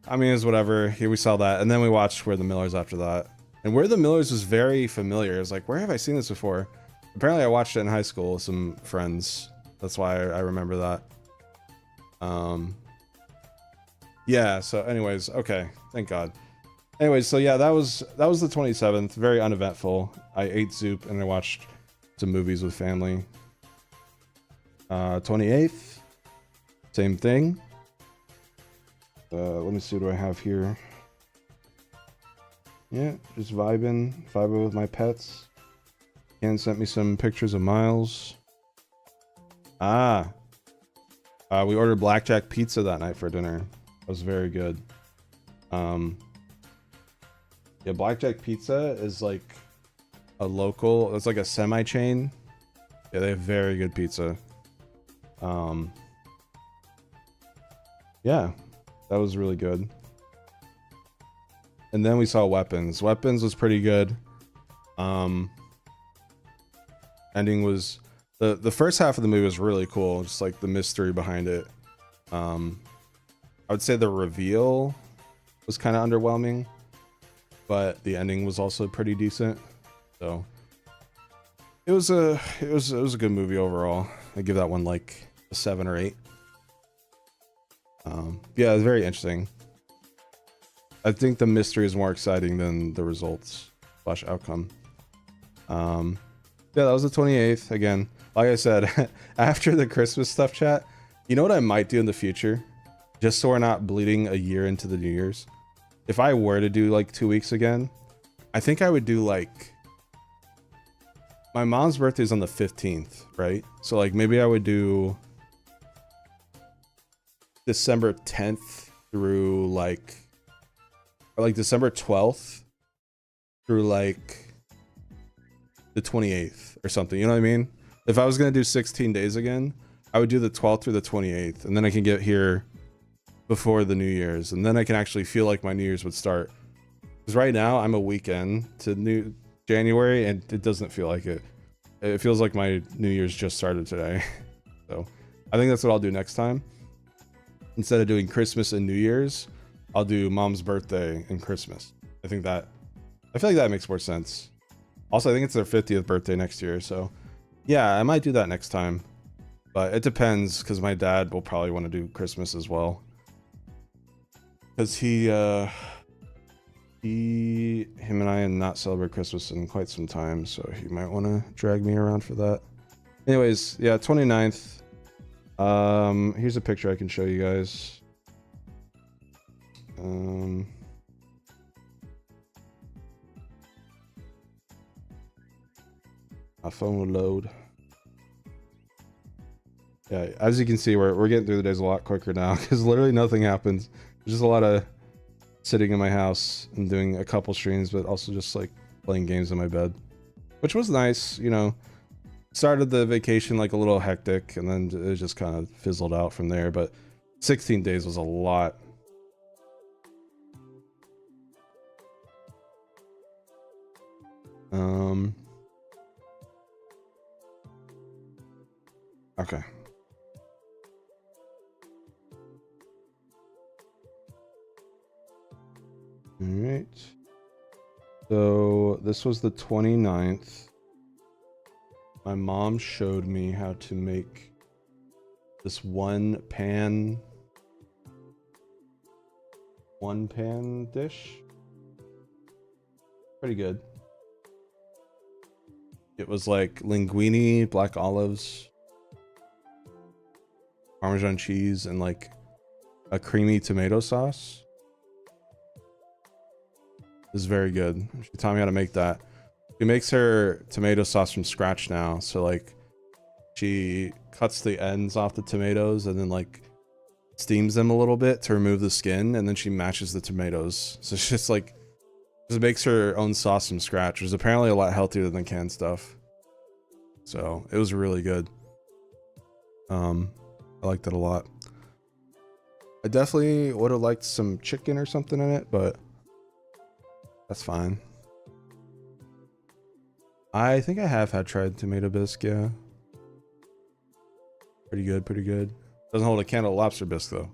I mean, it's whatever. Here we saw that, and then we watched Where the Millers after that. And Where the Millers was very familiar. I was like, where have I seen this before? Apparently, I watched it in high school with some friends. That's why I remember that. Yeah. So, anyways, okay. Thank God. Anyways, so yeah, that was the 27th. Very uneventful. I ate soup and I watched some movies with family. 28th, same thing. Let me see what do I have here. Yeah, just vibing with my pets. Ken sent me some pictures of Miles. We ordered blackjack pizza that night for dinner. It was very good. Yeah, blackjack pizza is like a local, it's like a semi-chain. Yeah, they have very good pizza. Yeah, that was really good. And then we saw Weapons. Weapons was pretty good. Ending was the first half of the movie was really cool, just like the mystery behind it. I would say the reveal was kind of underwhelming, but the ending was also pretty decent. So it was a good movie overall. I give that one like a 7 or 8. Yeah, it's very interesting. I think the mystery is more exciting than the results / outcome. Yeah, that was the 28th. Again, like I said, after the Christmas stuff chat, you know what I might do in the future? Just so we're not bleeding a year into the New Year's. If I were to do like 2 weeks again, I think I would do like... My mom's birthday is on the 15th, right? So like maybe I would do December 10th through like... Or like December 12th through like the 28th or something, you know what I mean? If I was gonna do 16 days again, I would do the 12th through the 28th, and then I can get here before the New Year's, and then I can actually feel like my New Year's would start. Because right now I'm a weekend to New January, and it doesn't feel like it. It feels like my New Year's just started today. So I think that's what I'll do next time. Instead of doing Christmas and New Year's, I'll do Mom's birthday and Christmas. I feel like that makes more sense. Also, I think it's their 50th birthday next year, so yeah, I might do that next time. But it depends, because my dad will probably want to do Christmas as well. Because him and I have not celebrated Christmas in quite some time, so he might want to drag me around for that. Anyways, yeah, 29th. Here's a picture I can show you guys. My phone will load. Yeah, as you can see, we're getting through the days a lot quicker now, because literally nothing happens. There's just a lot of sitting in my house and doing a couple streams, but also just like playing games in my bed, which was nice. You know, started the vacation like a little hectic, and then it just kind of fizzled out from there. But 16 days was a lot. Okay. All right. So this was the 29th. My mom showed me how to make this one pan dish. Pretty good. It was like linguine, black olives, Parmesan cheese, and like a creamy tomato sauce. This is very good. She taught me how to make that. She makes her tomato sauce from scratch now. So like she cuts the ends off the tomatoes and then like steams them a little bit to remove the skin, and then she mashes the tomatoes. So it's just like, just makes her own sauce from scratch, which is apparently a lot healthier than canned stuff. So it was really good. I liked it a lot. I definitely would have liked some chicken or something in it, but that's fine. I think I have had tried tomato bisque, yeah. Pretty good, pretty good. Doesn't hold a candle to lobster bisque though.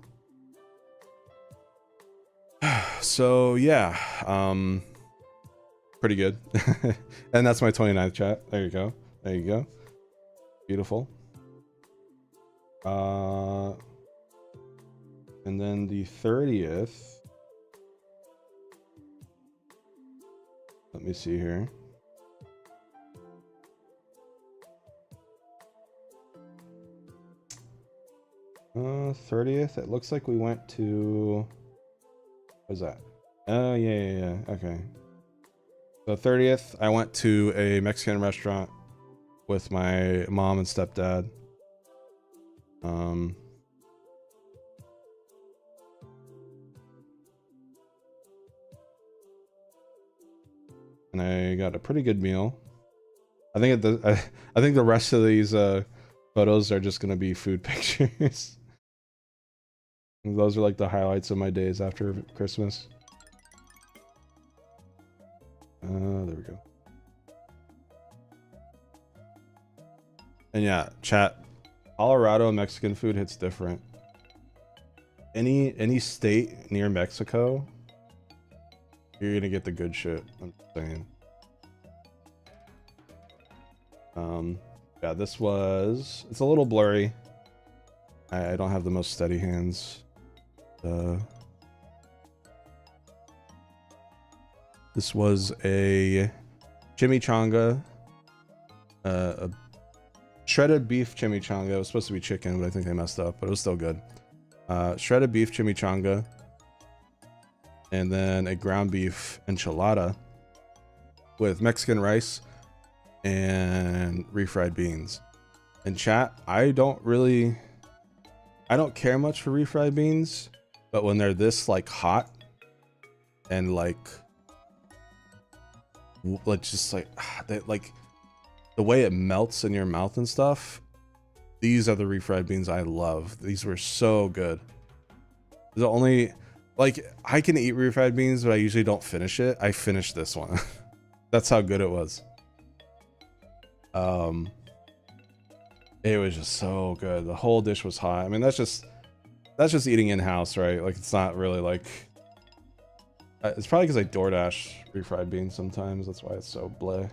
So yeah, pretty good. And that's my 29th chat. There you go. There you go. Beautiful. And then the 30th. Let me see here. Uh, 30th. It looks like we went to. What was that? Oh yeah. Okay. So 30th, I went to a Mexican restaurant with my mom and stepdad. And I got a pretty good meal. I think I think the rest of these photos are just gonna be food pictures. Those are like the highlights of my days after Christmas. There we go. And yeah, chat. Colorado Mexican food hits different. Any state near Mexico, you're gonna get the good shit. I'm saying. Yeah, this was. It's a little blurry. I don't have the most steady hands. This was a chimichanga, a shredded beef chimichanga. It was supposed to be chicken, but I think they messed up, but it was still good. Shredded beef chimichanga, and then a ground beef enchilada with Mexican rice and refried beans. And chat, I don't care much for refried beans, but when they're this like hot and like just like they, like the way it melts in your mouth and stuff, these are the refried beans I love. These were so good. The only, like, I can eat refried beans, but I usually don't finish it. I finished this one. That's how good it was. It was just so good. The whole dish was hot. I mean, that's just eating in-house, right? Like, it's not really like, it's probably because I DoorDash refried beans sometimes. That's why it's so bleh.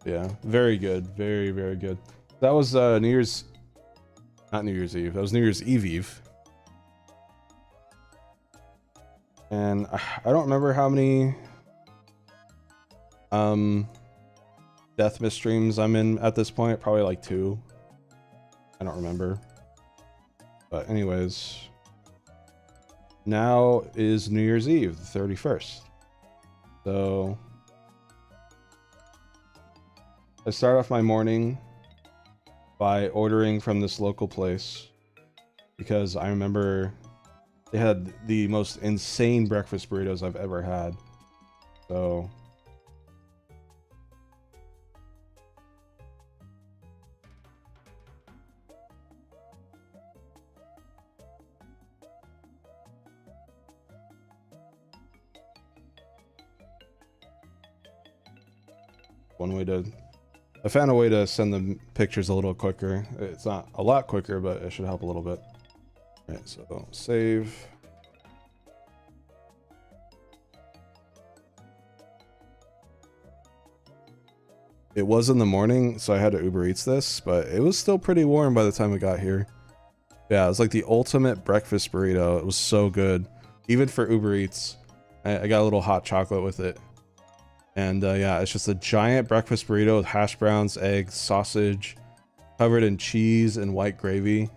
Yeah, very good. Very, very good. That was not New Year's Eve. That was New Year's Eve. And I don't remember how many Deathmas streams I'm in at this point. Probably like 2. I don't remember. But anyways, now is New Year's Eve, the 31st. So I start off my morning by ordering from this local place because I remember they had the most insane breakfast burritos I've ever had. So I found a way to send the pictures a little quicker. It's not a lot quicker, but it should help a little bit. All right, so save. It was in the morning, so I had to Uber Eats this, but it was still pretty warm by the time we got here. Yeah, it was like the ultimate breakfast burrito. It was so good. Even for Uber Eats. I got a little hot chocolate with it. And yeah, it's just a giant breakfast burrito with hash browns, eggs, sausage, covered in cheese and white gravy.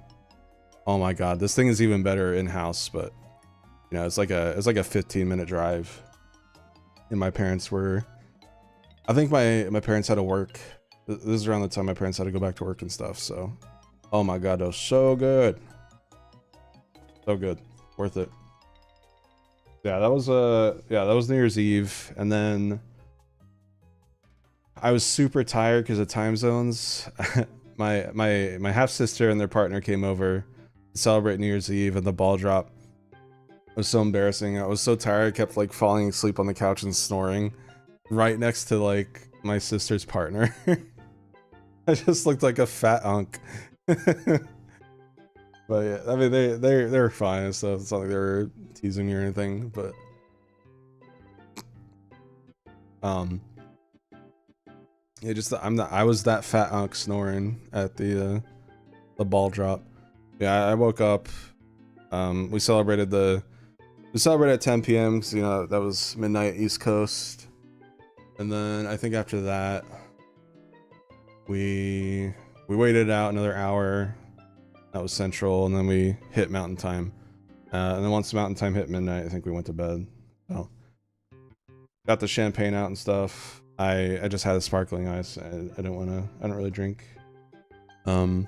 Oh my god, this thing is even better in-house, but you know, it's like a 15-minute drive. And my parents were, I think my parents had to work. This is around the time my parents had to go back to work and stuff, so oh my god, that was so good. So good. Worth it. Yeah, that was New Year's Eve, and then I was super tired because of time zones. my half sister and their partner came over to celebrate New Year's Eve, and the ball drop was so embarrassing. I was so tired, I kept like falling asleep on the couch and snoring right next to like my sister's partner. I just looked like a fat unk. But yeah, I mean they're fine and stuff. It's not like they were teasing me or anything, but yeah, just I was that fat unk snoring at the ball drop. Yeah, I woke up. We celebrated at 10 p.m. because, you know, that was midnight East Coast, and then I think after that we waited out another hour. That was Central, and then we hit Mountain Time. And then once Mountain Time hit midnight, I think we went to bed. So got the champagne out and stuff. I just had a sparkling ice. I don't really drink. So, and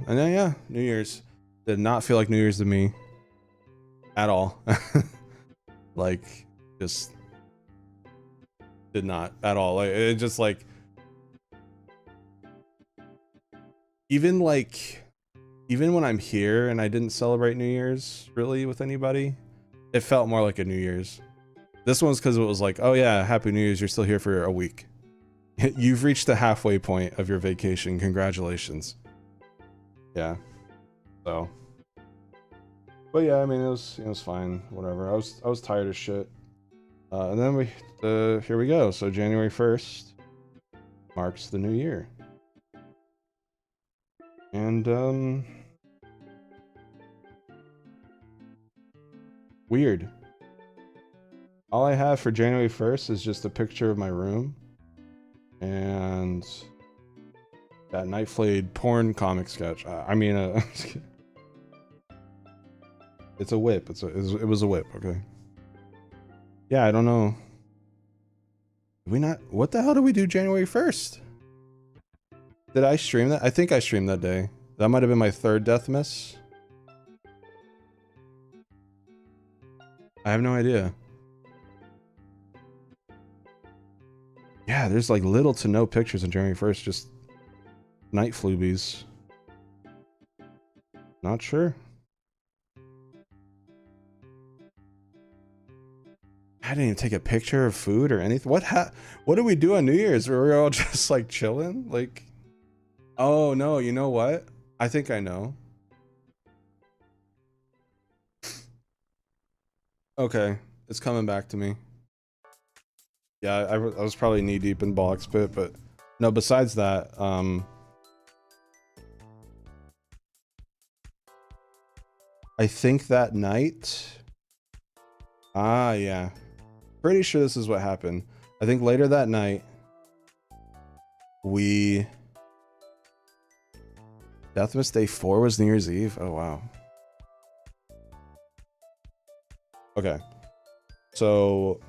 then yeah, New Year's did not feel like New Year's to me at all. Like, just did not at all. Like, it just like, even when I'm here and I didn't celebrate New Year's really with anybody, it felt more like a New Year's. This one's because it was like, oh yeah, Happy New Year's, you're still here for a week. You've reached the halfway point of your vacation. Congratulations. Yeah. So. But yeah, I mean, it was fine. Whatever. I was tired as shit. And then here we go. So January 1st marks the new year. And weird. All I have for January 1st is just a picture of my room and that Night Flayed porn comic sketch. I mean, it's a whip. It was a whip. Okay. Yeah, I don't know. What the hell did we do January 1st? Did I stream that? I think I streamed that day. That might have been my third death miss. I have no idea. Yeah, there's like little to no pictures on January 1st, just night floobies. Not sure. I didn't even take a picture of food or anything. What did we do on New Year's? Were we all just like chilling? Like, oh no, you know what? I think I know. Okay, it's coming back to me. Yeah, I was probably knee deep in box pit, but no, besides that, I think that night, yeah, pretty sure this is what happened. I think later that night, Deathmas Day 4 was New Year's Eve. Oh, wow. Okay. So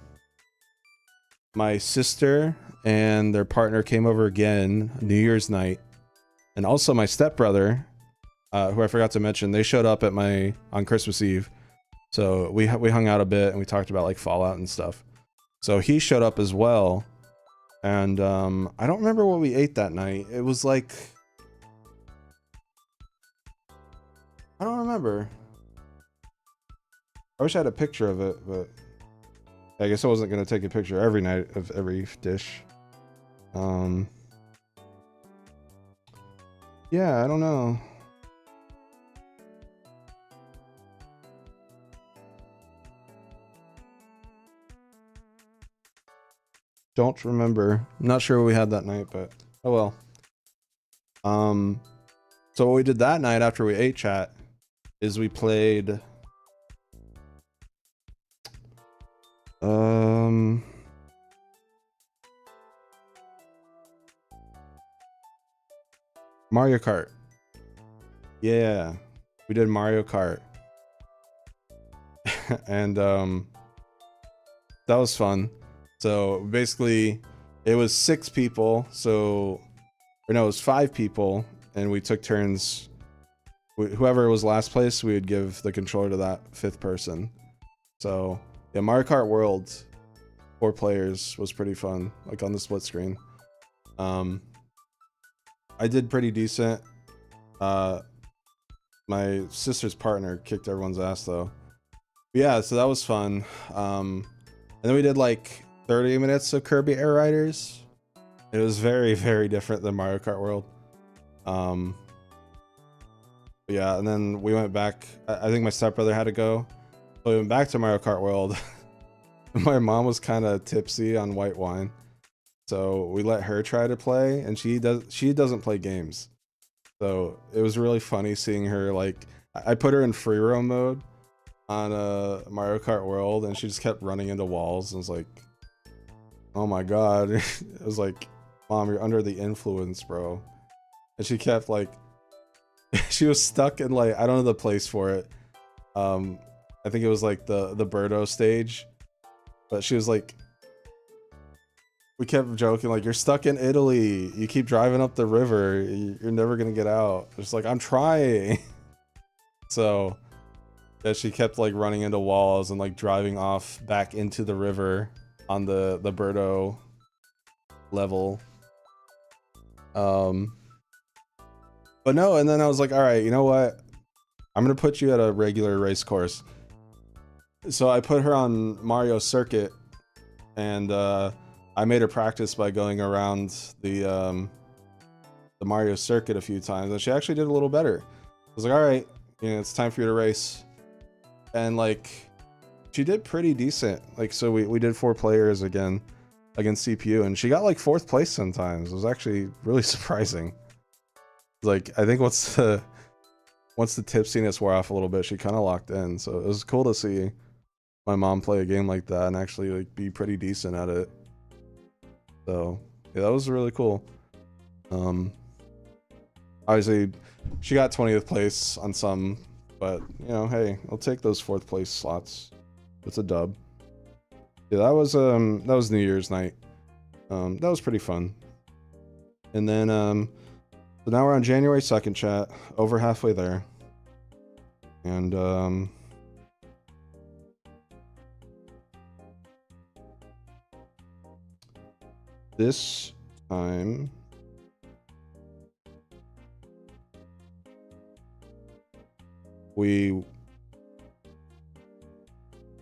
my sister and their partner came over again New Year's night. And also my stepbrother, who I forgot to mention, they showed up on Christmas Eve. So we hung out a bit and we talked about like Fallout and stuff. So he showed up as well. And I don't remember what we ate that night. It was like, I don't remember. I wish I had a picture of it, but I guess I wasn't going to take a picture every night of every dish. Yeah, I don't know. Don't remember. Not sure what we had that night, but oh well. So what we did that night after we ate, chat, is we played Mario Kart. Yeah, we did Mario Kart. And that was fun. So basically it was 6 people, or no, it was 5 people, and we took turns. Whoever was last place, we would give the controller to that 5th person. So yeah, Mario Kart World 4 players was pretty fun, like on the split screen. I did pretty decent. My sister's partner kicked everyone's ass though. But yeah, so that was fun. And then we did like 30 minutes of Kirby Air Riders. It was very, very different than Mario Kart World. Yeah, and then we went back. I think my stepbrother had to go. So we went back to Mario Kart World. My mom was kind of tipsy on white wine. So we let her try to play, and she doesn't play games. So it was really funny seeing her, like, I put her in free roam mode on Mario Kart World, and she just kept running into walls, and was like, oh my god. It was like, Mom, you're under the influence, bro. And she kept, like, she was stuck in, like, I don't know the place for it. I think it was like the Birdo stage, but she was like, we kept joking, like, you're stuck in Italy, you keep driving up the river, you're never gonna get out. It's like, I'm trying. So yeah, she kept like running into walls and like driving off back into the river on the Birdo level. But no, and then I was like, all right, you know what, I'm gonna put you at a regular race course. So I put her on Mario Circuit, and I made her practice by going around the Mario Circuit a few times, and she actually did a little better. I was like, all right, you know, it's time for you to race. And like, she did pretty decent. Like, so we did 4 players again against CPU, and she got like 4th place sometimes. It was actually really surprising. Like, I think once the tipsiness wore off a little bit, she kind of locked in. So it was cool to see my mom play a game like that and actually like be pretty decent at it. So yeah, that was really cool. Obviously she got 20th place on some, but you know, hey, I'll take those 4th place slots. It's a dub. Yeah, that was New Year's night. That was pretty fun. And then so now we're on January 2nd, chat, over halfway there. And this time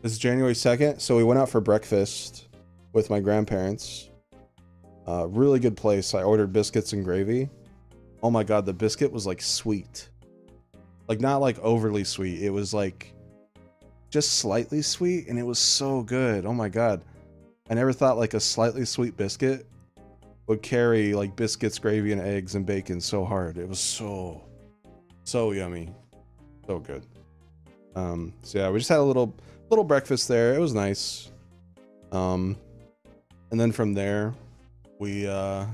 this is January 2nd, so we went out for breakfast with my grandparents. Really good place. I ordered biscuits and gravy. Oh my god, the biscuit was like sweet. Like, not like overly sweet. It was like just slightly sweet, and it was so good. Oh my god. I never thought like a slightly sweet biscuit would carry like biscuits, gravy, and eggs and bacon so hard. It was so yummy. So good. So yeah, we just had a little breakfast there. It was nice. And then from there, my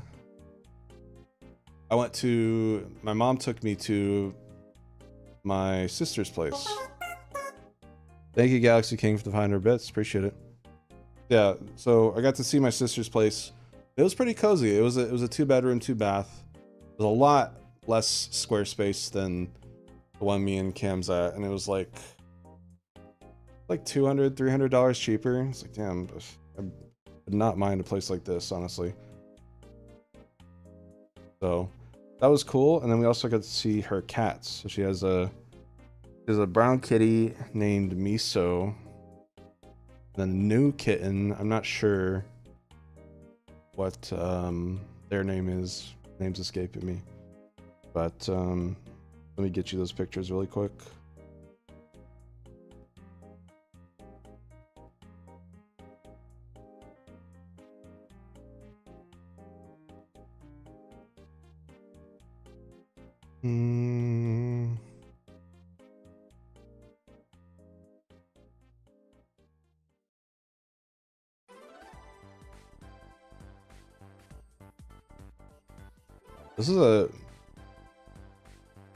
mom took me to my sister's place. Thank you, Galaxy King, for the 500 bits. Appreciate it. Yeah, so I got to see my sister's place. It was pretty cozy. It was a 2-bedroom, 2-bath. It was a lot less square space than the one me and Cam's at, and it was like $200, $300 cheaper. It's like, damn, I would not mind a place like this, honestly. So that was cool. And then we also got to see her cats. So she has a brown kitty named Miso. Then a new kitten. I'm not sure what their name is. Name's escaping me. But let me get you those pictures really quick. This is a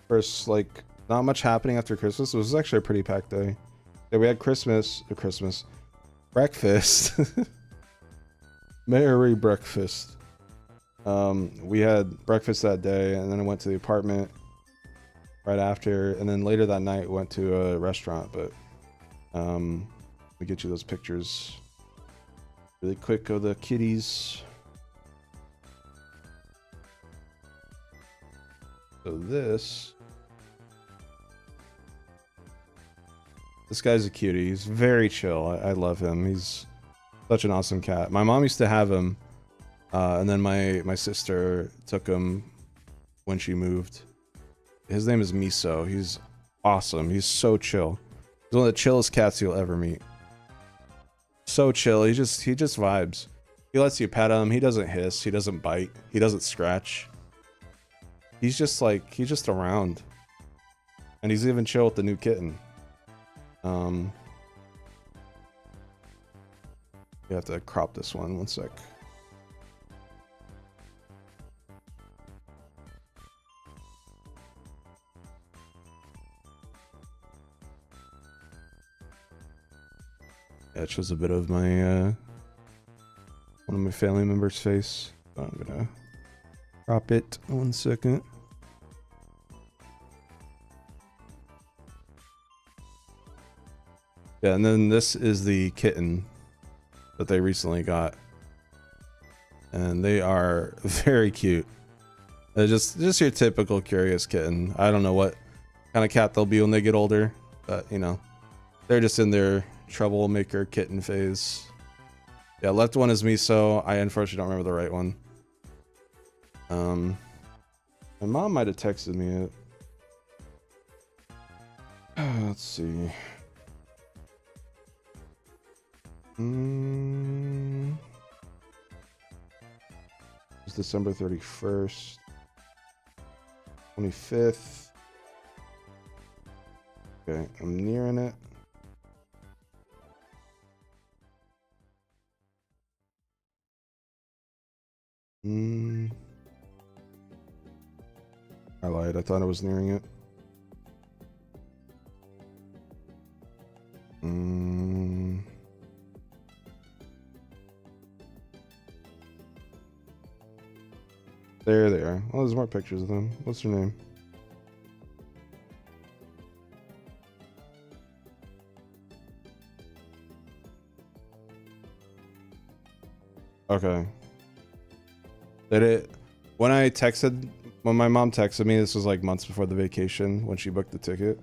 first, like, not much happening after Christmas. It was actually a pretty packed day. Yeah, we had Christmas breakfast. Merry breakfast. We had breakfast that day, and then I went to the apartment right after, and then later that night went to a restaurant. But let me get you those pictures really quick of the kitties. So this guy's a cutie. He's very chill. I love him. He's such an awesome cat. My mom used to have him And then my sister took him when she moved. His name is Miso. He's awesome. He's so chill. He's one of the chillest cats you'll ever meet. So chill. He just vibes. He lets you pet him. He doesn't hiss. He doesn't bite. He doesn't scratch. He's just around. And he's even chill with the new kitten. You have to crop this one sec. Yeah, it shows a bit of my one of my family members' face. So I'm gonna crop it 1 second. Yeah, and then this is the kitten that they recently got, and they are very cute. They're just your typical curious kitten. I don't know what kind of cat they'll be when they get older, but you know, they're just in their troublemaker kitten phase. Yeah, left one is Miso. I unfortunately don't remember the right one. My mom might have texted me it. Let's see. It's December 31st, 25th. Okay, I'm nearing it. I lied. I thought I was nearing it. There they are. Oh, there's more pictures of them. What's her name? Okay. Did it when my mom texted me, this was like months before the vacation when she booked the ticket.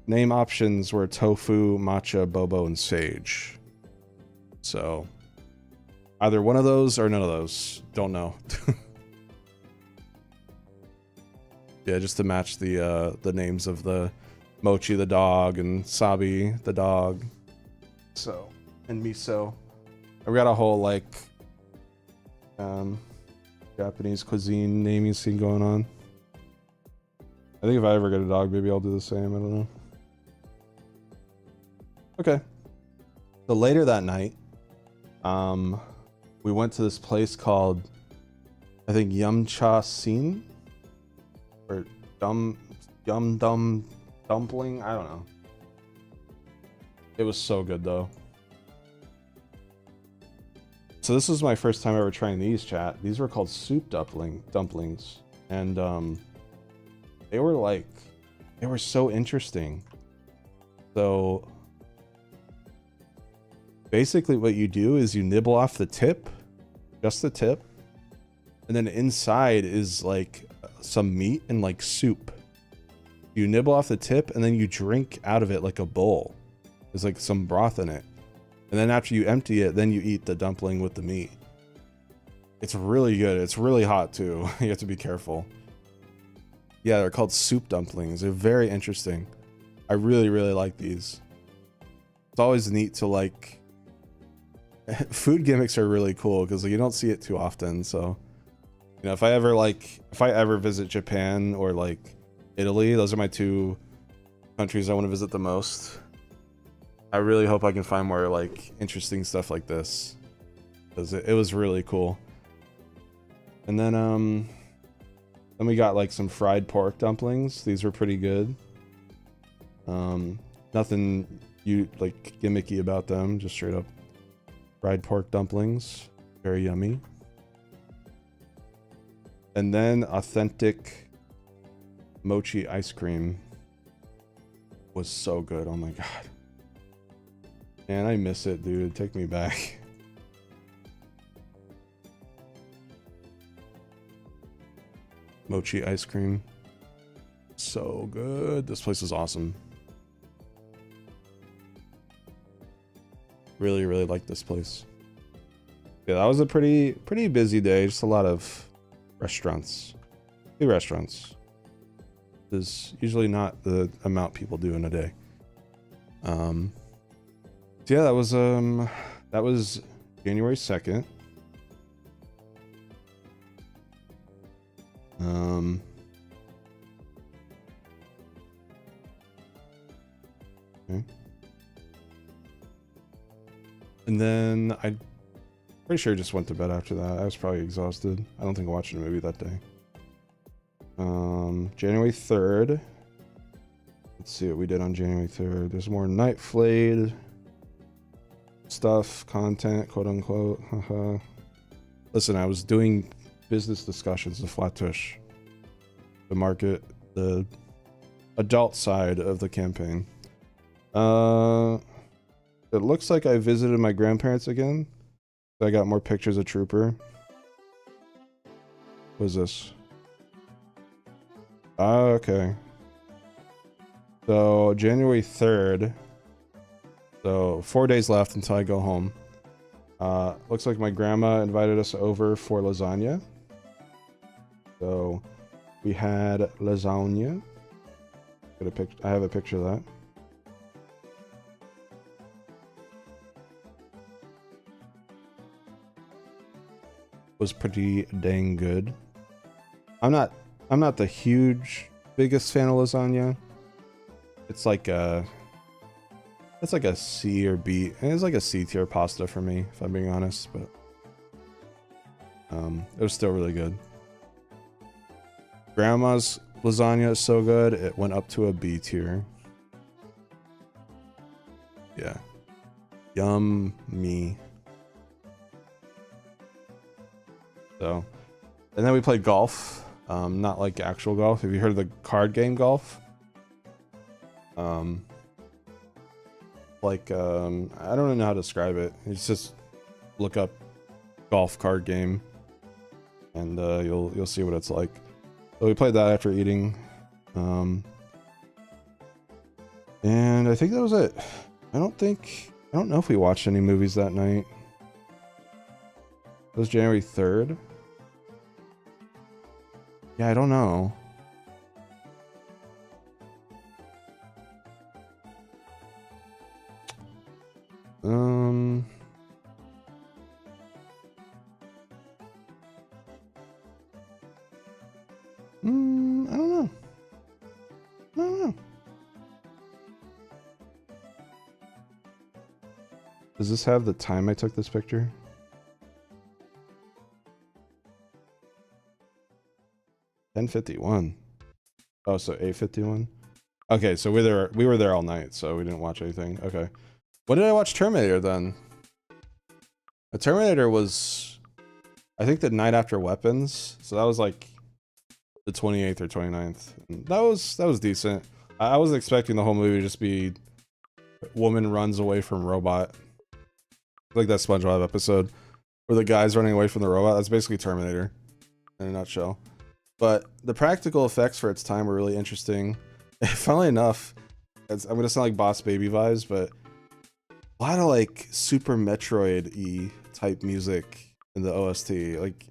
Name options were tofu, matcha, bobo, and sage. So either one of those or none of those. Don't know. Yeah, just to match the names of the Mochi the dog and Sabi the dog. So, and Miso. I've got a whole like Japanese cuisine naming scene going on. I think if I ever get a dog, maybe I'll do the same. I don't know. Okay. So later that night, we went to this place called, I think, Yum-Cha Sin, or Yum Dumpling. I don't know. It was so good though. So this was my first time ever trying these, chat. These were called soup dumplings, and they were so interesting. So basically what you do is you nibble off the tip, just the tip, and then inside is like some meat and like soup. You nibble off the tip and then you drink out of it like a bowl. There's like some broth in it. And then after you empty it, then you eat the dumpling with the meat. It's really good. It's really hot too. You have to be careful. Yeah, they're called soup dumplings. They're very interesting. I really, really like these. It's always neat to like... Food gimmicks are really cool because you don't see it too often. So, you know, if I ever visit Japan or like Italy, those are my two countries I want to visit the most. I really hope I can find more like interesting stuff like this, because it was really cool. And then we got like some fried pork dumplings. These were pretty good. Nothing like gimmicky about them, just straight up fried pork dumplings. Very yummy. And then authentic mochi ice cream was so good. Oh my god. Man, I miss it, dude. Take me back. Mochi ice cream. So good. This place is awesome. Really, really like this place. Yeah, that was a pretty busy day. Just a lot of restaurants. 2 restaurants. Is usually not the amount people do in a day. So yeah, that was January 2nd. Okay. And then I pretty sure I just went to bed after that. I was probably exhausted. I don't think I watched a movie that day. January 3rd. Let's see what we did on January 3rd. There's more Night Flayed stuff, content, quote unquote. Listen, I was doing business discussions with Flattush, the market, the adult side of the campaign. It looks like I visited my grandparents again. I got more pictures of Trooper. What is this? Okay. So January 3rd. So 4 days left until I go home. Looks like my grandma invited us over for lasagna. So we had lasagna. I have a picture of that. Was pretty dang good. I'm not the biggest fan of lasagna. It's like a C or B. It's like a C tier pasta for me, if I'm being honest, but it was still really good. Grandma's lasagna is so good, it went up to a B tier. Yeah. Yummy. So, and then we played golf. Not like actual golf. Have you heard of the card game golf? I don't really know how to describe it. It's just look up golf card game, and you'll see what it's like. So we played that after eating, and I think that was it. I don't know if we watched any movies that night. It was January 3rd. Yeah, I don't know. I don't know. Does this have the time I took this picture? $10:51. Oh, so 8:51. Okay, so we were there all night, so we didn't watch anything. Okay. When did I watch Terminator then? The Terminator was, I think, the night after Weapons, so that was like the 28th or 29th. And that was decent. I wasn't expecting the whole movie to just be woman runs away from robot. Like that SpongeBob episode where the guy's running away from the robot. That's basically Terminator in a nutshell. But the practical effects for its time were really interesting. Funnily enough, I'm gonna sound like Boss Baby vibes, but a lot of like Super Metroid-y type music in the OST. Like,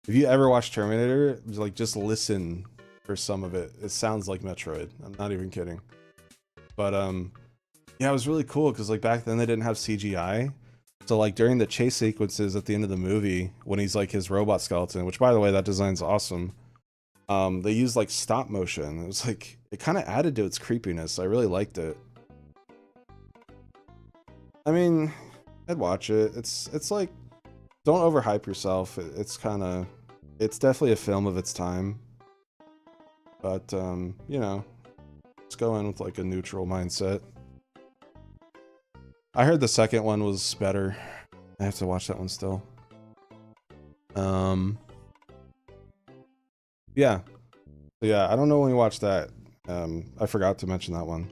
if you ever watch Terminator, just listen for some of it. It sounds like Metroid. I'm not even kidding. But yeah, it was really cool because like back then they didn't have CGI. So like during the chase sequences at the end of the movie, when he's like his robot skeleton, which by the way, that design's awesome. They used like stop motion. It was like, it kind of added to its creepiness. I really liked it. I mean, I'd watch it. It's like, don't overhype yourself. It's definitely a film of its time. But, you know, let's go in with like a neutral mindset. I heard the second one was better. I have to watch that one still. Yeah. Yeah, I don't know when we watched that. I forgot to mention that one.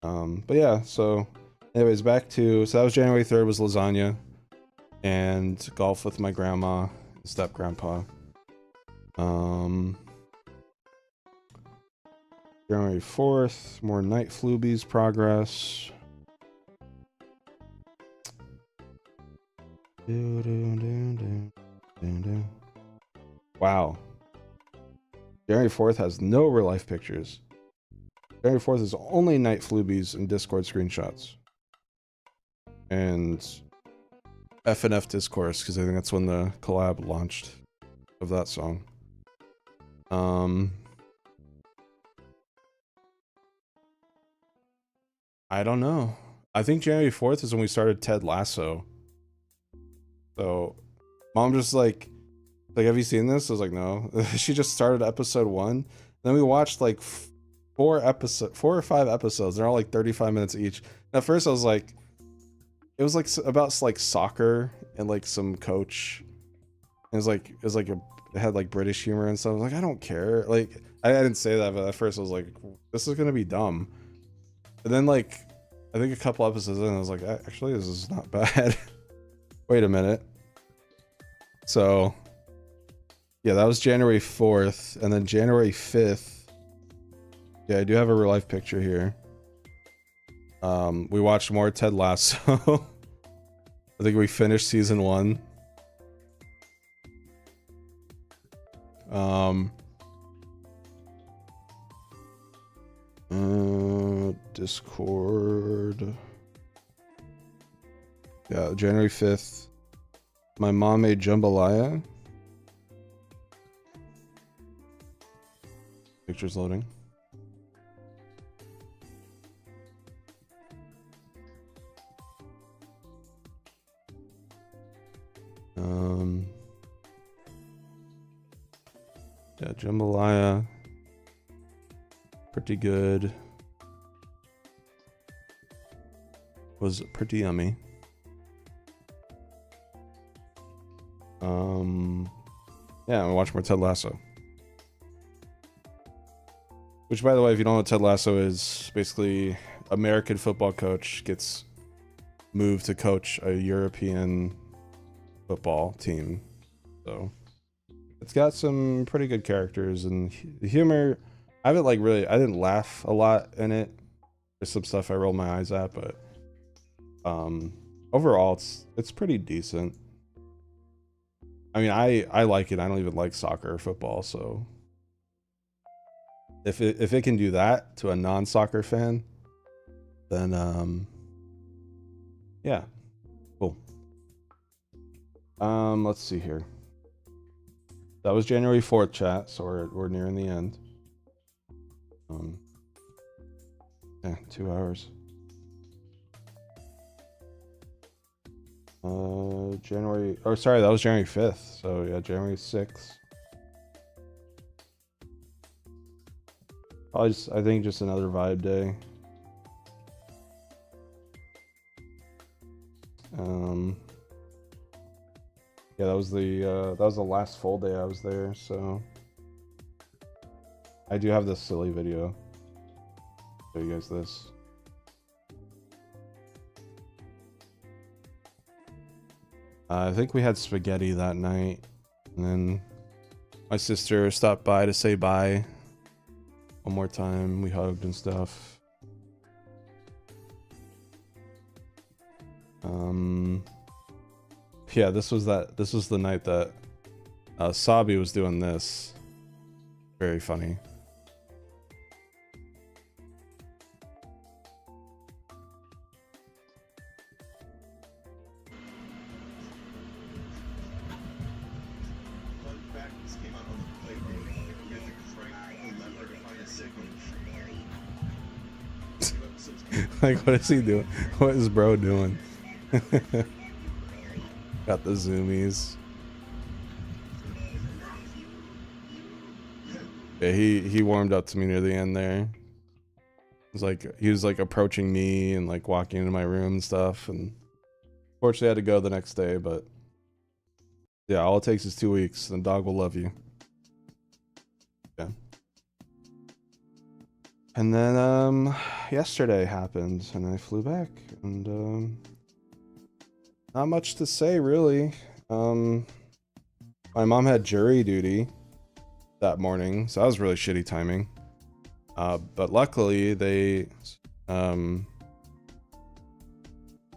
But yeah, so anyways, so that was January 3rd was lasagna and golf with my grandma and step grandpa. January 4th, more Night Flubies progress. Wow. January 4th has no real life pictures. January 4th is only night flubies and Discord screenshots. And FNF Discourse, because I think that's when the collab launched of that song. I don't know. I think January 4th is when we started Ted Lasso. So, mom just like, have you seen this? I was like, no. She just started episode 1. Then we watched like 4 or 5 episodes. They're all like 35 minutes each. At first I was like, it was like about like soccer and like some coach. It had like British humor and stuff. I was like, I don't care. Like, I didn't say that, but at first I was like, this is gonna be dumb. And then like, I think a couple episodes in, I was like, actually, this is not bad. Wait a minute. So, yeah, that was January 4th, and then January 5th. Yeah, I do have a real life picture here. We watched more Ted Lasso. I think we finished season 1. Discord. Yeah, January 5th. My mom made jambalaya. Pictures loading. Yeah, jambalaya. Pretty good. Was pretty yummy. Yeah, we watched more Ted Lasso. Which, by the way, if you don't know what Ted Lasso is, basically American football coach gets moved to coach a European football team. So it's got some pretty good characters, and the humor, I didn't laugh a lot in it. There's some stuff I rolled my eyes at, but overall it's pretty decent. I mean, I like it. I don't even like soccer or football, so if it can do that to a non-soccer fan, then yeah, cool. Let's see here. That was January 4th, chat, so we're nearing the end. Yeah, 2 hours. That was January 5th. So yeah, January 6th. I think just another vibe day. Yeah, that was the last full day I was there, so I do have this silly video. Show you guys this. I think we had spaghetti that night, and then my sister stopped by to say bye one more time. We hugged and stuff. Yeah, this was the night that Sabi was doing this. Very funny. Like, what is he doing? What is bro doing? Got the zoomies. Yeah, he warmed up to me near the end there. He was like approaching me and like walking into my room and stuff, and fortunately I had to go the next day, but yeah, all it takes is 2 weeks and the dog will love you. Yeah. And then yesterday happened and I flew back, and not much to say really. My mom had jury duty that morning, so that was really shitty timing. But luckily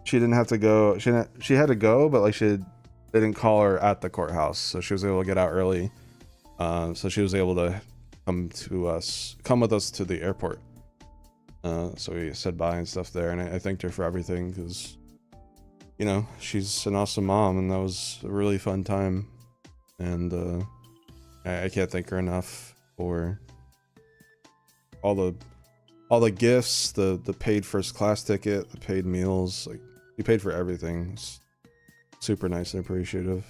she didn't have to go. She had to go, but like she they didn't call her at the courthouse, so she was able to get out early. So she was able to come with us to the airport. So we said bye and stuff there, and I thanked her for everything because, you know, she's an awesome mom, and that was a really fun time. And I can't thank her enough for all the gifts, the paid first class ticket, the paid meals. Like, she paid for everything. It's super nice and appreciative.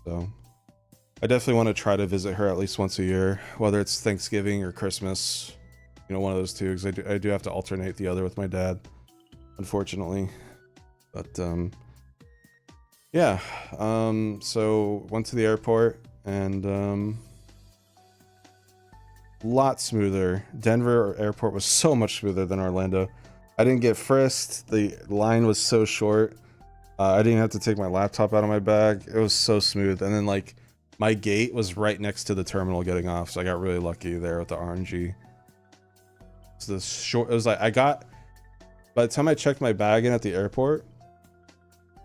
So I definitely want to try to visit her at least once a year, whether it's Thanksgiving or Christmas. You know, one of those two, because I do have to alternate the other with my dad, unfortunately. But yeah, so went to the airport, and a lot smoother. Denver airport was so much smoother than Orlando. I didn't get frisked. The line was so short. I didn't have to take my laptop out of my bag. It was so smooth. And then, like, my gate was right next to the terminal getting off, so I got really lucky there with the RNG. So it was like, by the time I checked my bag in at the airport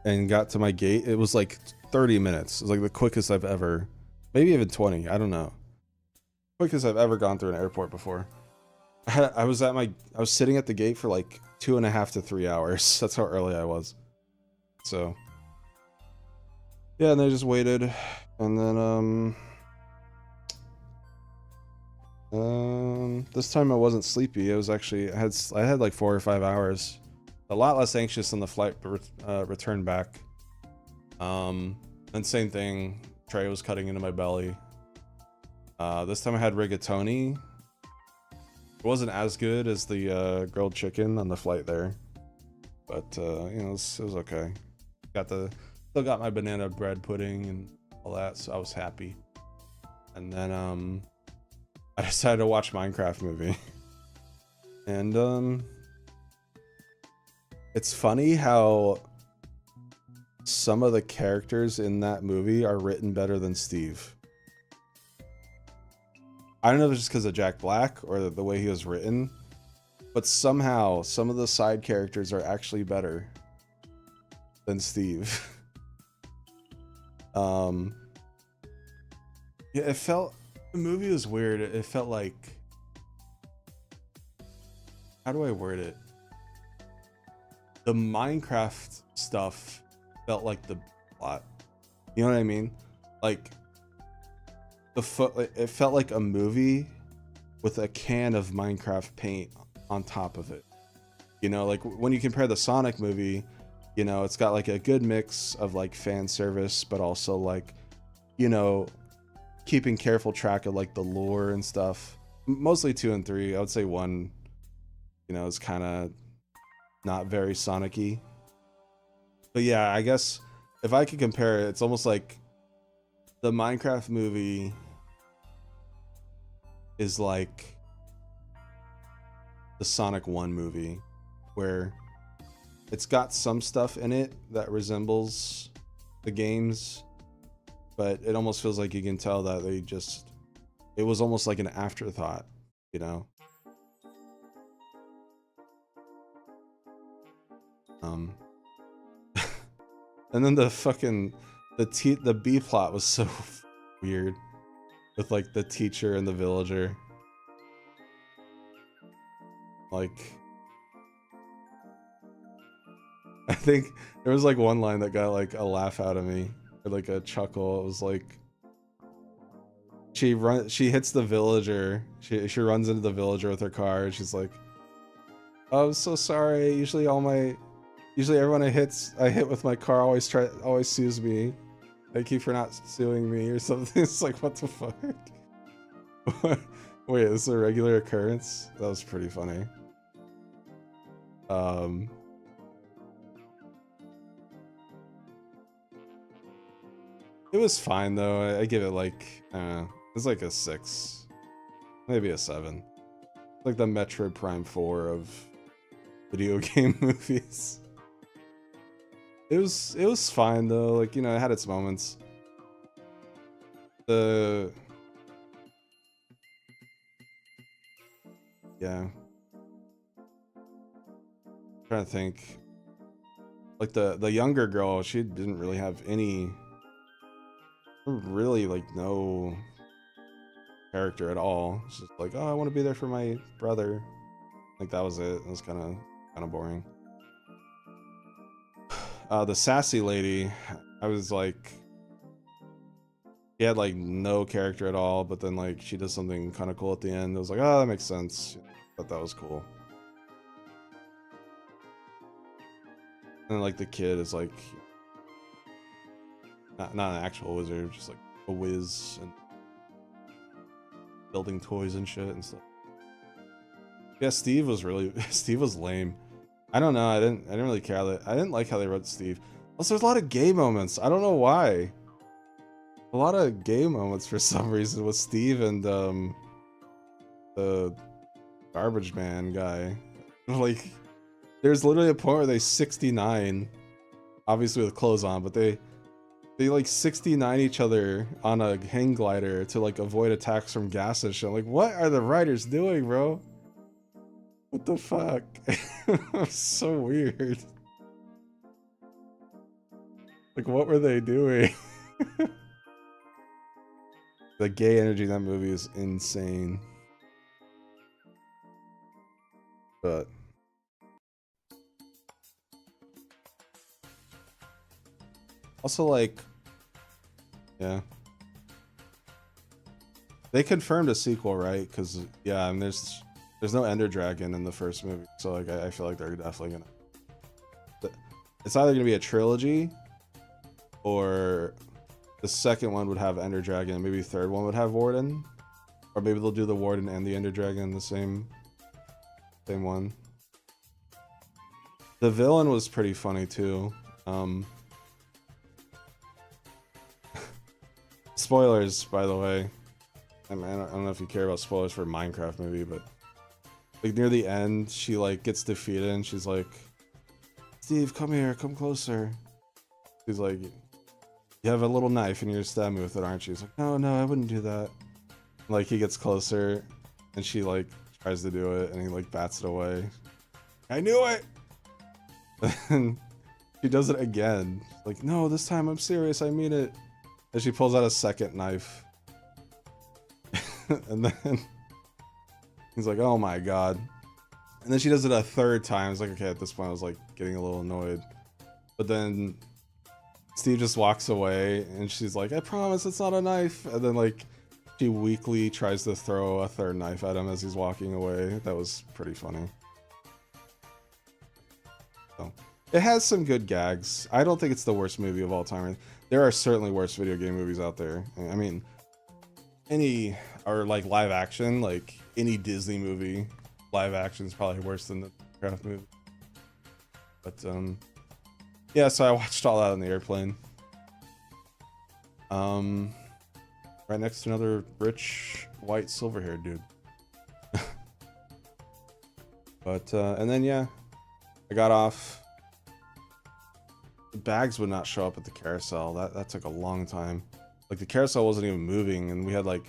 and got to my gate, it was like 30 minutes. It was like the quickest I've ever, maybe even 20, I don't know. Quickest I've ever gone through an airport before. I was sitting at the gate for like 2.5 to 3 hours. That's how early I was. So yeah, and I just waited, and then this time I wasn't sleepy. It was actually, I had like 4 or 5 hours. A lot less anxious on the flight return back. And same thing, Trey was cutting into my belly. This time I had rigatoni. It wasn't as good as the grilled chicken on the flight there, but you know, it was okay. Still got my banana bread pudding and all that, so I was happy. And then I decided to watch Minecraft movie. And it's funny how some of the characters in that movie are written better than Steve. I don't know if it's just because of Jack Black or the way he was written, but somehow some of the side characters are actually better than Steve. Yeah, the movie was weird. It felt like, how do I word it? The Minecraft stuff felt like the plot. You know what I mean? Like, it felt like a movie with a can of Minecraft paint on top of it. You know, like when you compare the Sonic movie, you know, it's got like a good mix of like fan service, but also like, you know, keeping careful track of like the lore and stuff. Mostly 2 and 3. I would say 1, you know, is kind of not very Sonic-y. But yeah, I guess if I could compare it, it's almost like the Minecraft movie is like the Sonic 1 movie, where it's got some stuff in it that resembles the games, but it almost feels like you can tell that it was almost like an afterthought, you know? And then the B plot was so weird, with like the teacher and the villager. Like, I think there was like one line that got like a laugh out of me, or like a chuckle. It was like, she hits the villager. She runs into the villager with her car, and she's like, "Oh, I'm so sorry. Usually everyone I hit with my car always sues me. Thank you for not suing me," or something. It's like, what the fuck? Wait, is this a regular occurrence? That was pretty funny. It was fine though. I give it like, it's like a 6, maybe a 7. Like the Metroid Prime 4 of video game movies. It was fine though. Like, you know, it had its moments. Yeah. I'm trying to think. Like the younger girl, she didn't really have any, really like no character at all. It's just like, oh, I want to be there for my brother. Like that was it. It was kind of boring. The sassy lady, I was like, she had like no character at all, but then like she does something kind of cool at the end. I was like, oh, that makes sense. Thought that was cool. And like the kid is like not an actual wizard, just like a whiz and building toys and shit and stuff. Yeah, Steve was lame. I don't know. I didn't really care that I didn't like how they wrote Steve. Also, there's a lot of gay moments. I don't know why. A lot of gay moments for some reason with Steve and the garbage man guy. Like, there's literally a point where they 69, obviously with clothes on, but they like 69 each other on a hang glider to like avoid attacks from gas and shit. Like, what are the writers doing, bro? What the fuck? So weird. Like, what were they doing? The gay energy in that movie is insane. But also, like, yeah, they confirmed a sequel, right? Because yeah, I mean, there's no Ender Dragon in the first movie, so like I feel like they're definitely gonna. It's either gonna be a trilogy, or the second one would have Ender Dragon, and maybe the third one would have Warden, or maybe they'll do the Warden and the Ender Dragon in the same one. The villain was pretty funny too. Spoilers, by the way. I mean, I don't know if you care about spoilers for a Minecraft movie, but like near the end, she like gets defeated and she's like, "Steve, come here, come closer." She's like, "You have a little knife and you're stab me with it, aren't you?" He's like, "No, I wouldn't do that." Like he gets closer and she like tries to do it and he like bats it away. I knew it! And she does it again. She's like, "No, this time I'm serious, I mean it." And she pulls out a second knife. And then he's like, "Oh my god." And then she does it a third time. It's like, okay, at this point I was like getting a little annoyed. But then Steve just walks away and she's like, "I promise it's not a knife." And then like she weakly tries to throw a third knife at him as he's walking away. That was pretty funny. So it has some good gags. I don't think it's the worst movie of all time. There are certainly worse video game movies out there. I mean, any, or like live action, like any Disney movie, live action is probably worse than the Minecraft movie. But yeah, so I watched all that on the airplane. Right next to another rich white silver haired dude. But and then yeah, I got off. The bags would not show up at the carousel. That took a long time. Like the carousel wasn't even moving, and we had like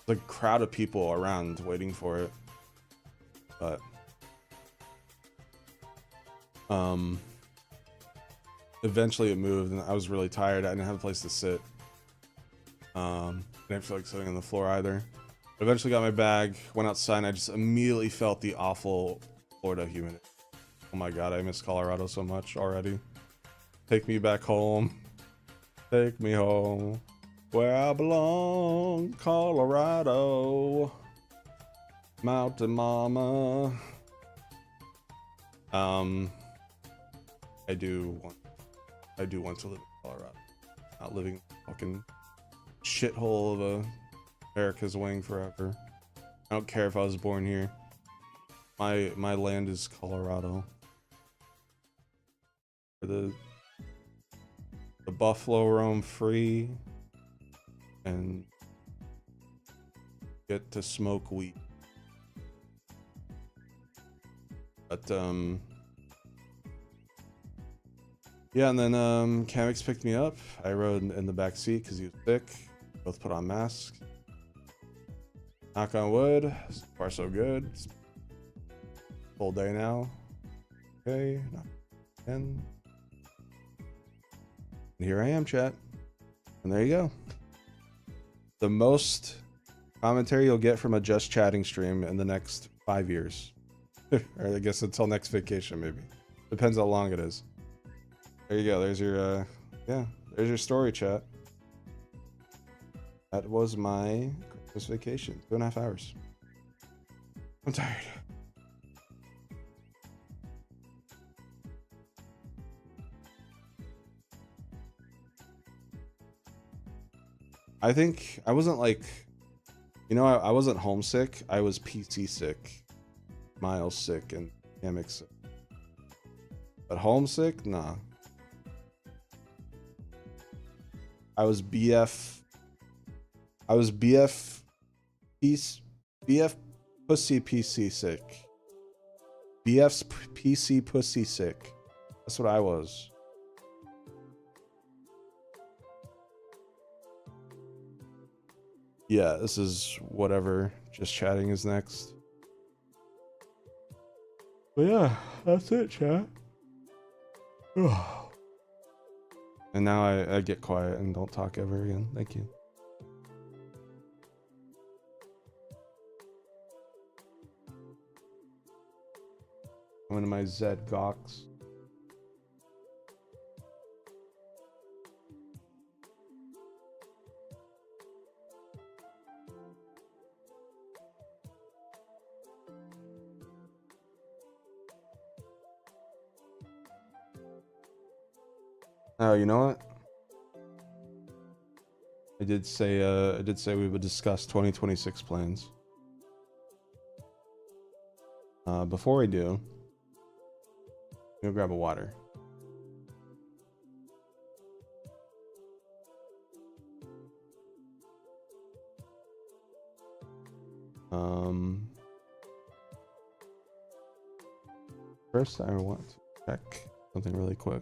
a crowd of people around waiting for it. But eventually it moved, and I was really tired. I didn't have a place to sit. I didn't feel like sitting on the floor either. But eventually got my bag, went outside, and I just immediately felt the awful Florida humidity. Oh my god, I miss Colorado so much already. Take me back home. Take me home. Where I belong, Colorado. Mountain Mama. I do want to live in Colorado. Not living in the fucking shithole of America's wing forever. I don't care if I was born here. My land is Colorado. Where the buffalo roam free and get to smoke weed. But yeah, and then Kamex picked me up. I rode in the back seat because he was sick. Both put on masks. Knock on wood. So far so good. Full day now. Okay. Again. And here I am, chat. And there you go. The most commentary you'll get from a just chatting stream in the next 5 years. Or I guess until next vacation, maybe. Depends how long it is. There you go. There's your, yeah, there's your story, chat. That was my Christmas vacation. 2.5 hours. I'm tired. I think I wasn't like, you know, I wasn't homesick. I was PC sick, Miles sick, and Kamex sick. But homesick, nah. I was BF pussy PC sick. BF's PC pussy sick. That's what I was. Yeah, this is whatever. Just chatting is next. But yeah, that's it, chat. And now I get quiet and don't talk ever again. Thank you. One of my Zed Gox. Oh, you know what? I did say we would discuss 2026 plans. Before we do, go grab a water. First I want to check something really quick.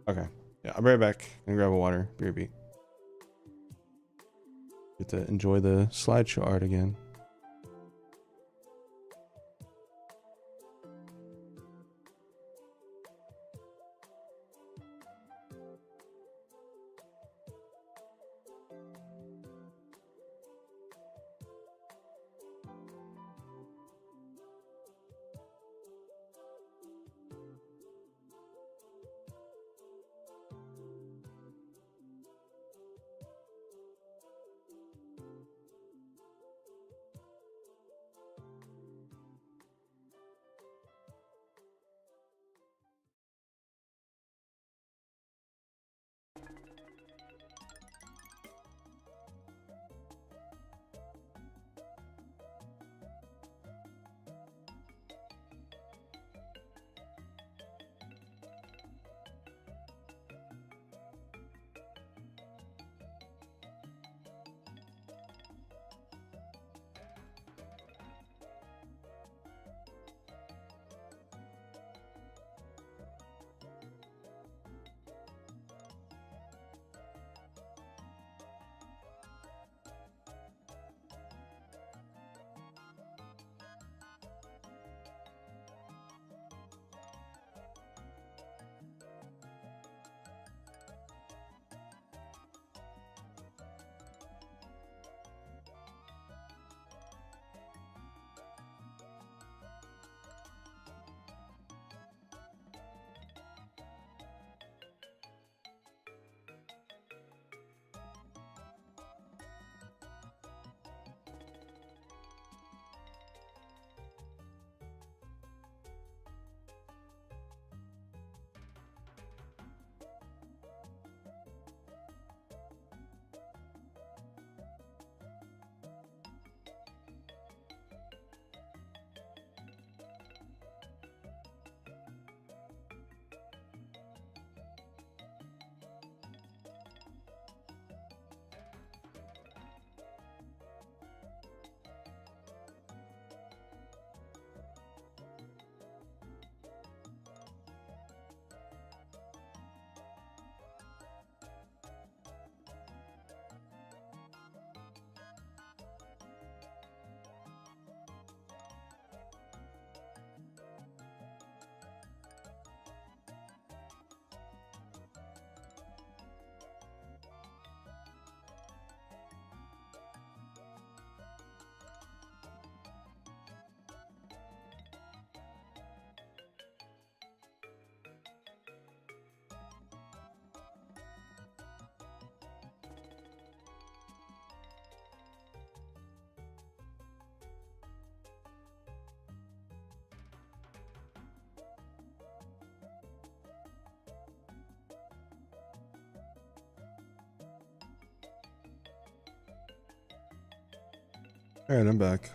Okay. Yeah, I'll be right back and grab a water. BRB. Get to enjoy the slideshow art again. All right, I'm back.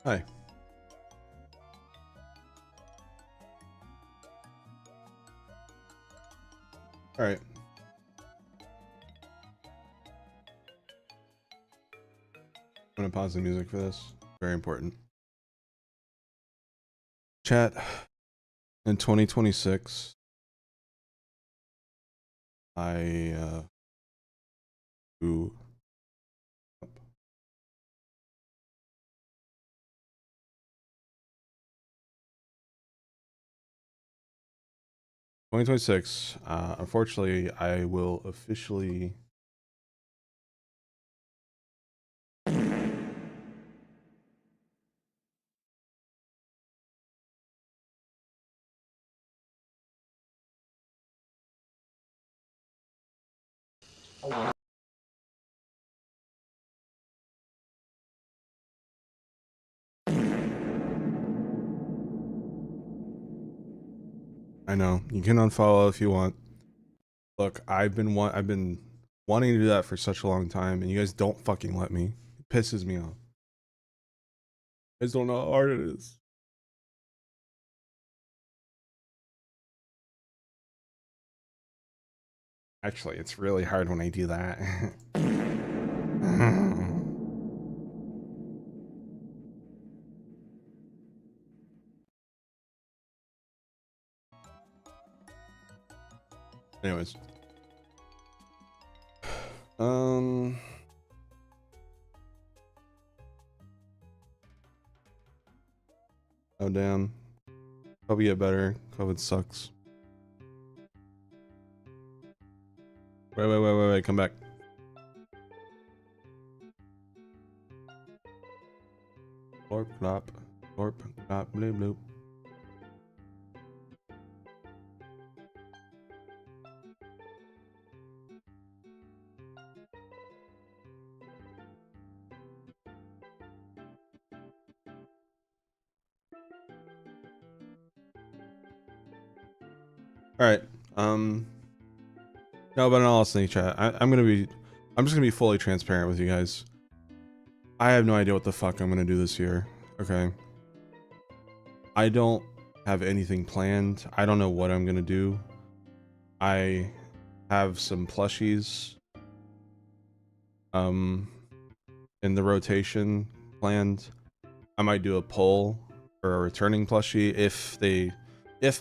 Hi. All right. I'm gonna pause the music for this. Very important. Chat. In 2026, do 2026, unfortunately, I will officially I know you can unfollow if you want. Look, I've been wanting to do that for such a long time, and you guys don't fucking let me. It pisses me off. You guys don't know how hard it is. Actually, it's really hard when I do that. Anyways. Oh damn. Probably get better. COVID sucks. Wait, come back. Blorp, glop, blorp, glop, bloop, bloop. All right. No, but in all honesty, chat, I'm just gonna be fully transparent with you guys. I have no idea what the fuck I'm gonna do this year. Okay. I don't have anything planned. I don't know what I'm gonna do. I have some plushies in the rotation planned. I might do a poll for a returning plushie if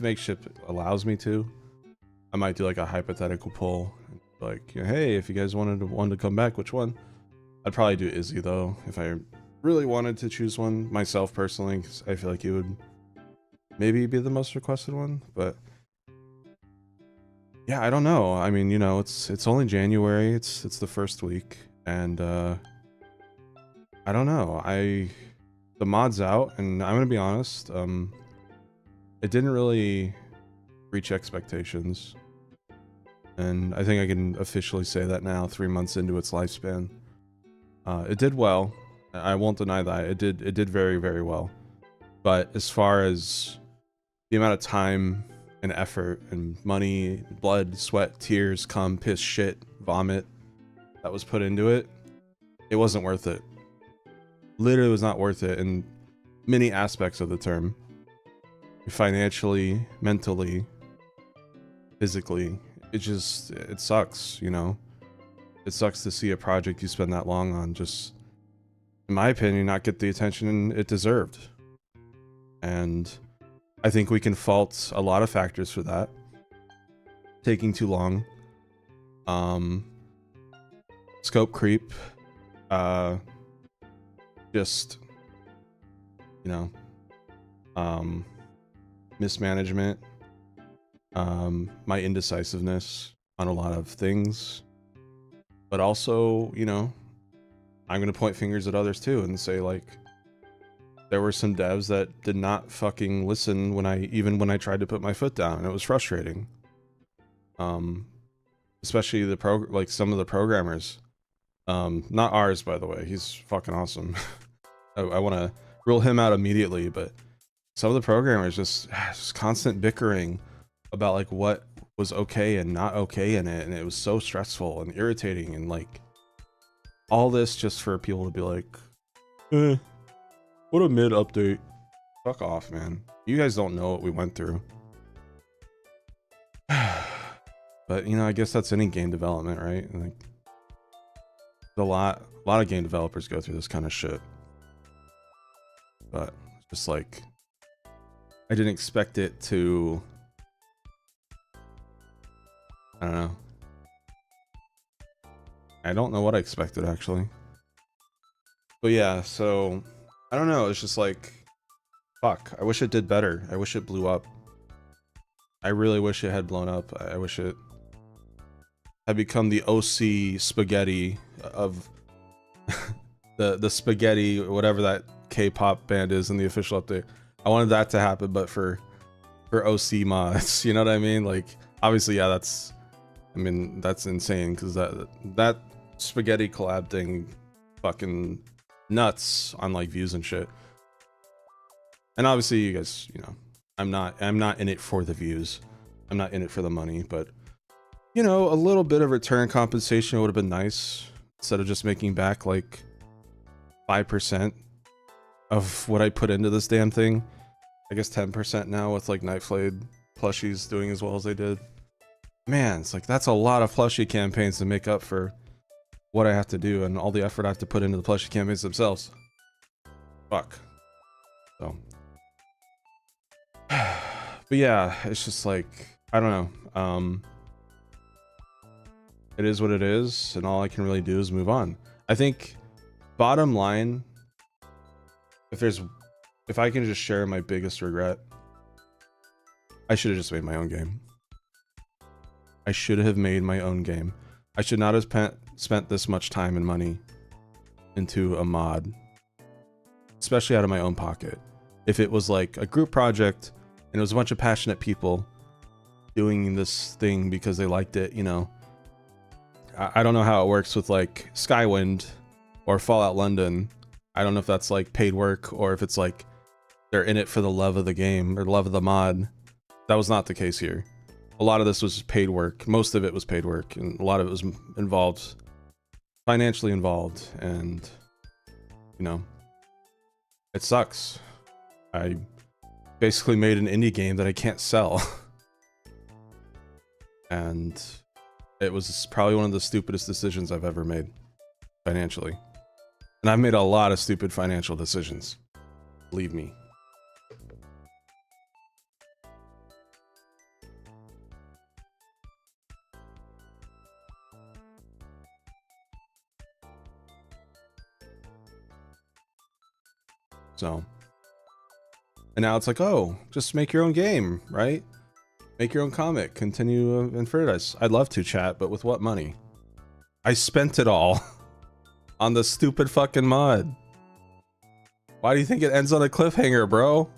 Makeshift allows me to. I might do like a hypothetical poll, like, hey, if you guys wanted to come back, which one? I'd probably do Izzy though, if I really wanted to choose one myself personally, because I feel like it would maybe be the most requested one. But yeah, I don't know. I mean, you know, it's only January. It's the first week, and I don't know. The mod's out, and I'm gonna be honest. It didn't really reach expectations. And I think I can officially say that now, 3 months into its lifespan. It did well. I won't deny that. It did very, very well. But as far as the amount of time and effort and money, blood, sweat, tears, cum, piss, shit, vomit that was put into it, it wasn't worth it. Literally was not worth it in many aspects of the term. Financially, mentally, physically. It sucks, you know? It sucks to see a project you spend that long on just, in my opinion, not get the attention it deserved. And I think we can fault a lot of factors for that. Taking too long. Scope creep. Just, you know, mismanagement. My indecisiveness on a lot of things. But also, you know, I'm gonna point fingers at others too and say, like, there were some devs that did not fucking listen when I tried to put my foot down, and it was frustrating. Especially like some of the programmers. Not ours, by the way. He's fucking awesome. I want to rule him out immediately, but some of the programmers just constant bickering about like what was okay and not okay in it, and it was so stressful and irritating, and like all this just for people to be like, what a mid update. Fuck off, man. You guys don't know what we went through. But you know, I guess that's any game development, right? Like, a lot of game developers go through this kind of shit. But just like, I didn't expect it to, I don't know. I don't know what I expected, actually. But yeah, so I don't know. It's just like, fuck. I wish it did better. I wish it blew up. I really wish it had blown up. I wish it had become the OC spaghetti of the spaghetti, whatever that K-pop band is in the official update. I wanted that to happen, but for OC mods, you know what I mean? Like, obviously, yeah, that's insane, because that spaghetti collab thing, fucking nuts on like views and shit. And obviously, you guys, you know, I'm not in it for the views. I'm not in it for the money, but you know, a little bit of return compensation would have been nice, instead of just making back like 5% of what I put into this damn thing. I guess 10% now with like Nightflade plushies doing as well as they did. Man, it's like, that's a lot of plushie campaigns to make up for what I have to do and all the effort I have to put into the plushie campaigns themselves. Fuck. So. But yeah, it's just like, I don't know. It is what it is, and all I can really do is move on. I think, bottom line, if I can just share my biggest regret, I should have just made my own game. I should have made my own game. I should not have spent this much time and money into a mod, especially out of my own pocket. If it was like a group project and it was a bunch of passionate people doing this thing because they liked it, you know. I don't know how it works with like Skywind or Fallout London. I don't know if that's like paid work or if it's like they're in it for the love of the game or love of the mod. That was not the case here. A lot of this was paid work. Most of it was paid work, and a lot of it was financially involved, and you know, it sucks. I basically made an indie game that I can't sell. And it was probably one of the stupidest decisions I've ever made financially. And I've made a lot of stupid financial decisions. Believe me. So, and now it's like, oh, just make your own game, right? Make your own comic, continue in Paradise. I'd love to, chat, but with what money? I spent it all on the stupid fucking mod. Why do you think it ends on a cliffhanger, bro?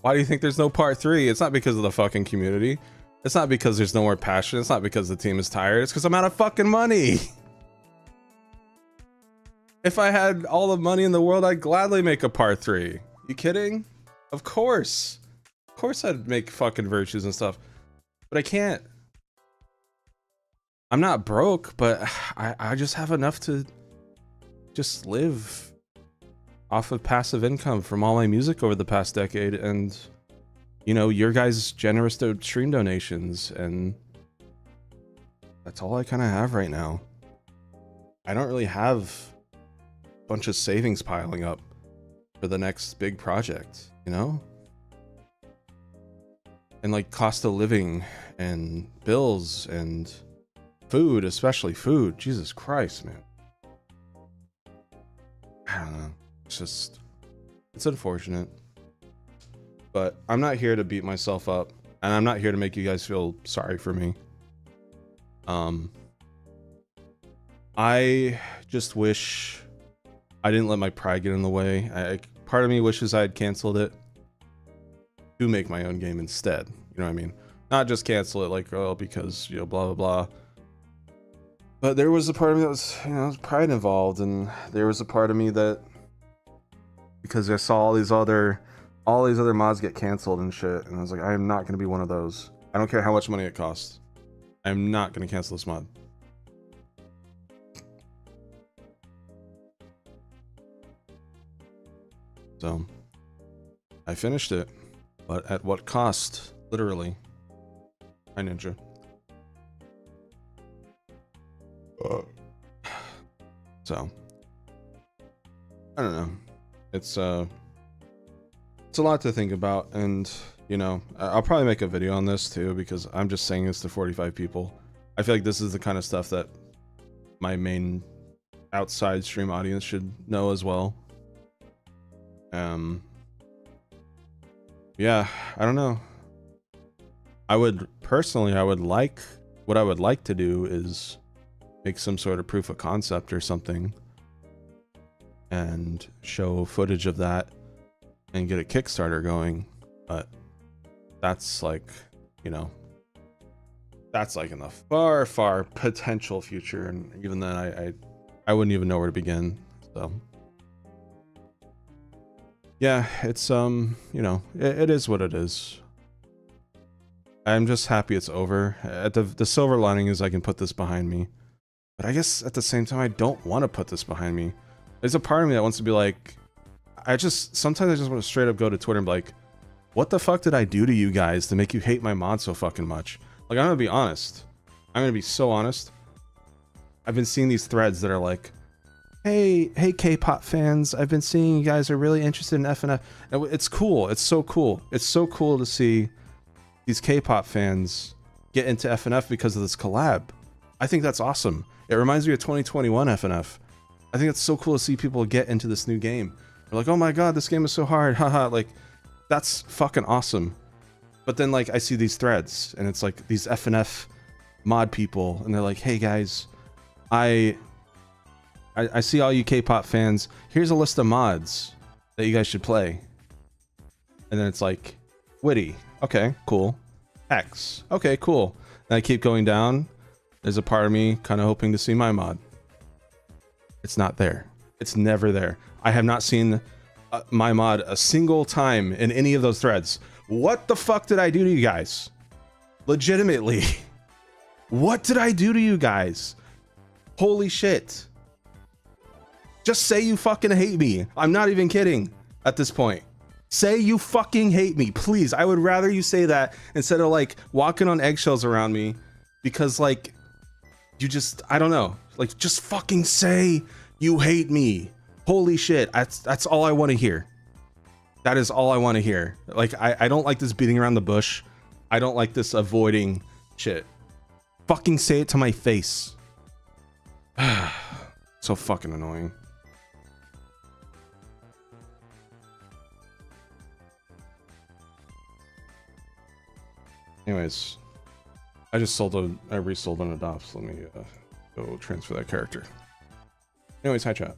Why do you think there's no part 3? It's not because of the fucking community. It's not because there's no more passion. It's not because the team is tired. It's because I'm out of fucking money. If I had all the money in the world, I'd gladly make a part 3. You kidding? Of course. Of course I'd make fucking virtues and stuff. But I can't. I'm not broke, but I just have enough to just live off of passive income from all my music over the past decade, and you know, your guys' generous stream donations, and that's all I kind of have right now. I don't really have a bunch of savings piling up for the next big project, you know? And like cost of living and bills and food, especially food. Jesus Christ, man. I don't know. It's just, it's unfortunate. But I'm not here to beat myself up, and I'm not here to make you guys feel sorry for me. Um, I just wish I didn't let my pride get in the way. Part of me wishes I had canceled it to make my own game instead. You know what I mean? Not just cancel it like, oh, because, you know, blah, blah, blah. But there was a part of me that was, you know, pride involved. And there was a part of me that, because I saw all these other mods get canceled and shit. And I was like, I am not going to be one of those. I don't care how much money it costs. I'm not going to cancel this mod. So I finished it, but at what cost? Literally. Hi, Ninja. So I don't know. It's a lot to think about, and you know, I'll probably make a video on this too, because I'm just saying this to 45 people. I feel like this is the kind of stuff that my main outside stream audience should know as well. Yeah, I don't know. I would like, what I would like to do is make some sort of proof of concept or something and show footage of that and get a Kickstarter going. But that's like, you know, that's like in the far, far potential future. And even then I wouldn't even know where to begin. So yeah, it's, you know, it is what it is. I'm just happy it's over. The silver lining is I can put this behind me. But I guess at the same time, I don't want to put this behind me. There's a part of me that wants to be like, sometimes I just want to straight up go to Twitter and be like, what the fuck did I do to you guys to make you hate my mod so fucking much? Like, I'm gonna be honest. I'm gonna be so honest. I've been seeing these threads that are like, hey K-pop fans, I've been seeing you guys are really interested in FNF. And it's cool. It's so cool. It's so cool to see these K-pop fans get into FNF because of this collab. I think that's awesome. It reminds me of 2021 FNF. I think it's so cool to see people get into this new game. They're like, oh my god, this game is so hard, haha. Like, that's fucking awesome. But then, like, I see these threads, and it's like these FNF mod people, and they're like, hey guys, I see all you K-pop fans. Here's a list of mods that you guys should play. And then it's like, Witty, okay, cool. X, okay, cool. And I keep going down. There's a part of me kind of hoping to see my mod. It's not there. It's never there. I have not seen my mod a single time in any of those threads. What the fuck did I do to you guys? Legitimately. What did I do to you guys? Holy shit. Just say you fucking hate me. I'm not even kidding at this point. Say you fucking hate me, please. I would rather you say that instead of like walking on eggshells around me, because like, you just, I don't know, like just fucking say you hate me. Holy shit. That's all I want to hear. That is all I want to hear. Like, I don't like this beating around the bush. I don't like this avoiding shit. Fucking say it to my face. So fucking annoying. Anyways, I resold an adopt, so let me go transfer that character. Anyways, hi chat.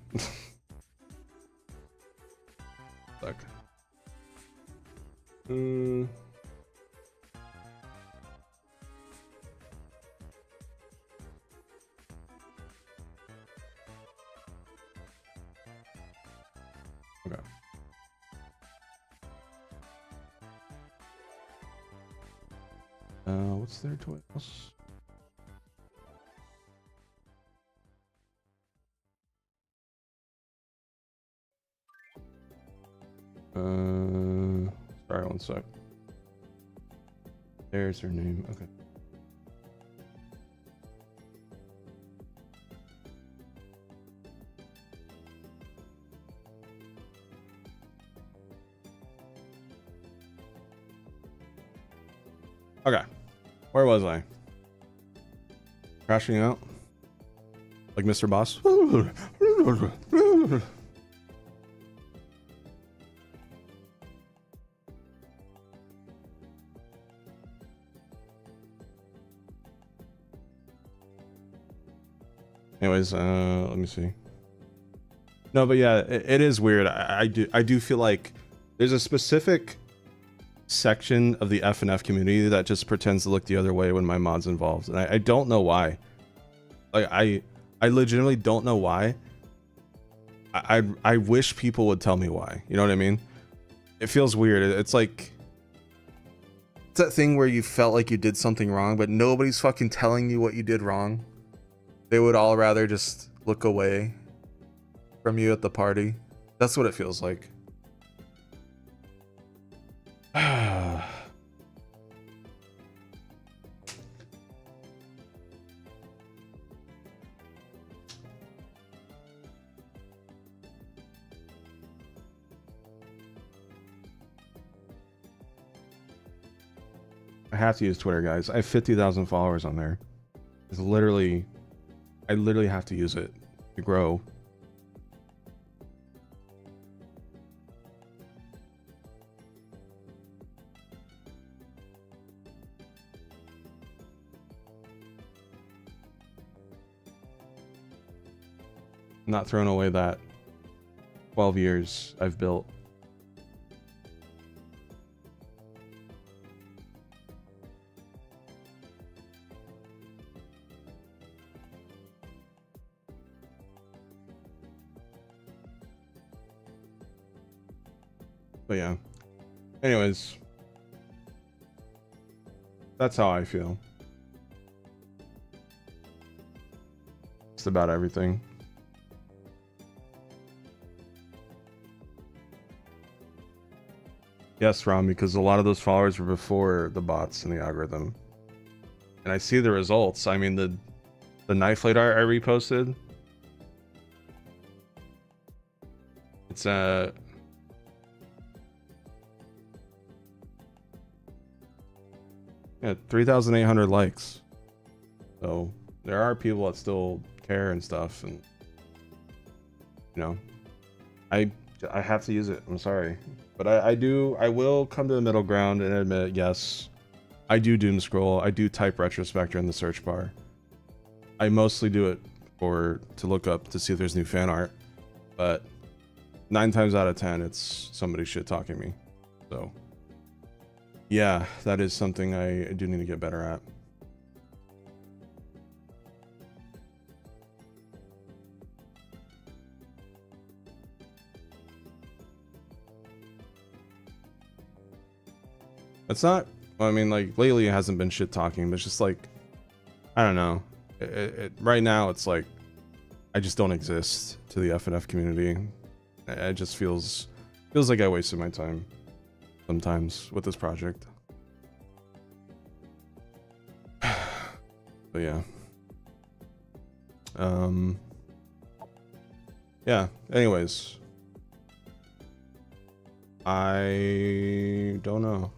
Fuck. Okay. What's there to else? Sorry, one sec. There's her name. Okay. Okay. Where was I? Crashing out? Like Mr. Boss? Anyways, let me see. No, but yeah, it is weird. I do feel like there's a specific section of the FNF community that just pretends to look the other way when my mod's involved, and I don't know why. Like I legitimately don't know why. I wish people would tell me why. You know what I mean? It feels weird. It's like it's that thing where you felt like you did something wrong, but nobody's fucking telling you what you did wrong. They would all rather just look away from you at the party. That's what it feels like. I have to use Twitter, guys. I have 50,000 followers on there. It's literally, I literally have to use it to grow. I'm not throwing away that 12 years I've built. But yeah, anyways, that's how I feel. It's about everything. Yes, Ron, because a lot of those followers were before the bots and the algorithm. And I see the results. I mean, the knife blade art I reposted. It's yeah, 3,800 likes. So there are people that still care and stuff, and you know, I have to use it. I'm sorry, but I will come to the middle ground and admit, yes, I do doom scroll. I do type RetroSpecter in the search bar. I mostly do it to look up to see if there's new fan art, but 9 times out of 10 it's somebody shit talking me. So yeah, that is something I do need to get better at. It's not, I mean, like, lately it hasn't been shit talking, but it's just like, I don't know. Right now it's like, I just don't exist to the FNF community. It just feels like I wasted my time sometimes with this project. But yeah. Yeah, anyways. I don't know.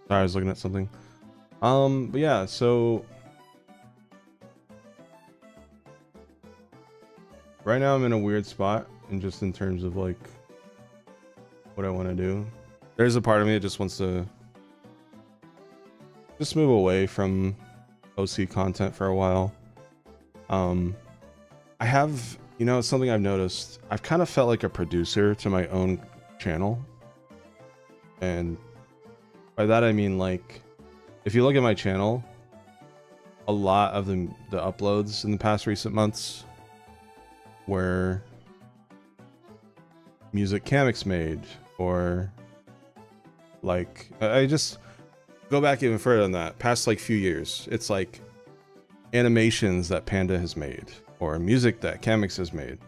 Sorry, I was looking at something. But yeah, so right now I'm in a weird spot, and just in terms of like what I want to do. There's a part of me that just wants to just move away from OC content for a while. I have, you know, something I've noticed. I've kind of felt like a producer to my own channel, and by that I mean, like, if you look at my channel, a lot of the uploads in the past recent months were music Kamex made, or like, I just go back even further than that, past like few years, it's like animations that Panda has made or music that Kamex has made.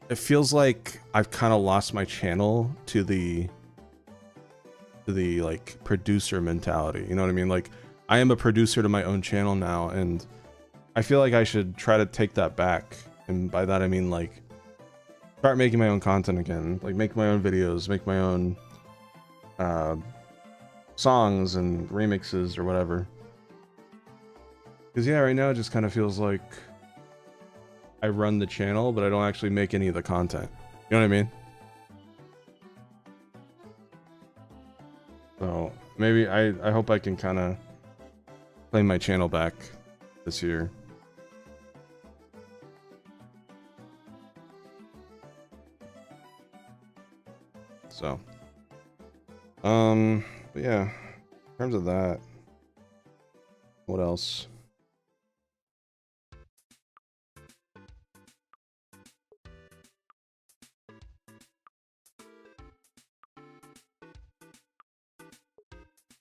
It feels like I've kind of lost my channel to the like producer mentality, you know what I mean? Like, I am a producer to my own channel now, and I feel like I should try to take that back. And by that I mean, like, start making my own content again, like make my own videos, make my own songs and remixes or whatever. Because yeah, right now it just kind of feels like I run the channel, but I don't actually make any of the content. You know what I mean? So maybe I hope I can kind of claim my channel back this year. So, but yeah, in terms of that, what else?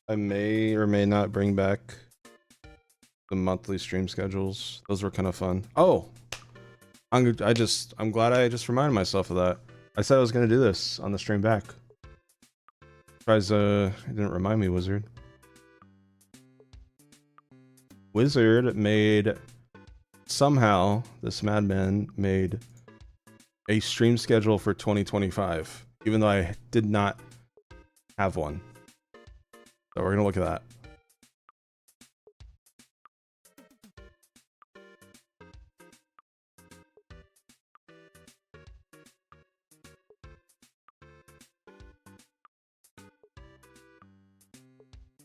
I may or may not bring back the monthly stream schedules. Those were kind of fun. Oh, I'm glad I just reminded myself of that. I said I was gonna do this on the stream back. Surprised it didn't remind me, Wizard. Wizard made, somehow this madman made a stream schedule for 2025, even though I did not have one. So we're gonna look at that.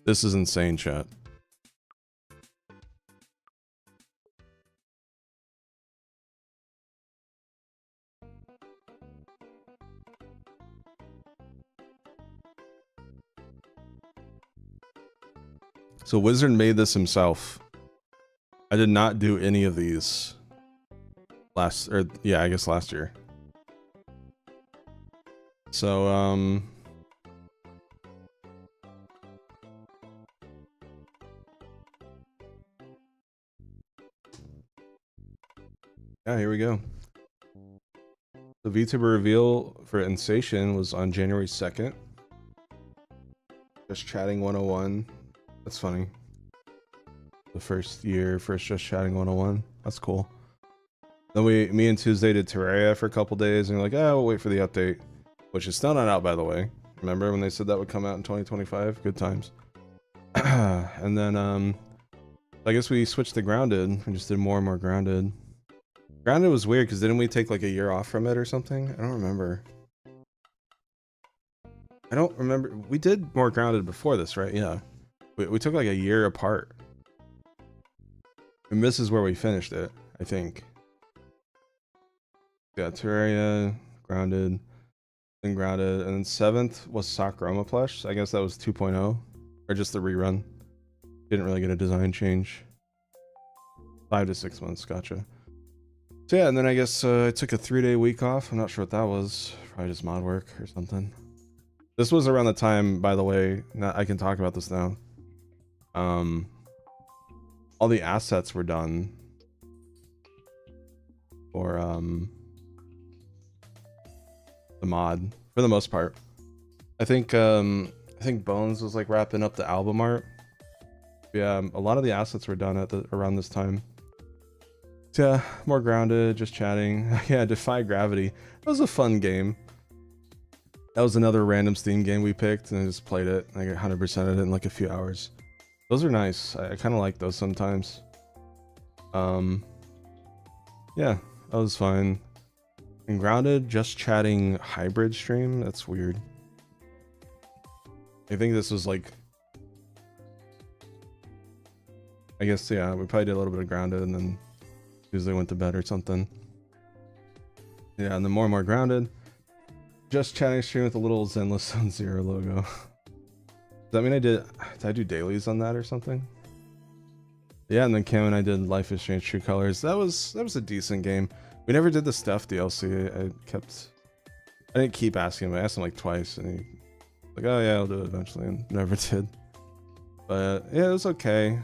This is insane, chat. So Wizard made this himself. I did not do any of these I guess last year. So, yeah, here we go. The VTuber reveal for Insation was on January 2nd. Just Chatting 101. That's funny. The first Just Chatting 101. That's cool. Then me and Tuesday did Terraria for a couple days, and we're like, oh, we'll wait for the update, which is still not out, by the way. Remember when they said that would come out in 2025? Good times. And then, I guess we switched to Grounded. We just did more and more Grounded. Grounded was weird, because didn't we take like a year off from it or something? I don't remember. I don't remember. We did more Grounded before this, right? Yeah. We took like a year apart. And this is where we finished it, I think. Yeah, Terraria, Grounded, then Grounded, and then 7th was Sakurama Plush. I guess that was 2.0, or just the rerun. Didn't really get a design change. 5 to 6 months, gotcha. So yeah, and then I guess I took a 3-day week off. I'm not sure what that was. Probably just mod work or something. This was around the time, by the way, I can talk about this now. All the assets were done for the mod for the most part. I think Bones was like wrapping up the album art. Yeah, a lot of the assets were done at around this time. So yeah, more Grounded, just chatting. Yeah, Defy Gravity. That was a fun game. That was another random Steam game we picked, and I just played it. I got 100%ed it in like a few hours. Those are nice. I kind of like those sometimes. Yeah, that was fine. And Grounded, just chatting hybrid stream. That's weird. I think this was like, I guess, yeah, we probably did a little bit of Grounded and then Tuesday went to bed or something. Yeah, and then more and more Grounded. Just chatting stream with a little Zenless Zone Zero logo. Does that mean did I do dailies on that or something? Yeah, and then Cam and I did Life is Strange True Colors. That was a decent game. We never did the Stuff DLC. I didn't keep asking him. I asked him like twice, and he like, oh yeah, I'll do it eventually, and never did. But yeah, it was okay.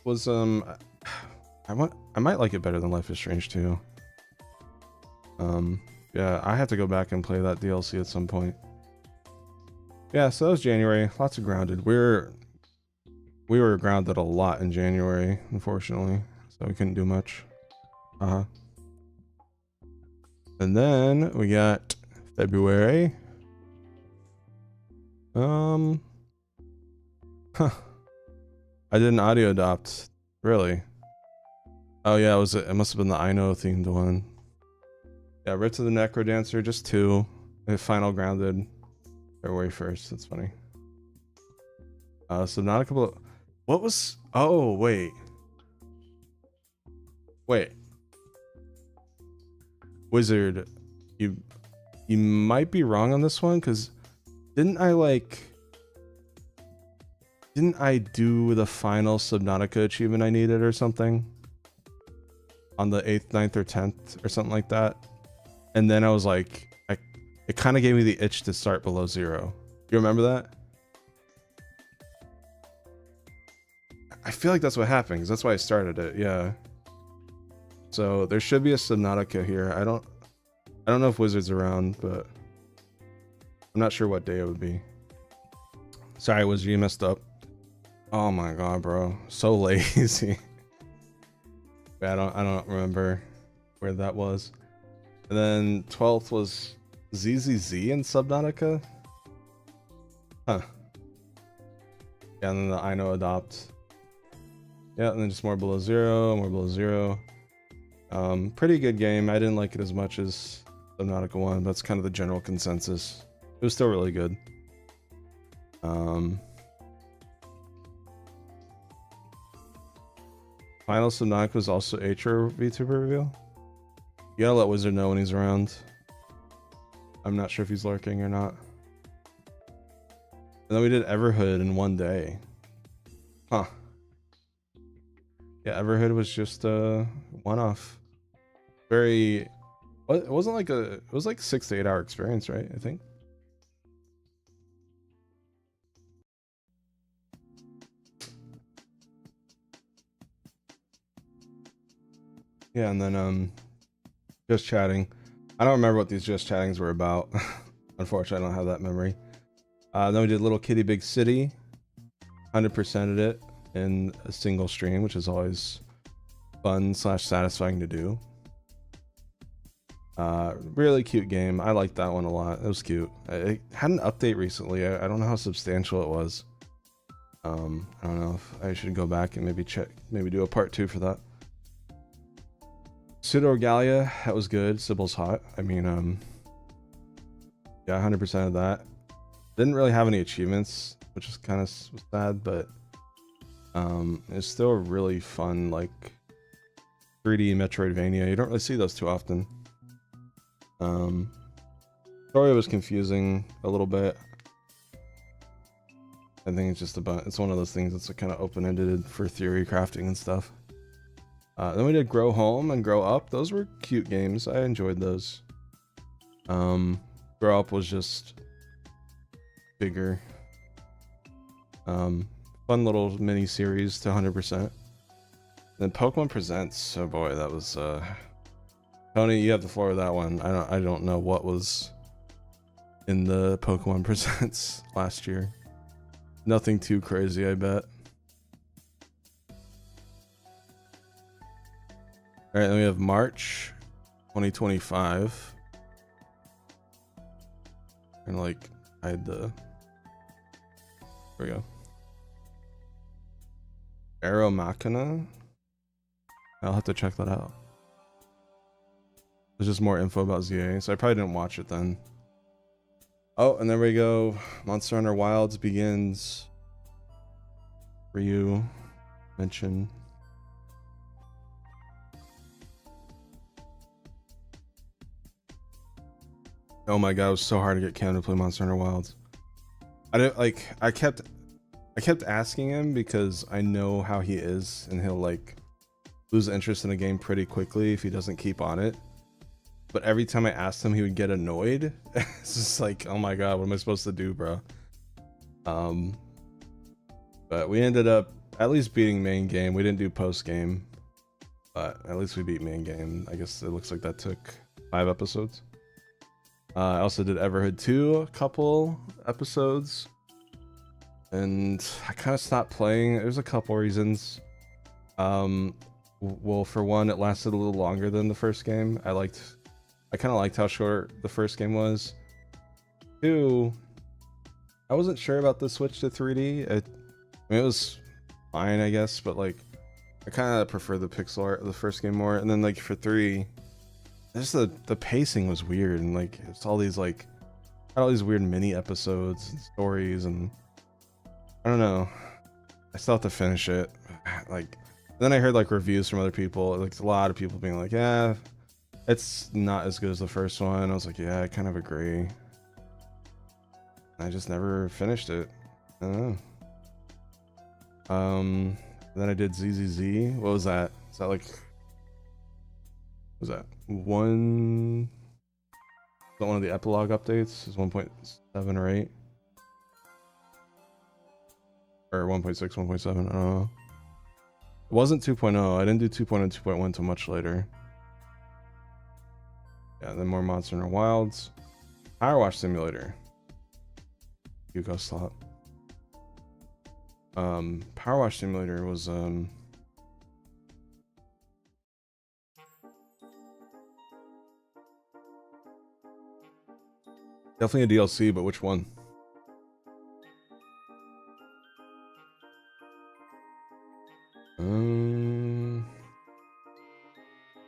Was I might like it better than Life is Strange too. Yeah, I have to go back and play that DLC at some point. Yeah, so that was January. Lots of Grounded. We were grounded a lot in January, unfortunately, so we couldn't do much. And then we got February. Huh. I did an audio adopt. Really? Oh yeah, it must have been the I Know themed one. Yeah, Rit to the Necro Dancer, just 2. Final Grounded, February 1st. That's funny. Subnautica. What was? Oh wait. Wizard, you might be wrong on this one, because didn't I do the final Subnautica achievement I needed or something on the 8th, 9th, or 10th or something like that? And then I was like, it kind of gave me the itch to start below 0. You remember that? I feel like that's what happened, because that's why I started it. Yeah. So there should be a Subnautica here. I don't know if Wizard's around, but I'm not sure what day it would be. Sorry, Wizard, you messed up. Oh my god, bro. So lazy. I don't remember where that was. And then 12th was ZZZ and Subnautica. Huh. Yeah, and then the I Know Adopt. Yeah, and then just more below 0, more below 0. Pretty good game. I didn't like it as much as Subnautica 1. That's kind of the general consensus. It was still really good. Final Subnautica was also Atro VTuber reveal. You gotta let Wizard know when he's around. I'm not sure if he's lurking or not. And then we did Everhood in one day. Huh. Yeah, Everhood was just a one-off. It wasn't like it was like 6 to 8 hour experience, right? I think. Yeah, and then just chatting. I don't remember what these just chattings were about. Unfortunately, I don't have that memory. Then we did Little Kitty Big City. 100%ed it in a single stream, which is always fun / satisfying to do. Really cute game. I liked that one a lot. It was cute. It had an update recently. I don't know how substantial it was. I don't know if I should go back and maybe do a part 2 for that. Pseudo Regalia, that was good. Sybil's hot. I mean, yeah, 100% of that. Didn't really have any achievements, which is kind of sad, but it's still a really fun, like 3D Metroidvania. You don't really see those too often. Story was confusing a little bit. I think it's just it's one of those things that's kind of open-ended for theory crafting and stuff. Then we did Grow Home and Grow Up. Those were cute games. I enjoyed those. Grow Up was just bigger. Fun little mini series to 100%. Then Pokemon Presents. Oh boy, that was Tony, you have the floor with that one. I don't know what was in the Pokemon Presents last year. Nothing too crazy, I bet. All right, then we have March 2025. And like hide the. There we go. Arrow Machina. I'll have to check that out. There's just more info about ZA, so I probably didn't watch it then. Oh, and there we go. Monster Hunter Wilds begins. Ryu mention. Oh my god, it was so hard to get Cam to play Monster Hunter Wilds. I kept asking him because I know how he is, and he'll like lose interest in a game pretty quickly if he doesn't keep on it. But every time I asked him, he would get annoyed. It's just like, oh my god, what am I supposed to do, bro? But we ended up at least beating main game. We didn't do post game, but at least we beat main game. I guess it looks like that took 5 episodes. I also did Everhood 2 a couple episodes, and I kind of stopped playing. There's a couple reasons. Well, for one, it lasted a little longer than the first game. I liked I kind of liked how short the first game was. 2, I wasn't sure about the switch to 3D. I mean, it was fine, I guess, but like, I kind of prefer the pixel art of the first game more. And then like for 3, just the pacing was weird, and like it's all these like all these weird mini episodes and stories, and I don't know. I still have to finish it. Like, then I heard like reviews from other people, like a lot of people being like, yeah, it's not as good as the first one. I was like, yeah, I kind of agree. I just never finished it. I don't know. Then I did ZZZ. What was that? Is that like, what was that one? Is that one of the epilogue updates? Is 1.7 or 8? Or 1.6, 1.7, I don't know. It wasn't 2.0. I didn't do 2.0 and 2.1 until much later. Yeah, then more Monster Hunter Wilds. Power Wash Simulator. Hugo slot. Power Wash Simulator was definitely a DLC, but which one?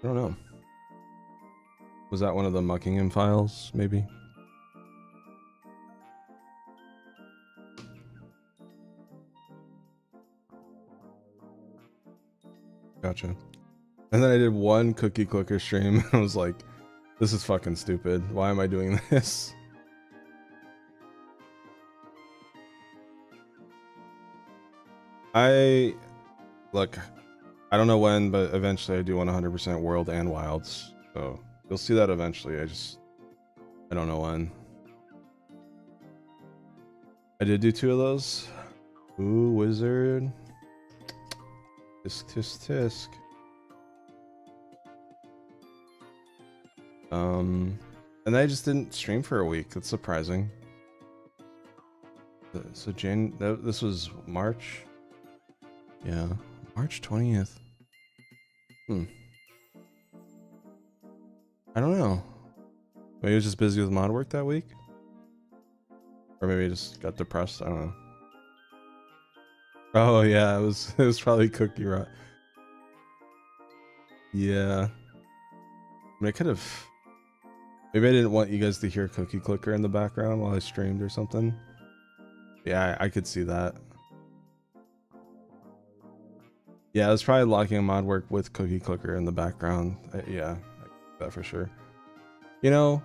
I don't know. Was that one of the Muckingham files, maybe? Gotcha. And then I did one cookie clicker stream, and I was like, this is fucking stupid. Why am I doing this? Look, I don't know when, but eventually I do want 100% World and Wilds. So you'll see that eventually. I don't know when. I did do 2 of those. Ooh, Wizard. Tisk, tisk, tisk. And I just didn't stream for a week. That's surprising. So this was March. Yeah, March 20th. I don't know. Maybe I was just busy with mod work that week, or maybe I just got depressed. I don't know. Oh yeah, it was probably Cookie Rot. Yeah, I mean, I could have. Maybe I didn't want you guys to hear Cookie Clicker in the background while I streamed or something. Yeah, I could see that. Yeah, I was probably locking mod work with Cookie Clicker in the background. Yeah, that for sure. You know,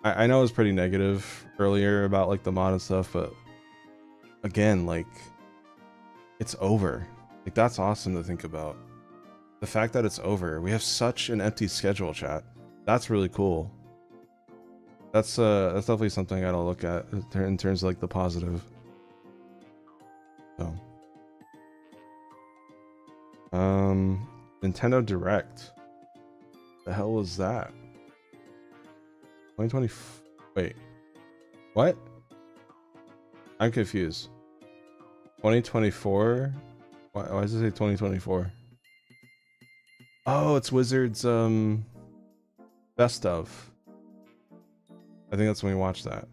I know I was pretty negative earlier about like the mod and stuff, but again, like, it's over. Like, that's awesome to think about. The fact that it's over. We have such an empty schedule, chat. That's really cool. That's definitely something I gotta look at in terms of like the positive. So, Nintendo Direct. The hell was that? 2020. Wait, what? I'm confused. 2024. Why does it say 2024? Oh, it's Wizards best of. I think that's when we watched that.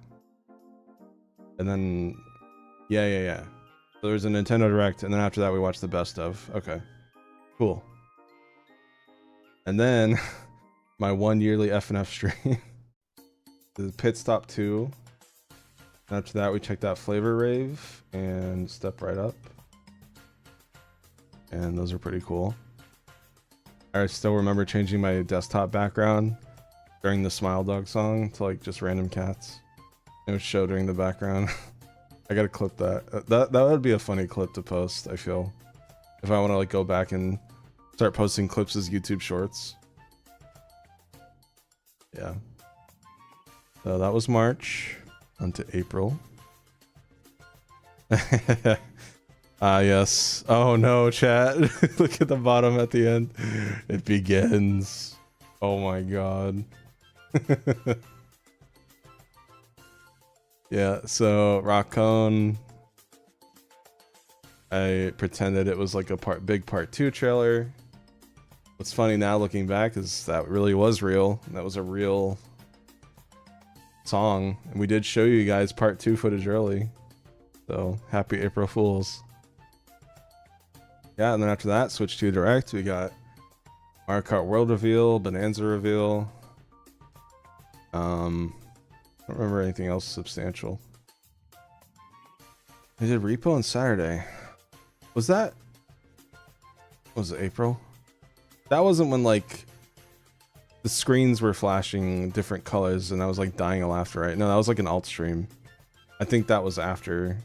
And then yeah. So there was a Nintendo Direct, and then after that we watched the best of. Okay. Cool. And then my 1 yearly FNF stream. The Pit Stop 2. And after that we checked out Flavor Rave and Step Right Up. And those are pretty cool. I still remember changing my desktop background during the Smile Dog song to like just random cats. It would show during the background. I gotta clip that. That would be a funny clip to post, I feel. If I want to like go back and start posting clips as YouTube shorts. Yeah. So that was March. Onto April. Yes. Oh no, chat. Look at the bottom at the end. It begins. Oh my god. Yeah, so Rockcone. I pretended it was like a big part 2 trailer. what's funny now looking back is that really was real. That was a real song, and we did show you guys part 2 footage early. So happy April Fools. Yeah, and then after that, switch to direct. We got Mario Kart World reveal, Bonanza reveal. I don't remember anything else substantial. We did Repo on Saturday. Was it April? That wasn't when like the screens were flashing different colors and I was like dying of laughter, right? No, that was like an alt stream. I think that was after.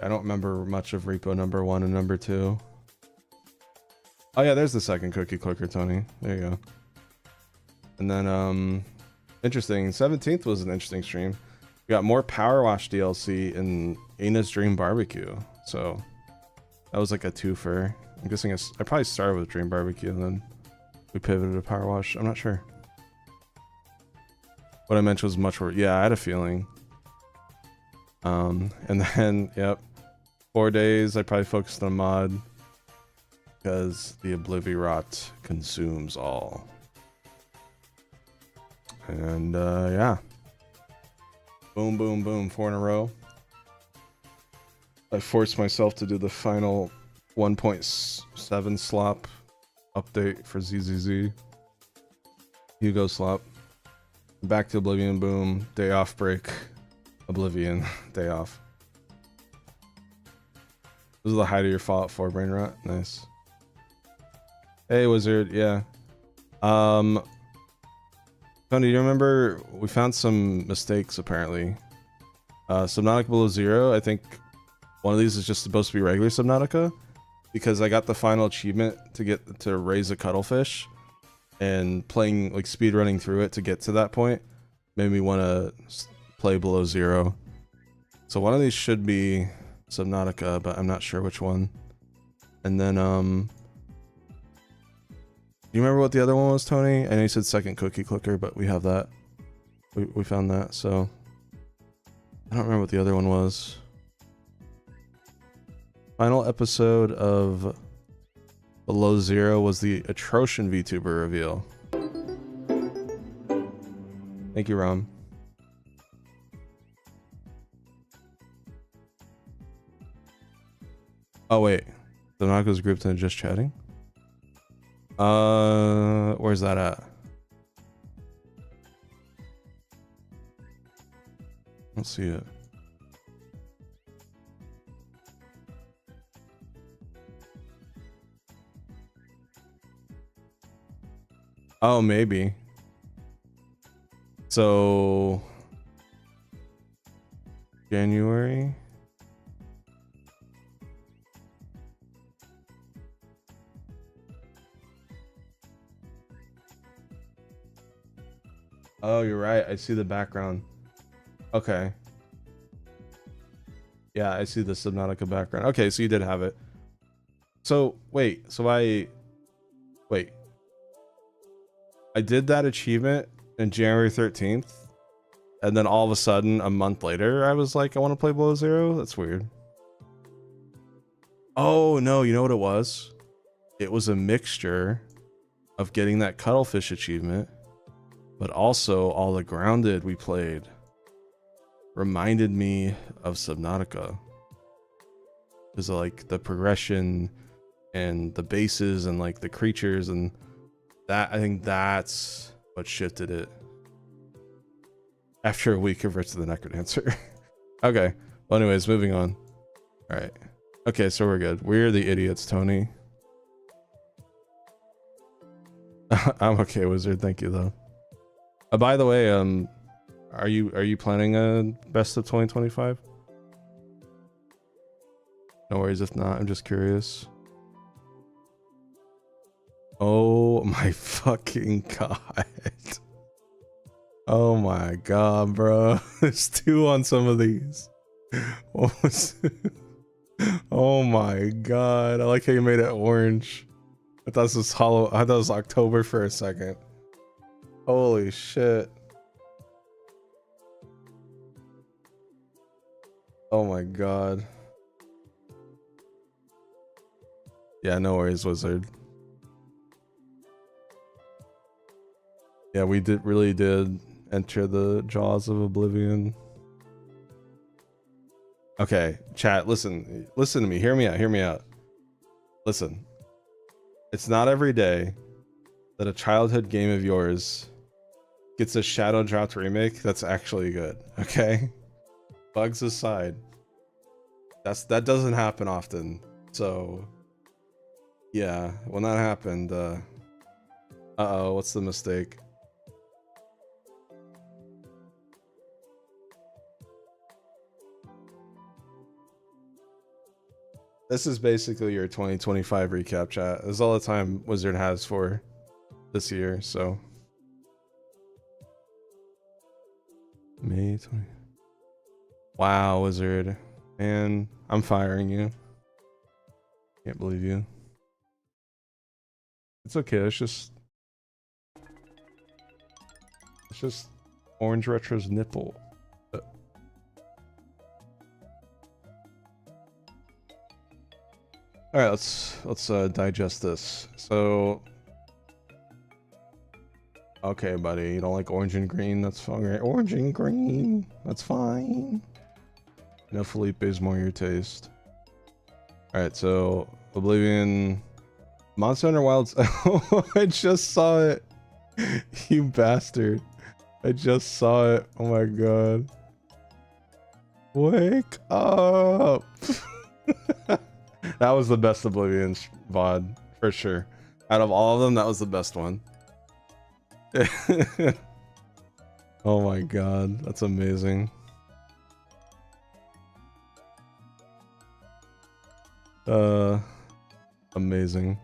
I don't remember much of Repo number 1 and number 2. Oh yeah, there's the second cookie clicker, Tony. There you go. And then interesting, 17th was an interesting stream. We got more Power Wash DLC in Ina's Dream Barbecue. So that was like a twofer. I'm guessing I probably started with Dream Barbecue and then we pivoted to Power Wash. I'm not sure. What I mentioned was much more. Yeah, I had a feeling. And then, yep, 4 days I probably focused on mod because the Oblivierot consumes all. And yeah, boom, boom, boom, 4 in a row. I forced myself to do the final 1.7 slop update for ZZZ. Hugo slop. Back to Oblivion, boom, day off break. Oblivion, day off. This is the height of your Fallout 4 brain rot. Nice. Hey, Wizard. Yeah. Tony, do you remember we found some mistakes apparently? Subnautica Below Zero, I think one of these is just supposed to be regular Subnautica because I got the final achievement to get to raise a cuttlefish, and playing like speed running through it to get to that point made me want to play Below Zero. So one of these should be Subnautica, but I'm not sure which one. And then you remember what the other one was, Tony? I know you said second cookie clicker, but we have that. We found that, so I don't remember what the other one was. Final episode of Below Zero was the Atrocian VTuber reveal. Thank you, Rom. Oh wait, the Nautica's grouped in just chatting? Where's that at? Let's see it. Oh, maybe. So January. Oh, you're right. I see the background. Okay. Yeah, I see the Subnautica background. Okay, so you did have it. So, wait. Wait. I did that achievement in January 13th. And then all of a sudden, a month later, I was like, I want to play Below Zero? That's weird. Oh, no. You know what it was? It was a mixture of getting that cuttlefish achievement, but also all the grounded we played reminded me of Subnautica. Because like the progression and the bases and like the creatures and that, I think that's what shifted it. After a week of Rich the Necrodancer. Okay. Well, anyways, moving on. All right. Okay, so we're good. We're the idiots, Tony. I'm okay, Wizard. Thank you, though. By the way, are you planning a best of 2025? No worries if not. I'm just curious. Oh my fucking god. Oh my god, bro. There's 2 on some of these. Oh my god. I like how you made it orange. I thought this was hollow. I thought it was October for a second. Holy shit. Oh my god. Yeah, no worries, Wizard. Yeah, we really did enter the jaws of oblivion. Okay, chat, listen to me. Hear me out. Listen. It's not every day that a childhood game of yours gets a shadow dropped remake that's actually good, okay? Bugs aside. That doesn't happen often. So yeah, when that happened, uh-oh, what's the mistake? This is basically your 2025 recap, chat. This is all the time Wizard has for this year, so. May 20. Wow, Wizard. Man, I'm firing you. Can't believe you. It's okay, it's just Orange Retro's nipple. All right, let's digest this. So, okay, buddy, you don't like orange and green? That's fine. Right? Orange and green, that's fine. No, Felipe's more your taste. All right, so Oblivion, Monster Hunter Wilds. Oh, I just saw it. You bastard! I just saw it. Oh my god! Wake up! That was the best Oblivion VOD, for sure. Out of all of them, that was the best one. Oh my god, that's amazing. Amazing.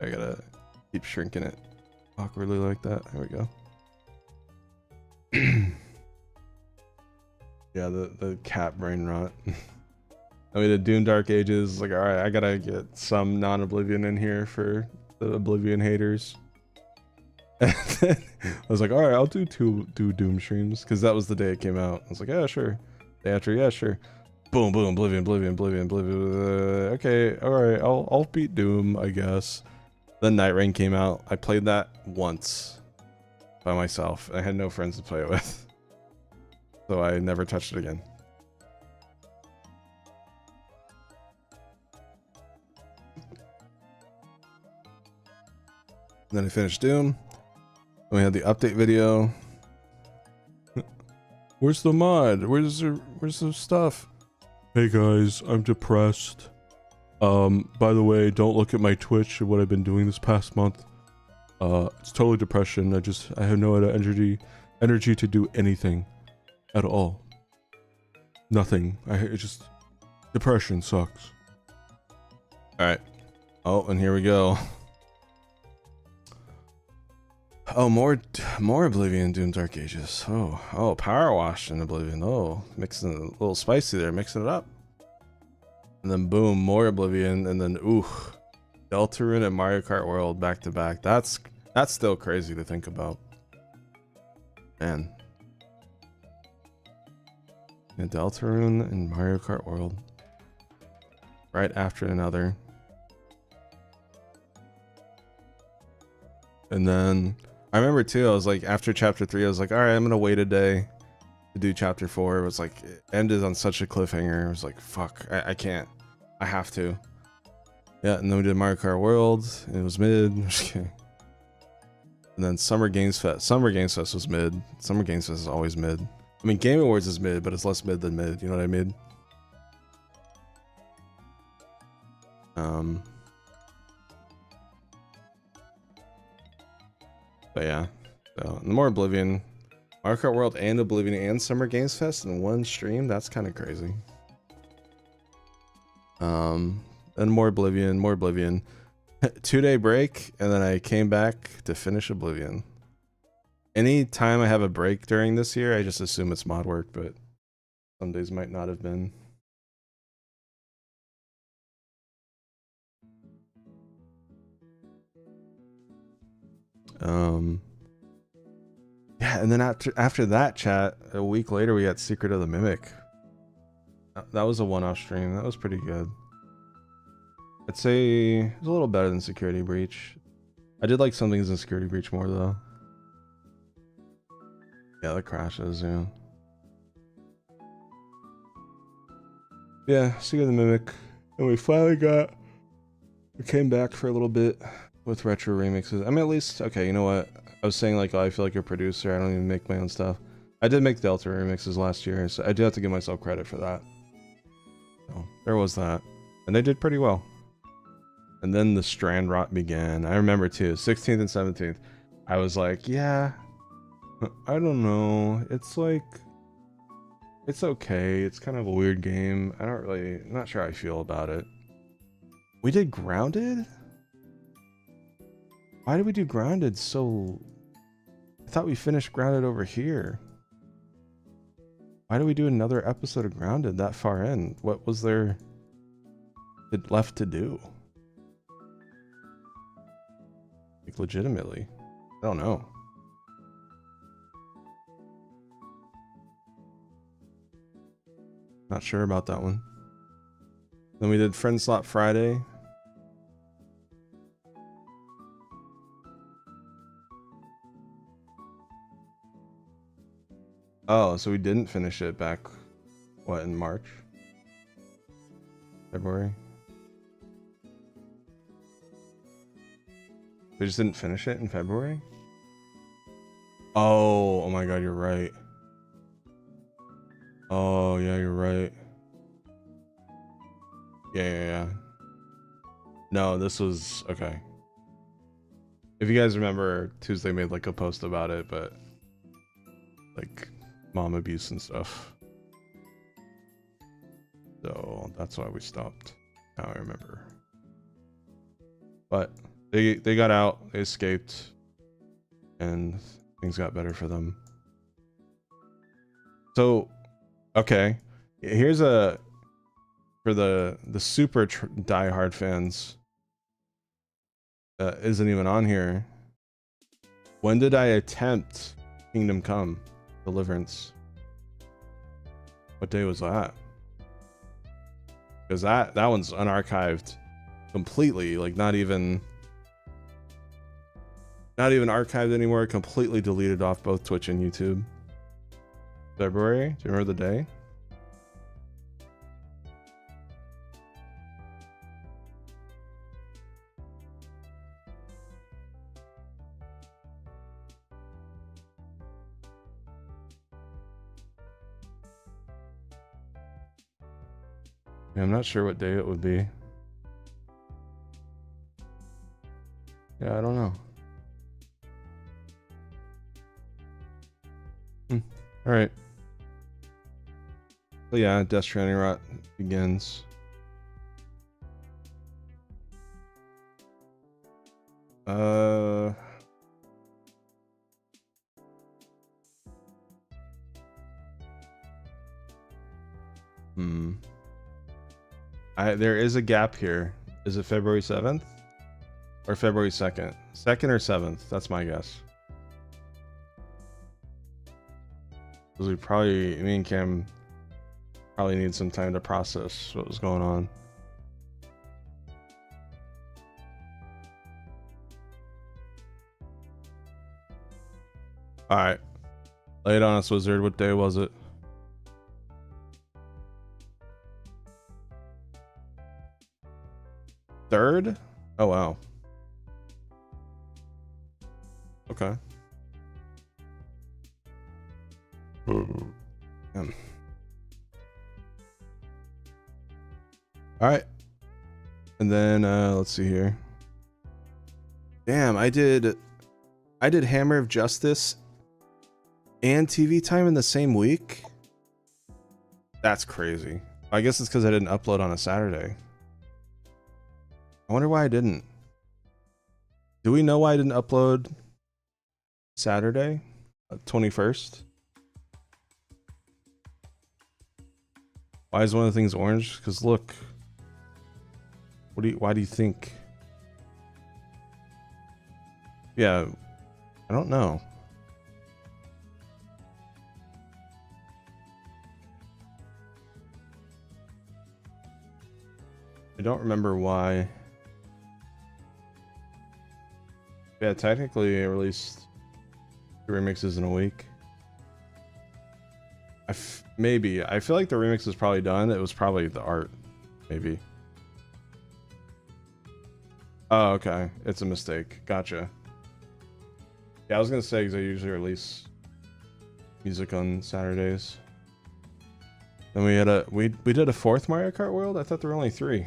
I gotta keep shrinking it awkwardly like that. There we go. Yeah, the cat brain rot. I mean, the Doom Dark Ages, like, all right, I gotta get some non-Oblivion in here for the Oblivion haters. And then I was like, all right, I'll do two Doom streams, because that was the day it came out. I was like, yeah, sure. Day after, yeah, sure. Boom, boom, Oblivion. Okay, all right, I'll beat Doom, I guess. Then Night Rain came out. I played that once by myself. I had no friends to play it with. So I never touched it again. And then I finished Doom. Then we had the update video. Where's the mod? Where's the stuff? Hey guys, I'm depressed. By the way, don't look at my Twitch and what I've been doing this past month. It's totally depression. I have no energy to do anything at all. Nothing. It's just depression sucks. All right. Oh, and here we go. Oh, more Oblivion, Doom Dark Ages. Oh, Power Wash in Oblivion. Oh, mixing it a little spicy there, mixing it up. And then boom, more Oblivion, and then ooh, Deltarune and Mario Kart World back to back. That's still crazy to think about. Man. And Deltarune and Mario Kart World. Right after another. And then I remember too, I was like, after chapter 3, I was like, all right, I'm gonna wait a day to do chapter 4. It was like, it ended on such a cliffhanger. I was like, fuck, I can't. I have to. Yeah, and then we did Mario Kart World, and it was mid. I'm just kidding. And then Summer Games Fest. Summer Games Fest was mid. Summer Games Fest is always mid. I mean, Game Awards is mid, but it's less mid than mid. You know what I mean? But yeah, so more Oblivion, Mario Kart World and Oblivion and Summer Games Fest in one stream. That's kind of crazy. And more Oblivion. 2-day break, and then I came back to finish Oblivion. Anytime I have a break during this year, I just assume it's mod work, but some days might not have been. Yeah, and then after that chat, a week later we got Secret of the Mimic. That was a one-off stream. That was pretty good. I'd say it's a little better than Security Breach. I did like some things in Security Breach more though. Yeah, the crashes, yeah. Yeah, Secret of the Mimic. And we came back for a little bit with retro remixes. I mean, at least, okay, you know what? I was saying like, oh, I feel like a producer. I don't even make my own stuff. I did make Delta remixes last year, so I do have to give myself credit for that. So there was that. And they did pretty well. And then the Strand Rot began. I remember too, 16th and 17th. I was like, yeah, I don't know. It's like, it's okay. It's kind of a weird game. I'm not sure how I feel about it. We did Grounded? Why did we do Grounded so... I thought we finished Grounded over here. Why did we do another episode of Grounded that far in? What was there left to do? Like, legitimately. I don't know. Not sure about that one. Then we did Friend Slot Friday. Oh, so we didn't finish it back, what, in March? February? We just didn't finish it in February? Oh my god, you're right. Oh, yeah, you're right. Yeah. No, this was... Okay. If you guys remember, Tuesday made like a post about it, but... like... mom abuse and stuff. So that's why we stopped. Now I remember. But they got out, they escaped, and things got better for them. So, okay, here's a for the super diehard fans that isn't even on here. When did I attempt Kingdom Come Deliverance? What day was that? Because that one's unarchived completely, like not even archived anymore, completely deleted off both Twitch and YouTube. February? Do you remember the day? Yeah, I'm not sure what day it would be. Yeah, I don't know. All right. So yeah, Death Stranding Rot begins. There is a gap here. Is it February 7th? Or February 2nd? 2nd or 7th? That's my guess. Because me and Cam probably need some time to process what was going on. Alright. Lay it on us, Wizard. What day was it? Third? Oh, wow. Okay. Alright. And then, let's see here. Damn, I did Hammer of Justice and TV Time in the same week? That's crazy. I guess it's because I didn't upload on a Saturday. I wonder why I didn't. Do we know why I didn't upload Saturday, 21st? Why is one of the things orange? Because look. Why do you think? Yeah, I don't know. don't remember why. Yeah, technically I released 2 remixes in a week. Maybe. I feel like the remix is probably done. It was probably the art. Maybe. Oh, okay. It's a mistake. Gotcha. Yeah, I was gonna say, because I usually release music on Saturdays. Then we had we did a 4th Mario Kart World? I thought there were only 3.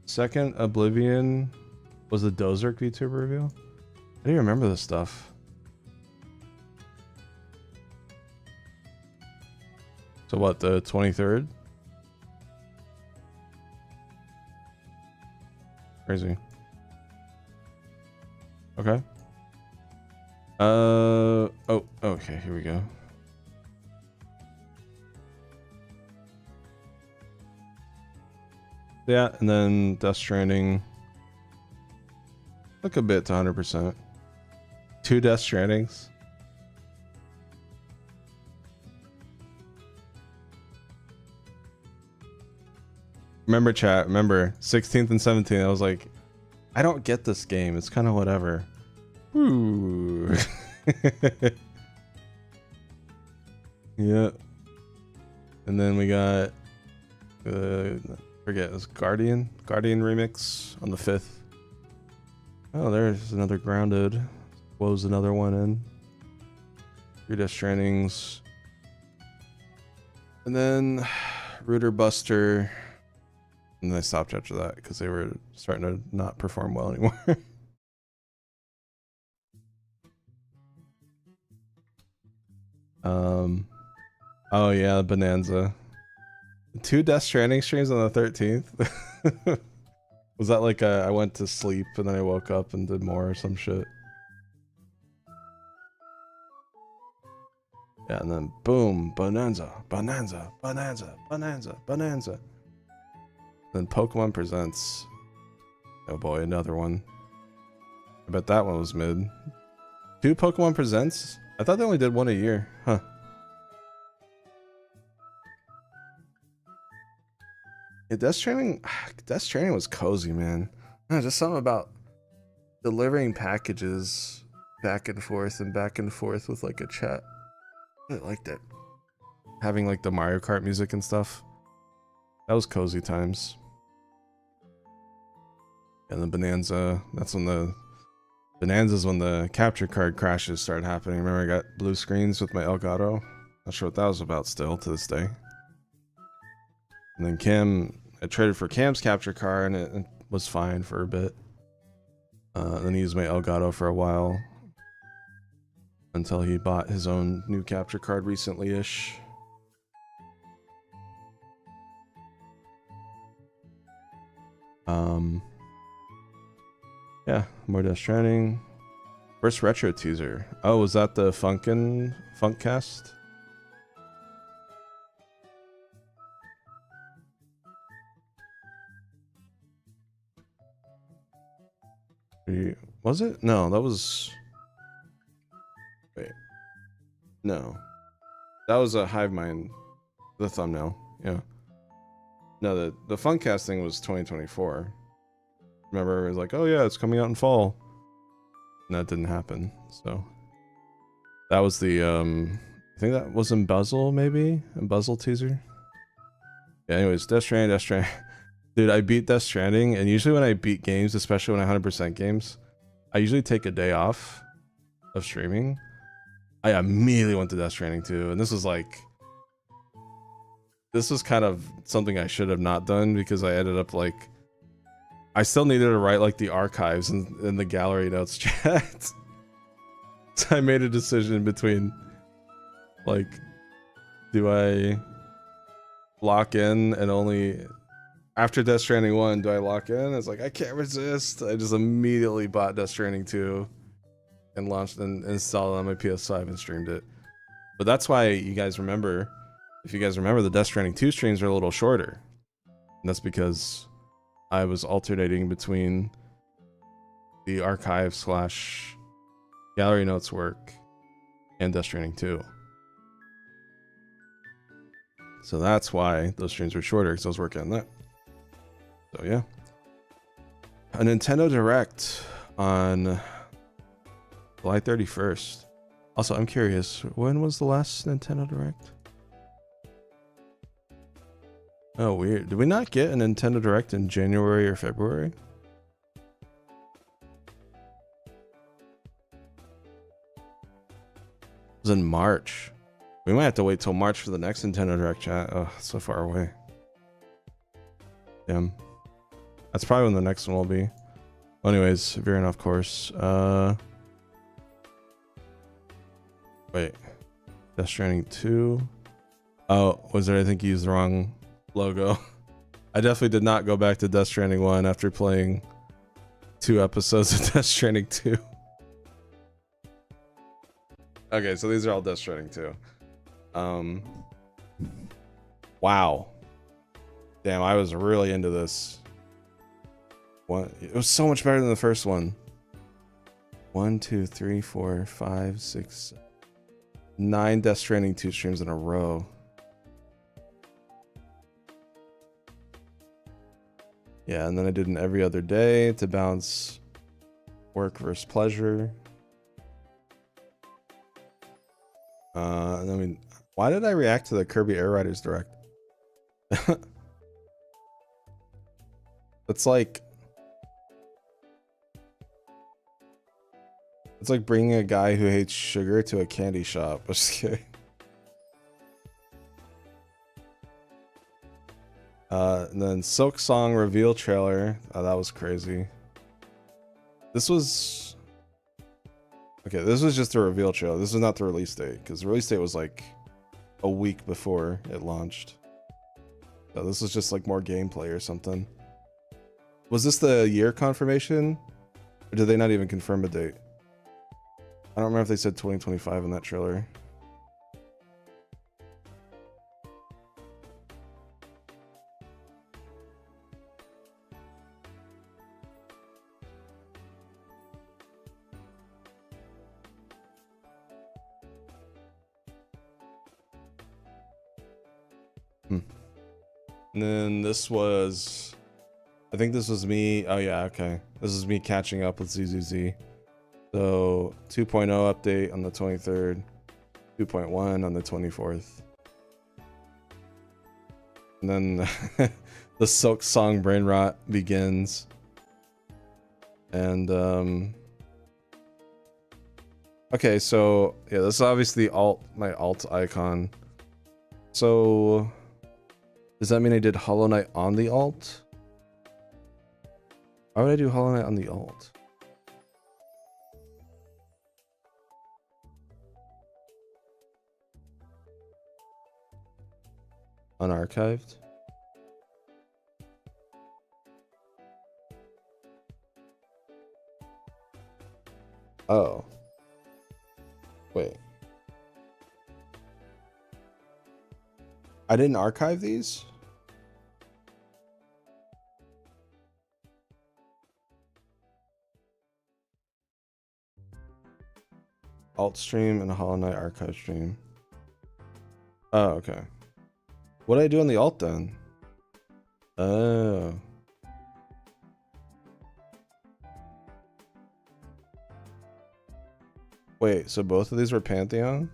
2nd Oblivion was the Dozerk VTuber reveal? I didn't remember this stuff. So what, the 23rd? Crazy. Okay. Oh, okay, here we go. Yeah, and then Death Stranding. Look a bit to 100%. 2 Death Strandings. Remember, chat, remember 16th and 17th, I was like, I don't get this game, it's kind of whatever. Ooh. Yeah. And then we got forget, it was Guardian remix on the 5th. Oh, there's another Grounded. Blows another one in. 3 Death Strandings. And then Rooter Buster. And then I stopped after that because they were starting to not perform well anymore. Oh yeah, Bonanza. 2 Death Stranding streams on the 13th. Was that like I went to sleep and then I woke up and did more or some shit? Yeah, and then boom, Bonanza. Then Pokemon Presents. Oh boy, another one. I bet that one was mid. 2 Pokemon Presents? I thought they only did 1 a year. Huh. Yeah, Death Stranding was cozy, man. Just something about delivering packages back and forth with like a chat. I liked it. Having like the Mario Kart music and stuff. That was cozy times. And the Bonanza, that's when the Bonanza's when the capture card crashes started happening. Remember I got blue screens with my Elgato? Not sure what that was about still to this day. And then Cam, I traded for Cam's capture card and it was fine for a bit. Then he used my Elgato for a while. Until he bought his own new capture card recently-ish. Yeah, more Death Stranding. First retro teaser. Oh, was that the Funkcast? Was it? No, that was... Wait. No. That was a Hive Mind, the thumbnail. Yeah. No, the Funkcast thing was 2024. Remember, it was like, oh yeah, it's coming out in fall. And that didn't happen, so. That was the, I think that was Embezzle, maybe? Embezzle teaser? Yeah, anyways, Death Stranding. Dude, I beat Death Stranding, and usually when I beat games, especially when I 100% games, I usually take a day off of streaming. I immediately went to Death Stranding 2, and this was kind of something I should have not done because I ended up like, I still needed to write like the archives in the gallery notes chat. So I made a decision between like, do I lock in and only after Death Stranding 1, do I lock in? It's like, I can't resist. I just immediately bought Death Stranding 2 and launched and installed it on my PS5 and streamed it. But that's why you guys remember, if you guys remember, the Death Stranding 2 streams are a little shorter. And that's because I was alternating between the archive / gallery notes work and Death Stranding 2. So that's why those streams were shorter, because I was working on that. So yeah. A Nintendo Direct on July 31st. Also, I'm curious, when was the last Nintendo Direct? Oh, weird. Did we not get a Nintendo Direct in January or February? It was in March. We might have to wait till March for the next Nintendo Direct, chat. Oh, so far away. Damn. That's probably when the next one will be. Well, anyways, veering off course. Wait. Death Stranding 2. Oh, was there? I think you used the wrong logo. I definitely did not go back to Death Stranding 1 after playing 2 episodes of Death Stranding 2. Okay, so these are all Death Stranding 2. Wow. Damn, I was really into this. What? It was so much better than the first one. 1, 2, 3, 4, 5, 6, 9 Death Stranding 2 streams in a row. Yeah, and then I did an every other day to balance work versus pleasure. And I mean, why did I react to the Kirby Air Riders Direct? It's like bringing a guy who hates sugar to a candy shop. I'm just kidding. And then Silk Song reveal trailer. Oh, that was crazy. This was... Okay, this was just a reveal trailer. This is not the release date, because the release date was like a week before it launched. So this was just like more gameplay or something. Was this the year confirmation? Or did they not even confirm a date? I don't remember if they said 2025 in that trailer. And then this was... I think this was me... Oh yeah, okay. This is me catching up with ZZZ. So 2.0 update on the 23rd, 2.1 on the 24th. And then the Silk Song brain rot begins. And okay, so yeah, this is obviously my alt icon. So does that mean I did Hollow Knight on the alt? Why would I do Hollow Knight on the alt? Unarchived? Oh. Wait. I didn't archive these? Alt stream and a Hollow Knight archive stream. Oh, okay. What did I do on the alt then? Oh. Wait, so both of these were Pantheon?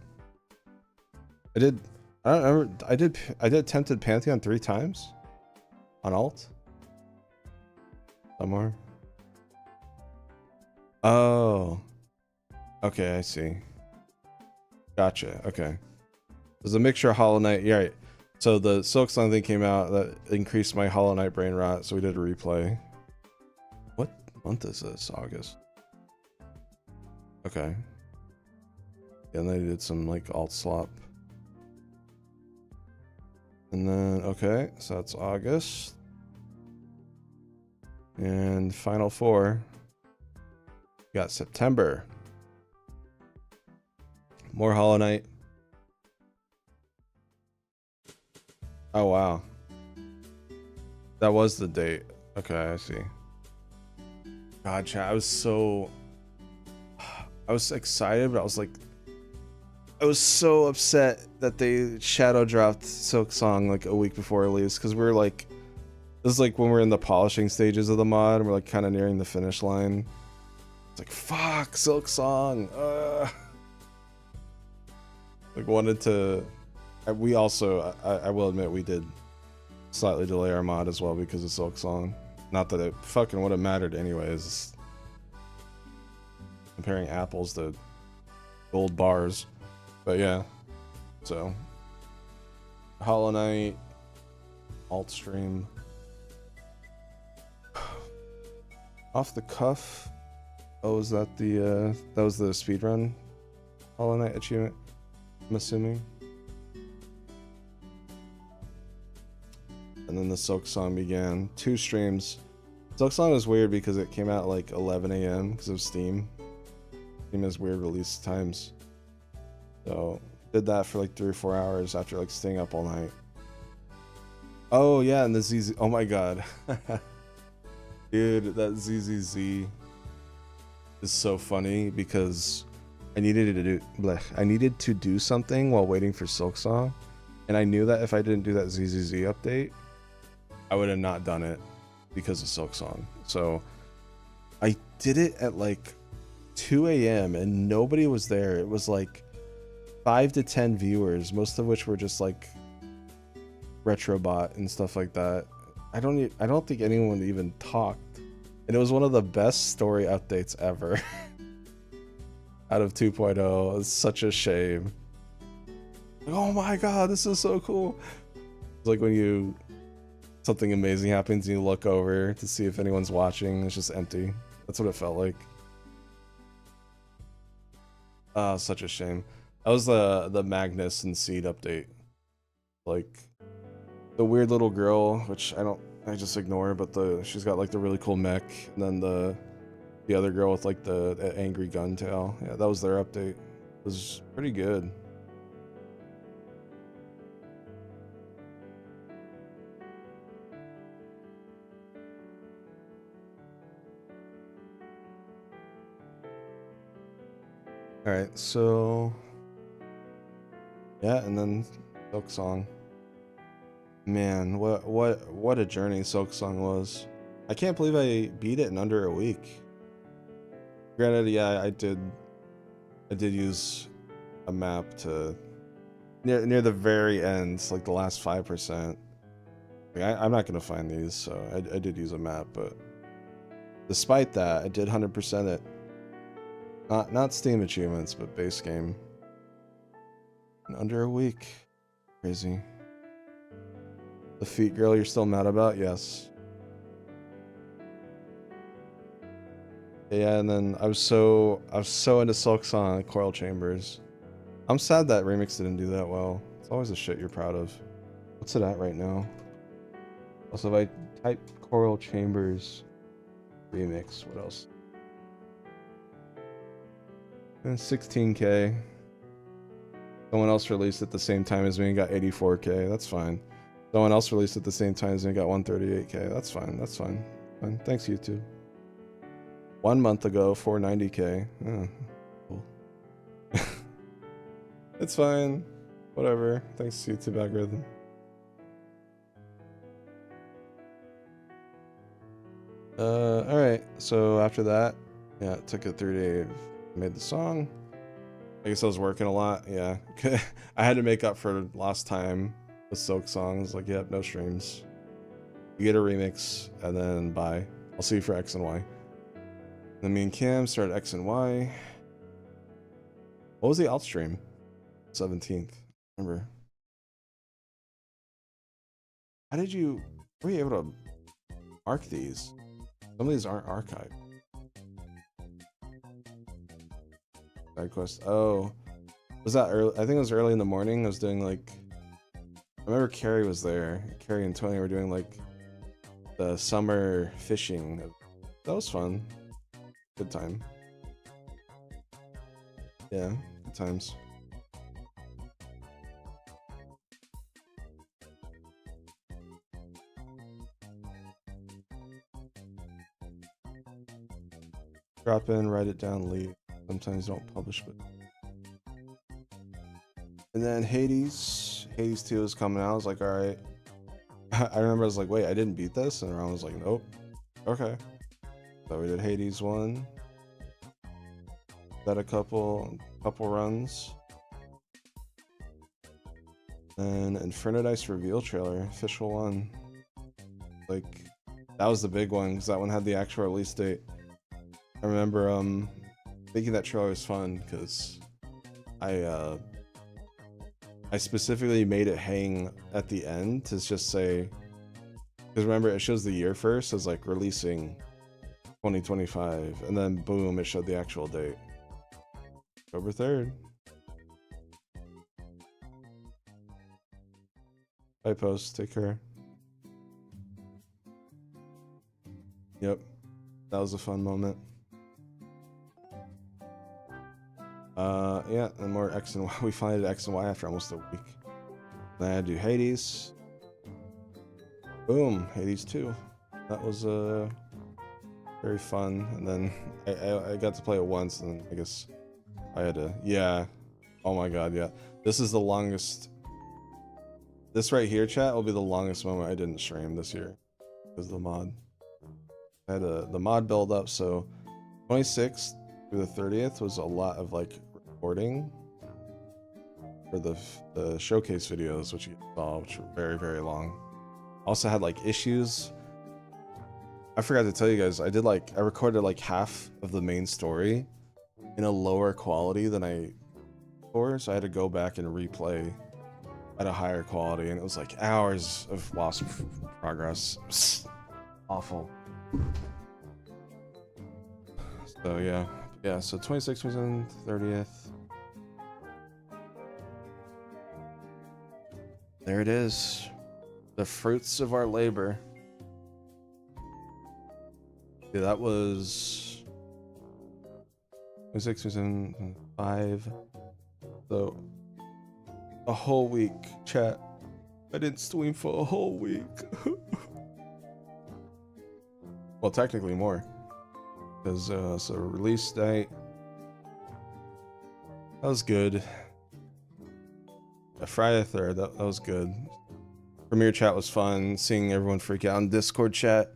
I don't remember. I did Tempted Pantheon 3 times on alt. Somewhere. Oh. Okay, I see. Gotcha. Okay. There's a mixture of Hollow Knight. Yeah, right. So the Silk Song thing came out that increased my Hollow Knight brain rot, so we did a replay. What month is this? August. Okay. Yeah, and then I did some like alt swap. And then, okay, so that's August. And Final 4. We got September. More Hollow Knight. Oh, wow. That was the date. Okay, I see. God, chat, I was excited, but I was like, I was so upset that they shadow dropped Silk Song like a week before release, because we're like, this is like when we're in the polishing stages of the mod and we're like kind of nearing the finish line. It's like, fuck, Silk Song. Like wanted to. We also, I will admit, we did slightly delay our mod as well because of Silk Song. Not that it fucking would have mattered anyways. Comparing apples to gold bars. But yeah, so Hollow Knight, alt stream, off the cuff. Oh, was that the that was the speedrun Hollow Knight achievement? I'm assuming. And then the Silk Song began. 2 streams. Silk Song was weird because it came out like 11 a.m. because of Steam. Steam has weird release times. So did that for like 3 or 4 hours after like staying up all night. Oh yeah, and the ZZ. Oh my god, dude, that ZZZ is so funny because I needed to do something while waiting for Silk Song, and I knew that if I didn't do that ZZZ update, I would have not done it because of Silk Song. So I did it at like 2 a.m. and nobody was there. It was like 5 to 10 viewers, most of which were just like Retrobot and stuff like that. I don't think anyone even talked, and it was one of the best story updates ever. Out of 2.0. It's such a shame. Like, oh my god, this is so cool. It's like when something amazing happens and you look over to see if anyone's watching, it's just empty. That's what it felt like. Such a shame. That was the Magnus and Seed update. Like the weird little girl, which I just ignore, but she's got like the really cool mech, and then the other girl with like the angry gun tail. Yeah, that was their update. It was pretty good. All right, so yeah, and then Silk Song. Man, what a journey Silk Song was. I can't believe I beat it in under a week. Granted, yeah, I did use a map to near the very end, like the last 5%. Like, I'm not gonna find these, so I did use a map, but despite that, I did 100% it. Not Steam achievements, but base game. In under a week. Crazy. The feet girl you're still mad about? Yes. Yeah, and then I was so into Silk Song, Coral Chambers. I'm sad that Remix didn't do that well. It's always the shit you're proud of. What's it at right now? Also, if I type Coral Chambers Remix, what else? 16K. Someone else released at the same time as me and got 84K. That's fine. Someone else released at the same time as me and got 138K. That's fine. That's fine. Fine. Thanks, YouTube. 1 month ago, 490K. Oh, cool. It's fine. Whatever. Thanks, YouTube algorithm. Alright. So after that, yeah, it took a 3-day. Made the song. I guess I was working a lot. Yeah. I had to make up for lost time with Silk Songs. Like, yep, no streams. You get a remix, and then bye. I'll see you for X and Y. Then me and Cam started X and Y. What was the alt stream? 17th. Remember? How did you... Were you able to mark these? Some of these aren't archived. Side quest. Oh. Was that early? I think it was early in the morning. I was doing like... I remember Carrie was there. Carrie and Tony were doing like the summer fishing. That was fun. Good time. Yeah, good times. Drop in, write it down, leave. Sometimes don't publish, but And then Hades 2 is coming out. I was like, all right. I remember I was like, wait, I didn't beat this, and Ron was like, nope. Okay. So we did Hades 1. Got a couple runs. And Inferno Dice reveal trailer, official one. Like, that was the big one because that one had the actual release date. I remember thinking that trailer was fun because I specifically made it hang at the end to just say, because remember it shows the year first as like releasing 2025, and then boom, it showed the actual date, October 3rd. Bye, Post. Take care. Yep, that was a fun moment. Yeah, and more X and Y. We finally did X and Y after almost a week. Then I had to do Hades. Boom, Hades 2. That was very fun. And then I got to play it once, and I guess I had to. Yeah. Oh my god, yeah. This is the longest. This right here, chat, will be the longest moment I didn't stream this year because of the mod. I had the mod build up, so 26th through the 30th was a lot of like recording for the showcase videos, which you saw, which were very, very long. Also had like issues. I forgot to tell you guys, I recorded like half of the main story in a lower quality than I for, so I had to go back and replay at a higher quality, and it was like hours of lost progress. Awful. So yeah, so 26th was on 30th. There it is, the fruits of our labor. Yeah, that was 26 was in 5. So a whole week, chat. I didn't stream for a whole week. Well, technically more, because so release date, that was good. Friday the 3rd, that was good. Premiere chat was fun. Seeing everyone freak out in Discord chat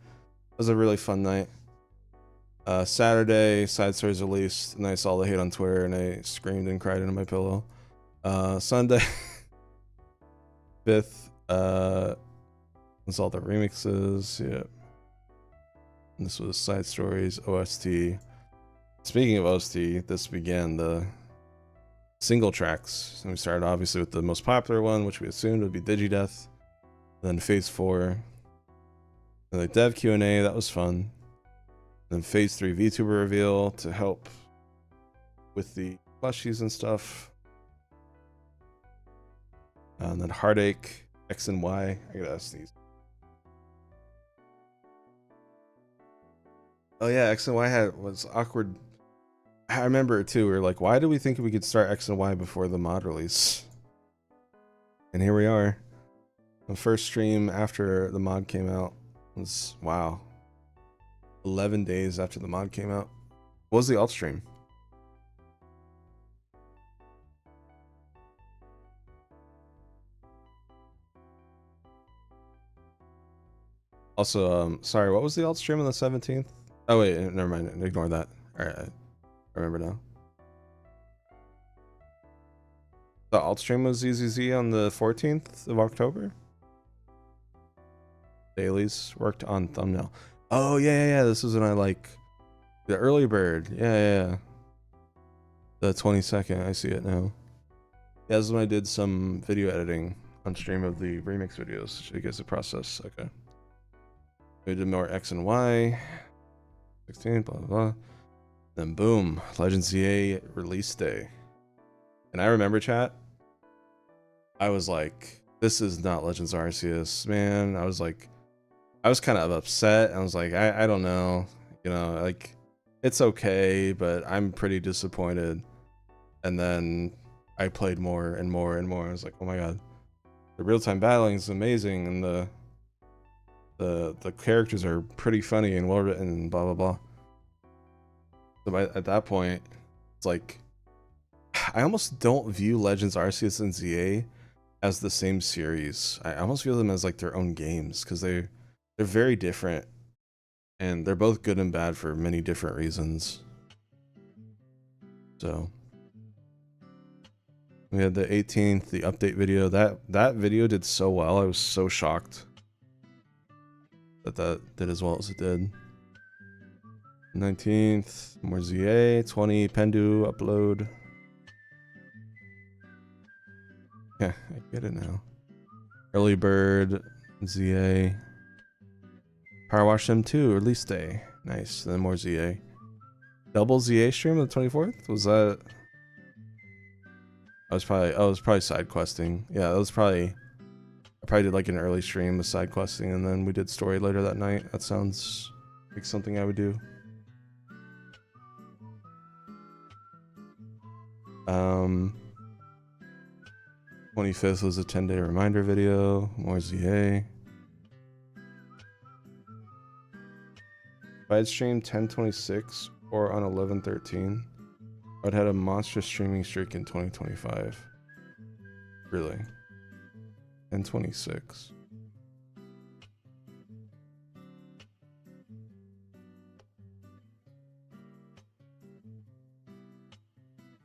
was a really fun night. Saturday, Side Stories released, and I saw the hate on Twitter, and I screamed and cried into my pillow. Sunday 5th, was all the remixes. Yeah, and this was Side Stories OST. Speaking of OST, this began the single tracks, and we started obviously with the most popular one, which we assumed would be Digideath. Then Phase 4, and the dev Q&A, that was fun. Then Phase 3 VTuber reveal to help with the plushies and stuff. And then Heartache, X and Y. I gotta ask these. Oh yeah, X and Y was awkward. I remember it too. We were like, why did we think we could start X and Y before the mod release? And here we are. The first stream after the mod came out was, wow, 11 days after the mod came out. What was the alt stream? Also, sorry, what was the alt stream on the 17th? Oh wait, never mind, ignore that. Alright, I remember now. The alt stream was ZZZ on the 14th of October? Dailies worked on thumbnail. Oh yeah, this was when I like the early bird. Yeah. The 22nd, I see it now. Yeah, this is when I did some video editing on stream of the remix videos. Show you guys the process. Okay. We did more X and Y. 16, blah blah blah. Then boom, Legends EA release day. And I remember, chat, I was like, this is not Legends Arceus, man. I was kind of upset. I was like, I don't know, you know, like, it's okay, but I'm pretty disappointed. And then I played more and more and more. I was like, oh my god, the real-time battling is amazing, and the characters are pretty funny and well written and blah blah blah. So at that point, it's like, I almost don't view Legends Arceus and ZA as the same series. I almost view them as like their own games because they're very different, and they're both good and bad for many different reasons. So we had the 18th, the update video. That video did so well. I was so shocked that did as well as it did. 19th, more ZA. 20, Pendu upload. Yeah, I get it now. Early Bird, ZA. Power Wash M2, release day. Nice. And then more ZA. Double ZA stream on the 24th? Was that? I was probably side questing. Yeah, that was probably. I probably did like an early stream with side questing, and then we did story later that night. That sounds like something I would do. 25th was a 10-day reminder video. More ZA. If I had streamed 10/26 or on 11/13, I'd had a monstrous streaming streak in 2025. Really. 10/26.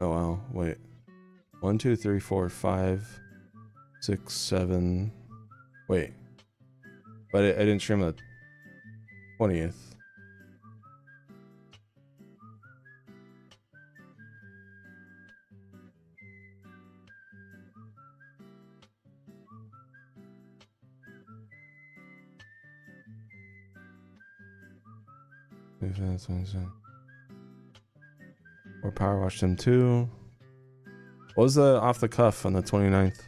Oh wow, wait. 1, 2, 3, 4, 5, 6, 7. Wait. But I didn't stream the 20th. Or Power Wash them too. What was the off the cuff on the 29th?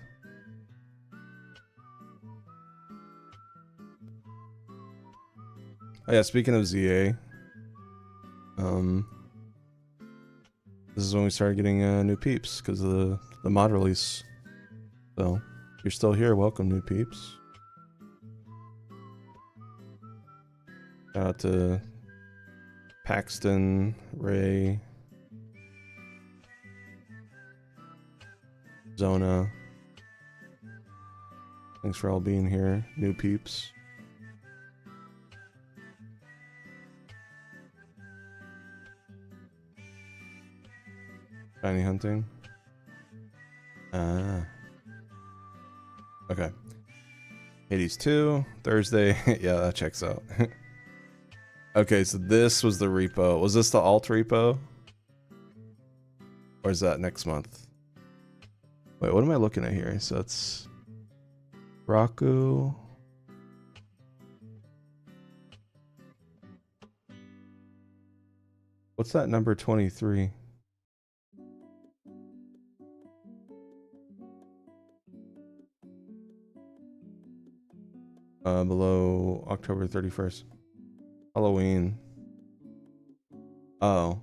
Oh yeah, speaking of ZA, this is when we started getting new peeps because of the mod release. So if you're still here, welcome new peeps. Shout out to Paxton, Ray, Zona. Thanks for all being here, new peeps. Shiny hunting. Okay. Hades 2, Thursday. Yeah, that checks out. Okay, so this was the repo. Was this the alt repo? Or is that next month? Wait, what am I looking at here? So it's Raku. What's that number 23? Below October 31st. Halloween. Oh,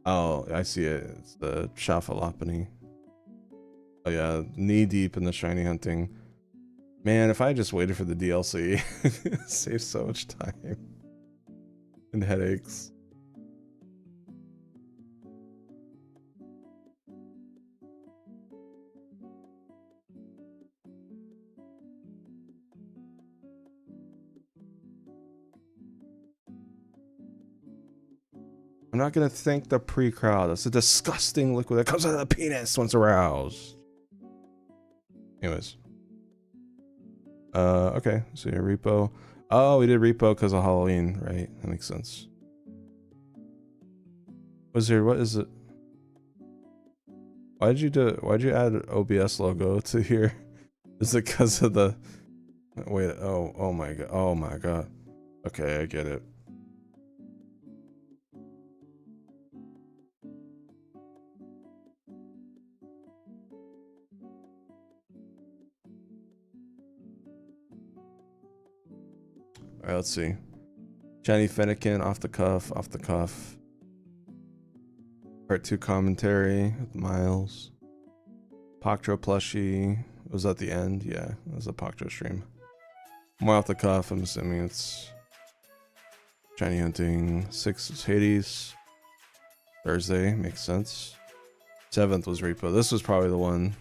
I see it. It's the Shafalopany. Oh yeah, knee deep in the shiny hunting. Man, if I just waited for the DLC, save so much time and headaches. I'm not gonna thank the pre-crowd. That's a disgusting liquid that comes out of the penis once aroused. Anyways. Okay, so your repo. Oh, we did repo because of Halloween, right? That makes sense. What is it? Why'd you add OBS logo to here? Is it because of the wait, oh my god. Okay, I get it. Alright, let's see. Shiny Fennekin, off the cuff. Part 2 commentary with Miles. Poctro plushie. Was that the end? Yeah, it was a Poctro stream. More off the cuff, I'm assuming it's Shiny Hunting. 6 is Hades. Thursday, makes sense. 7th was repo. This was probably the one.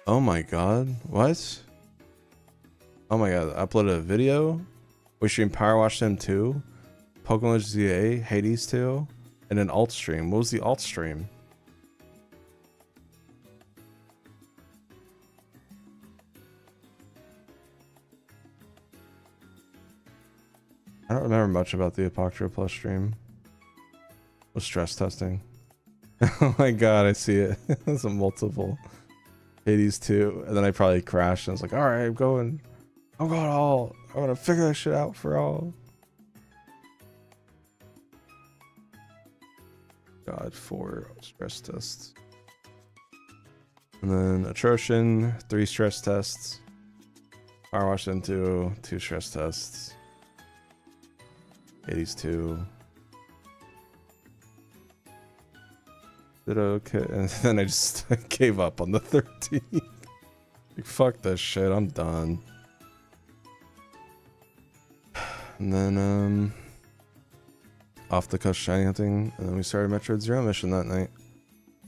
Oh my god, what? Oh my god, I uploaded a video. We streamed Power Wash Them 2, Pokemon ZA, Hades 2, and an alt stream. What was the alt stream? I don't remember much about the Apoctro Plus stream. It was stress testing. Oh my god, I see it. It's a multiple. Hades 2, and then I probably crashed and I was like, alright, I'm going all. I want to figure that shit out for all. God, 4 stress tests. And then Atrocian, 3 stress tests. Power Wash Them 2, 2 stress tests. Hades 2. Did okay, and then I just gave up on the 13th. Like, fuck this shit, I'm done. And then off the cuff shiny hunting, and then we started Metroid Zero mission that night.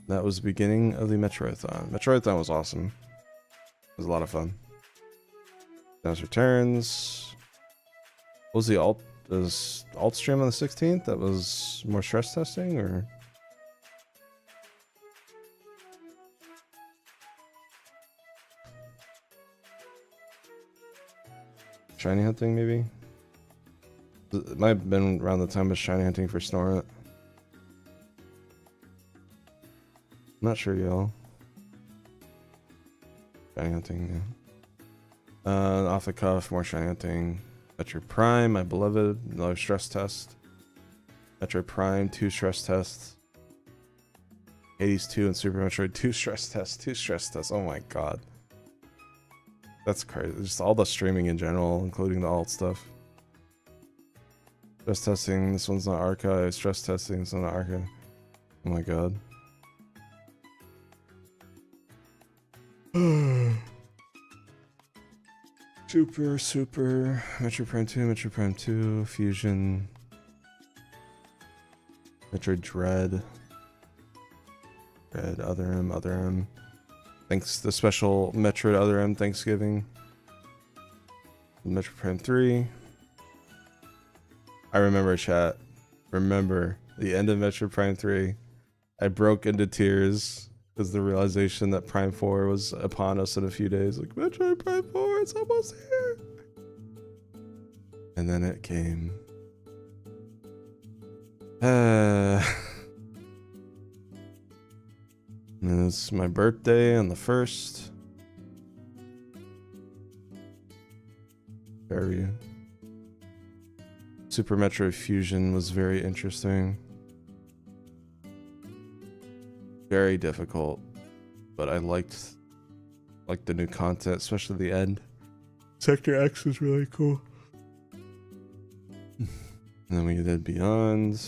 That was the beginning of the Metroidthon. Metroidthon was awesome. It was a lot of fun. Dennis returns. What was the alt? Was alt stream on the 16th? That was more stress testing, or? Shiny hunting, maybe? It might have been around the time of shiny hunting for Snorunt. I'm not sure, y'all. Shiny hunting, yeah. Off the cuff, more shiny hunting. Metroid Prime, my beloved, another stress test. Metroid Prime, 2 stress tests. Hades 2 and Super Metroid, 2 stress tests, 2 stress tests. Oh my god. That's crazy. Just all the streaming in general, including the alt stuff. Stress testing, this one's not archive. Stress testing, this one's not archive. Oh my god. Super. Metroid Prime 2, Metroid Prime 2, Fusion. Metroid Dread. Other M. Thanks, the special Metroid Other M Thanksgiving. Metroid Prime 3. I remember, chat. Remember the end of Metroid Prime 3. I broke into tears because the realization that Prime 4 was upon us in a few days. Like, Metroid Prime 4, it's almost here. And then it came. And it's my birthday on the 1st. Very. Super Metroid Fusion was very interesting. Very difficult, but I liked the new content, especially the end. Sector X was really cool. And then we did Beyond.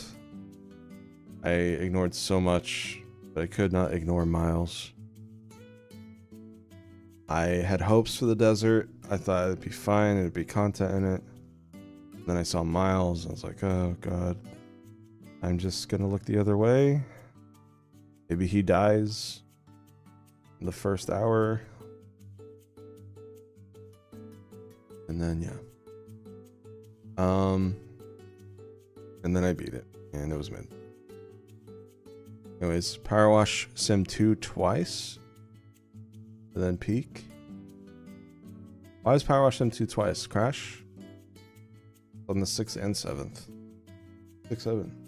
I ignored so much, but I could not ignore Miles. I had hopes for the desert. I thought it'd be fine, it'd be content in it. Then I saw Miles, and I was like, oh god. I'm just gonna look the other way. Maybe he dies in the first hour. And then, yeah. And then I beat it, and it was mid. Anyways, Power Wash Sim 2 twice. And then peak. Why is Power Wash Sim 2 twice? Crash? On the 6th and 7th. 6, 7.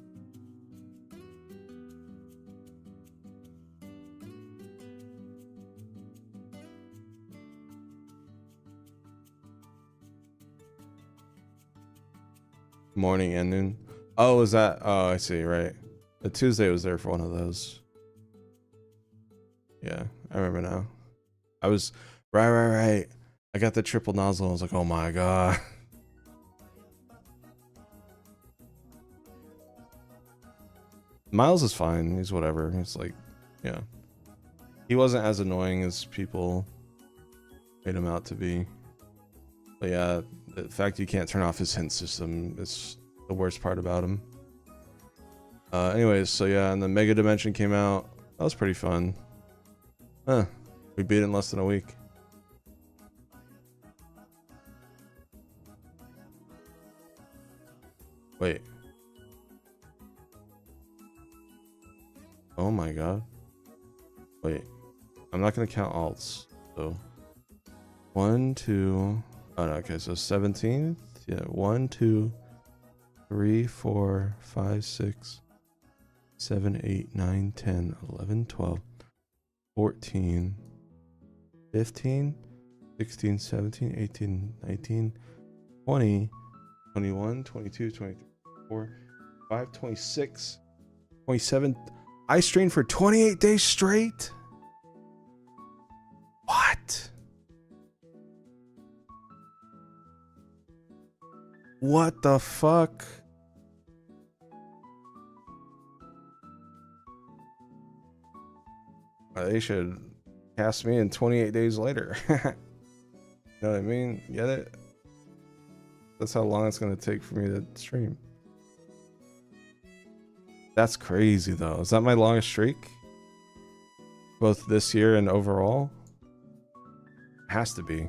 Morning and noon. Oh, is that? Oh, I see, right. The Tuesday was there for one of those. Yeah, I remember now. I was, right. I got the triple nozzle. I was like, oh my god. Miles is fine. He's whatever. He's like, yeah. He wasn't as annoying as people made him out to be. But yeah, The fact you can't turn off his hint system is the worst part about him. Anyways, so yeah, and the Mega Dimension came out. That was pretty fun. Huh. We beat it in less than a week. Wait. Oh my god. Wait. I'm not gonna count alts. So 1, 2. Oh no, okay, so 17th. Yeah, 1, 2, 3, 4, 5, 6, 7, 8, 9, 10, 11, 12, 14, 15, 16, 17, 18, 19, 20, 21, 22, 23, 24, 25, 26, 27. I streamed for 28 days straight? What? What the fuck? They should cast me in 28 days later. You know what I mean? Get it? That's how long it's going to take for me to stream. That's crazy though. Is that my longest streak? Both this year and overall? It has to be.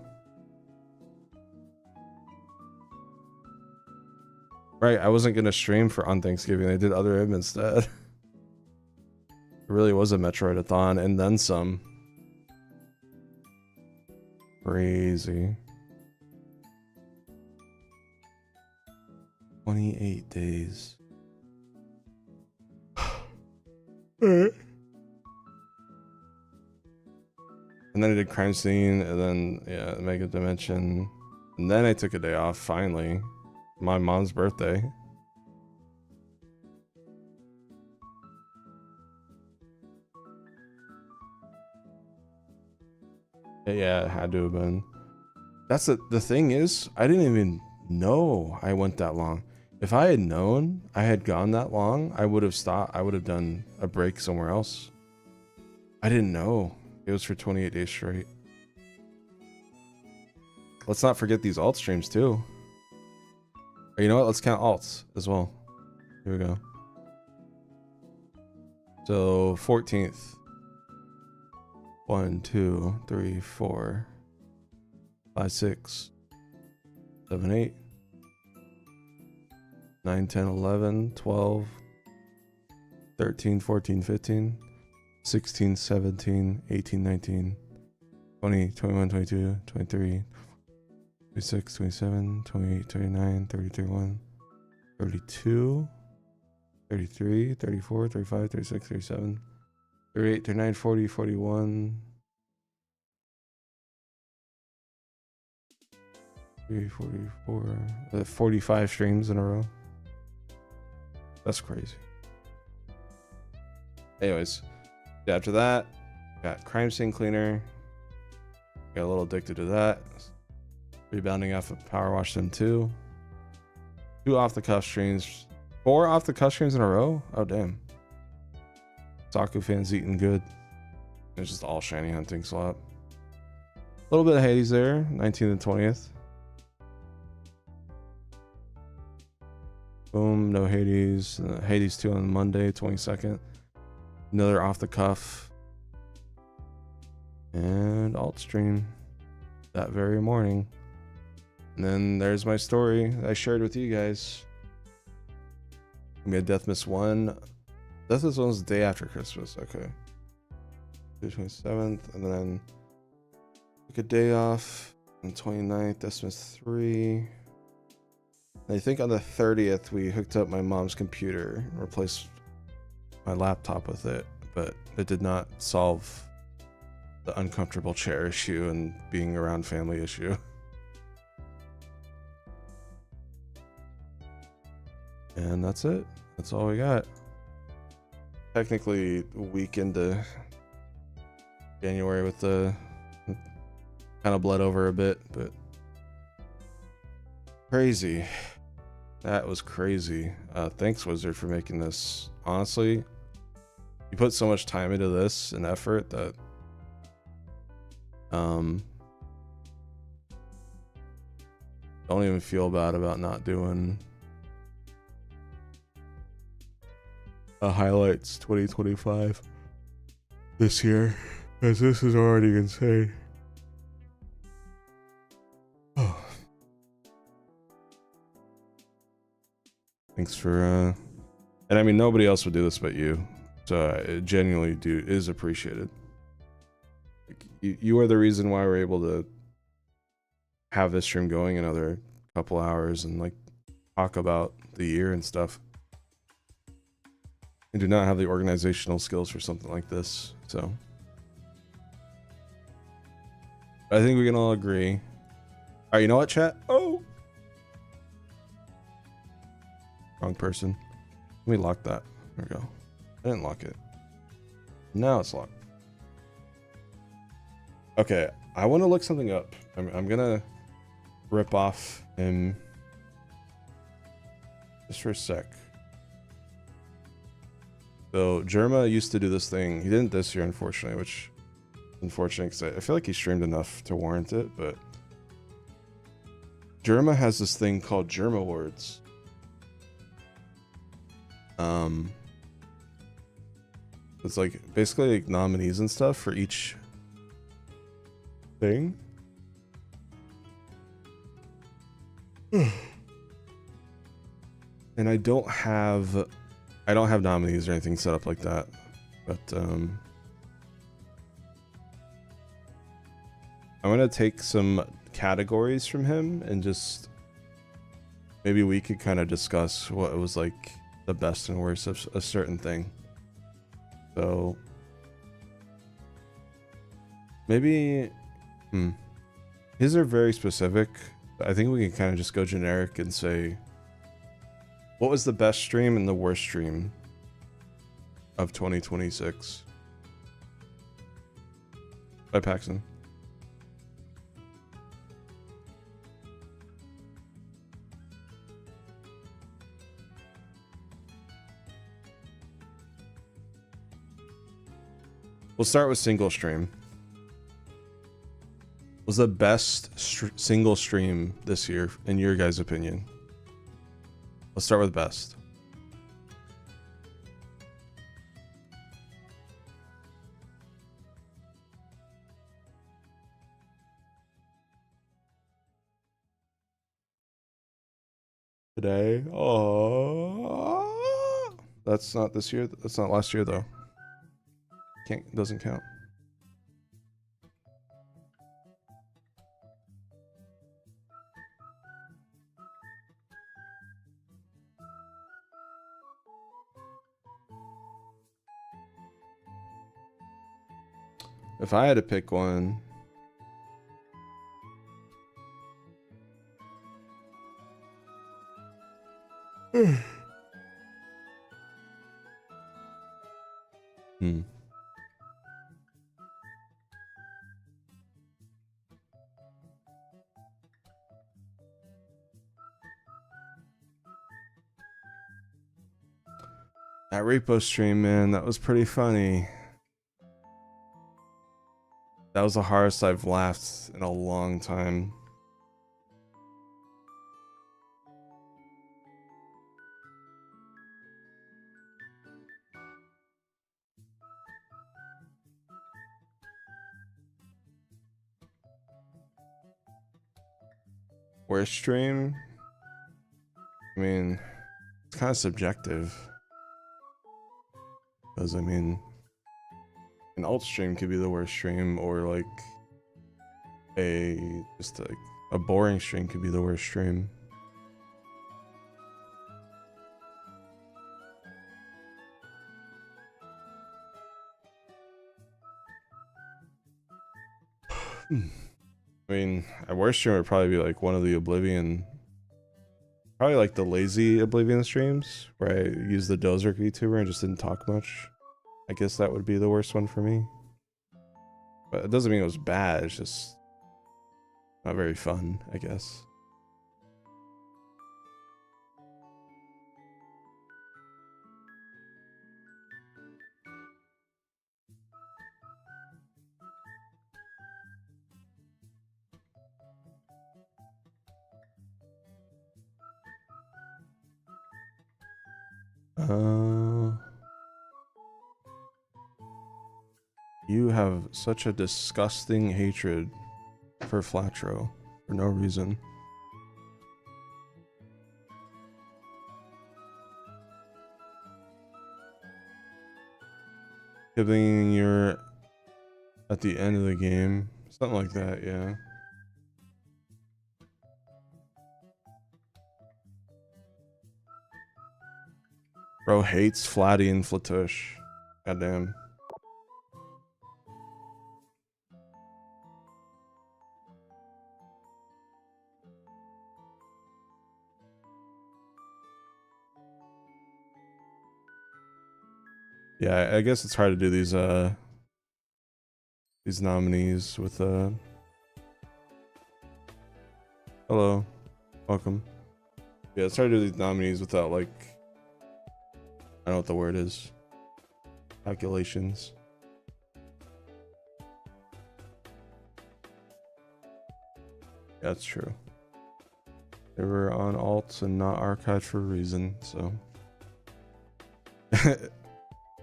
Right, I wasn't going to stream on Thanksgiving. I did other events instead. It really was a Metroid-a-thon and then some. Crazy. 28 days. And then I did Crime Scene, and then, yeah, Mega Dimension. And then I took a day off, finally. My mom's birthday. Yeah, it had to have been. That's the thing is, I didn't even know I went that long. If I had known I had gone that long, I would have stopped. I would have done a break somewhere else. I didn't know it was for 28 days straight. Let's not forget these alt streams too. Or you know what? Let's count alts as well. Here we go. So 14th. 1, 2, 3, 4, 5, 6, 7, 8, 9, 10, 11, 12, 13, 14, 15, 16, 17, 18, 19, 20, 21, 22, 23, 26, 27, 28, 29, 30, 31, 32, 33, 34, 35, 36, 37, 38, 39, 40, 41, 44, 45 streams in a row. That's crazy. Anyways, after that, got Crime Scene Cleaner. Got a little addicted to that. Rebounding off of Power Wash Them 2. 2 off the cuff streams. 4 off the cuff streams in a row? Oh, damn. Saku fans eating good. It's just all shiny hunting slot. A little bit of Hades there, 19th and 20th. Boom, no Hades. Hades 2 on Monday, 22nd. Another off the cuff. And alt stream that very morning. And then there's my story that I shared with you guys. We had Death Miss 1. Death Miss 1 was the day after Christmas. Okay. The 27th. And then took a day off on 29th. Death Miss 3. And I think on the 30th, we hooked up my mom's computer and replaced my laptop with it. But it did not solve the uncomfortable chair issue and being around family issue. And that's it. That's all we got. Technically a week into January with the kind of bled over a bit, but crazy. That was crazy. Thanks, Wizard, for making this. Honestly, you put so much time into this and effort that Don't even feel bad about not doing a highlights 2025 this year, because this is already insane. Oh. Thanks for and I mean, nobody else would do this but you, so it genuinely is appreciated. Like, you are the reason why we're able to have this stream going another couple hours and like talk about the year and stuff. I do not have the organizational skills for something like this, so I think we can all agree. All right, you know what, chat? Oh, wrong person. Let me lock that. There we go. I didn't lock it. Now it's locked. Okay, I want to look something up. I'm gonna rip off him just for a sec. So Jerma used to do this thing. He didn't this year, unfortunately, which is unfortunate because I feel like he streamed enough to warrant it. But Jerma has this thing called Jerma Awards. It's like basically like nominees and stuff for each thing. And I don't have nominees or anything set up like that, but I'm gonna take some categories from him and just maybe we could kind of discuss what was like the best and worst of a certain thing. So maybe his are very specific. I think we can kind of just go generic and say, what was the best stream and the worst stream of 2026? By Paxton. We'll start with single stream. Was the best single stream this year, in your guys' opinion? Let's start with best. Today? Oh, that's not this year. That's not last year though. Doesn't count. If I had to pick one, that repo stream, man, that was pretty funny. That was the hardest I've laughed in a long time. Worst stream? I mean, it's kind of subjective. Because, I mean, an alt stream could be the worst stream, or like just a boring stream could be the worst stream. I mean, a worst stream would probably be like one of the Oblivion, probably like the lazy Oblivion streams where I used the Dozerk VTuber and just didn't talk much. I guess that would be the worst one for me. But it doesn't mean it was bad, it's just not very fun, I guess. You have such a disgusting hatred for Flatro for no reason. Giving you're at the end of the game, something like that, yeah. Bro hates Flatty and Flatush. Goddamn. Yeah, I guess it's hard to do these nominees with hello, welcome. Yeah, it's hard to do these nominees without, like, I don't know what the word is. Calculations. Yeah, that's true. They were on alts and not archived for a reason, so.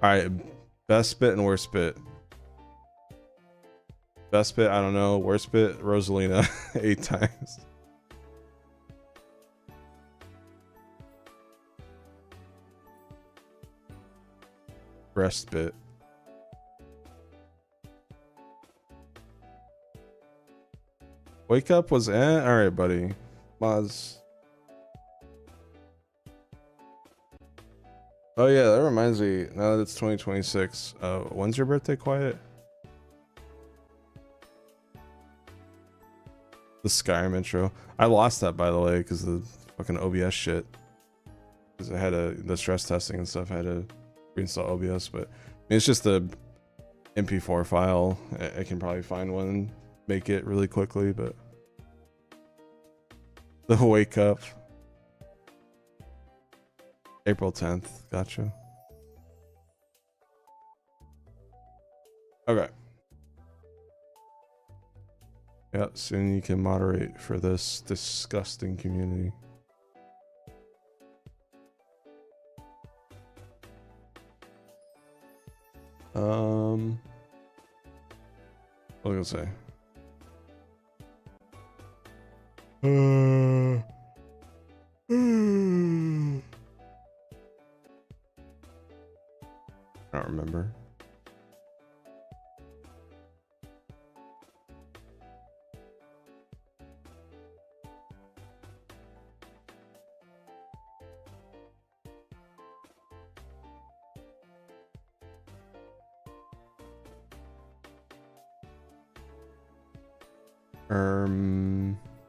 Alright, best bit and worst bit. Best bit, I don't know. Worst bit, Rosalina 8 times. Breast bit. Wake up was alright, buddy. Moz. Oh yeah, that reminds me. Now that it's 2026, when's your birthday, Quiet? The Skyrim intro. I lost that, by the way, because of the fucking OBS shit. Because I had the stress testing and stuff. I had to reinstall OBS, but I mean, it's just a MP4 file. I can probably find one and make it really quickly, but the wake up. April 10th. Gotcha. Okay. Yeah, soon you can moderate for this disgusting community. What was I gonna say? I don't remember.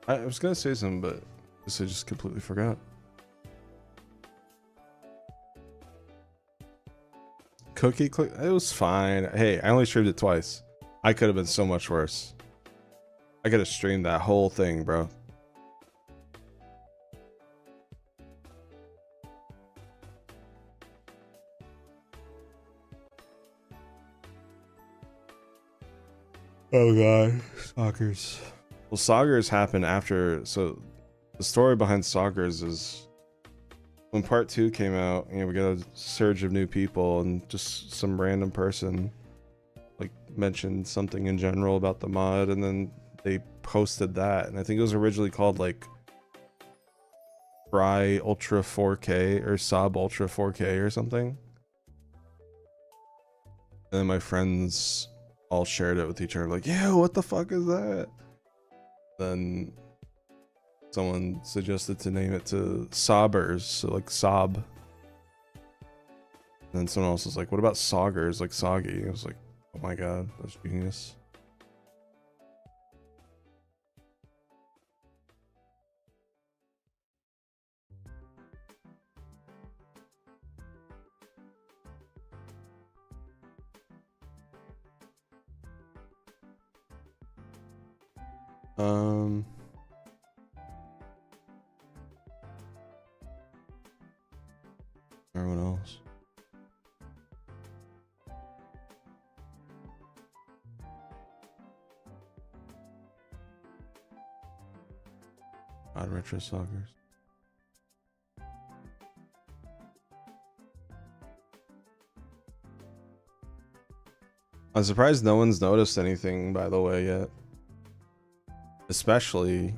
I was gonna say something, but I just completely forgot. Cookie click, it was fine. Hey, I only streamed it twice. I could have been so much worse. I could have streamed that whole thing, bro. Oh god, Soggers. Well, Soggers happened after, so the story behind Soggers is when part 2 came out, you know, we got a surge of new people and just some random person like mentioned something in general about the mod, and then they posted that, and I think it was originally called like Fry Ultra 4K or Sub Ultra 4K or something. And then my friends all shared it with each other, like, yeah, what the fuck is that? Then someone suggested to name it to Sobbers, so like Sob. And then someone else was like, what about Soggers, like Soggy? I was like, oh my god, that's genius. Everyone else. Retro Soggers. I'm surprised no one's noticed anything, by the way, yet. Especially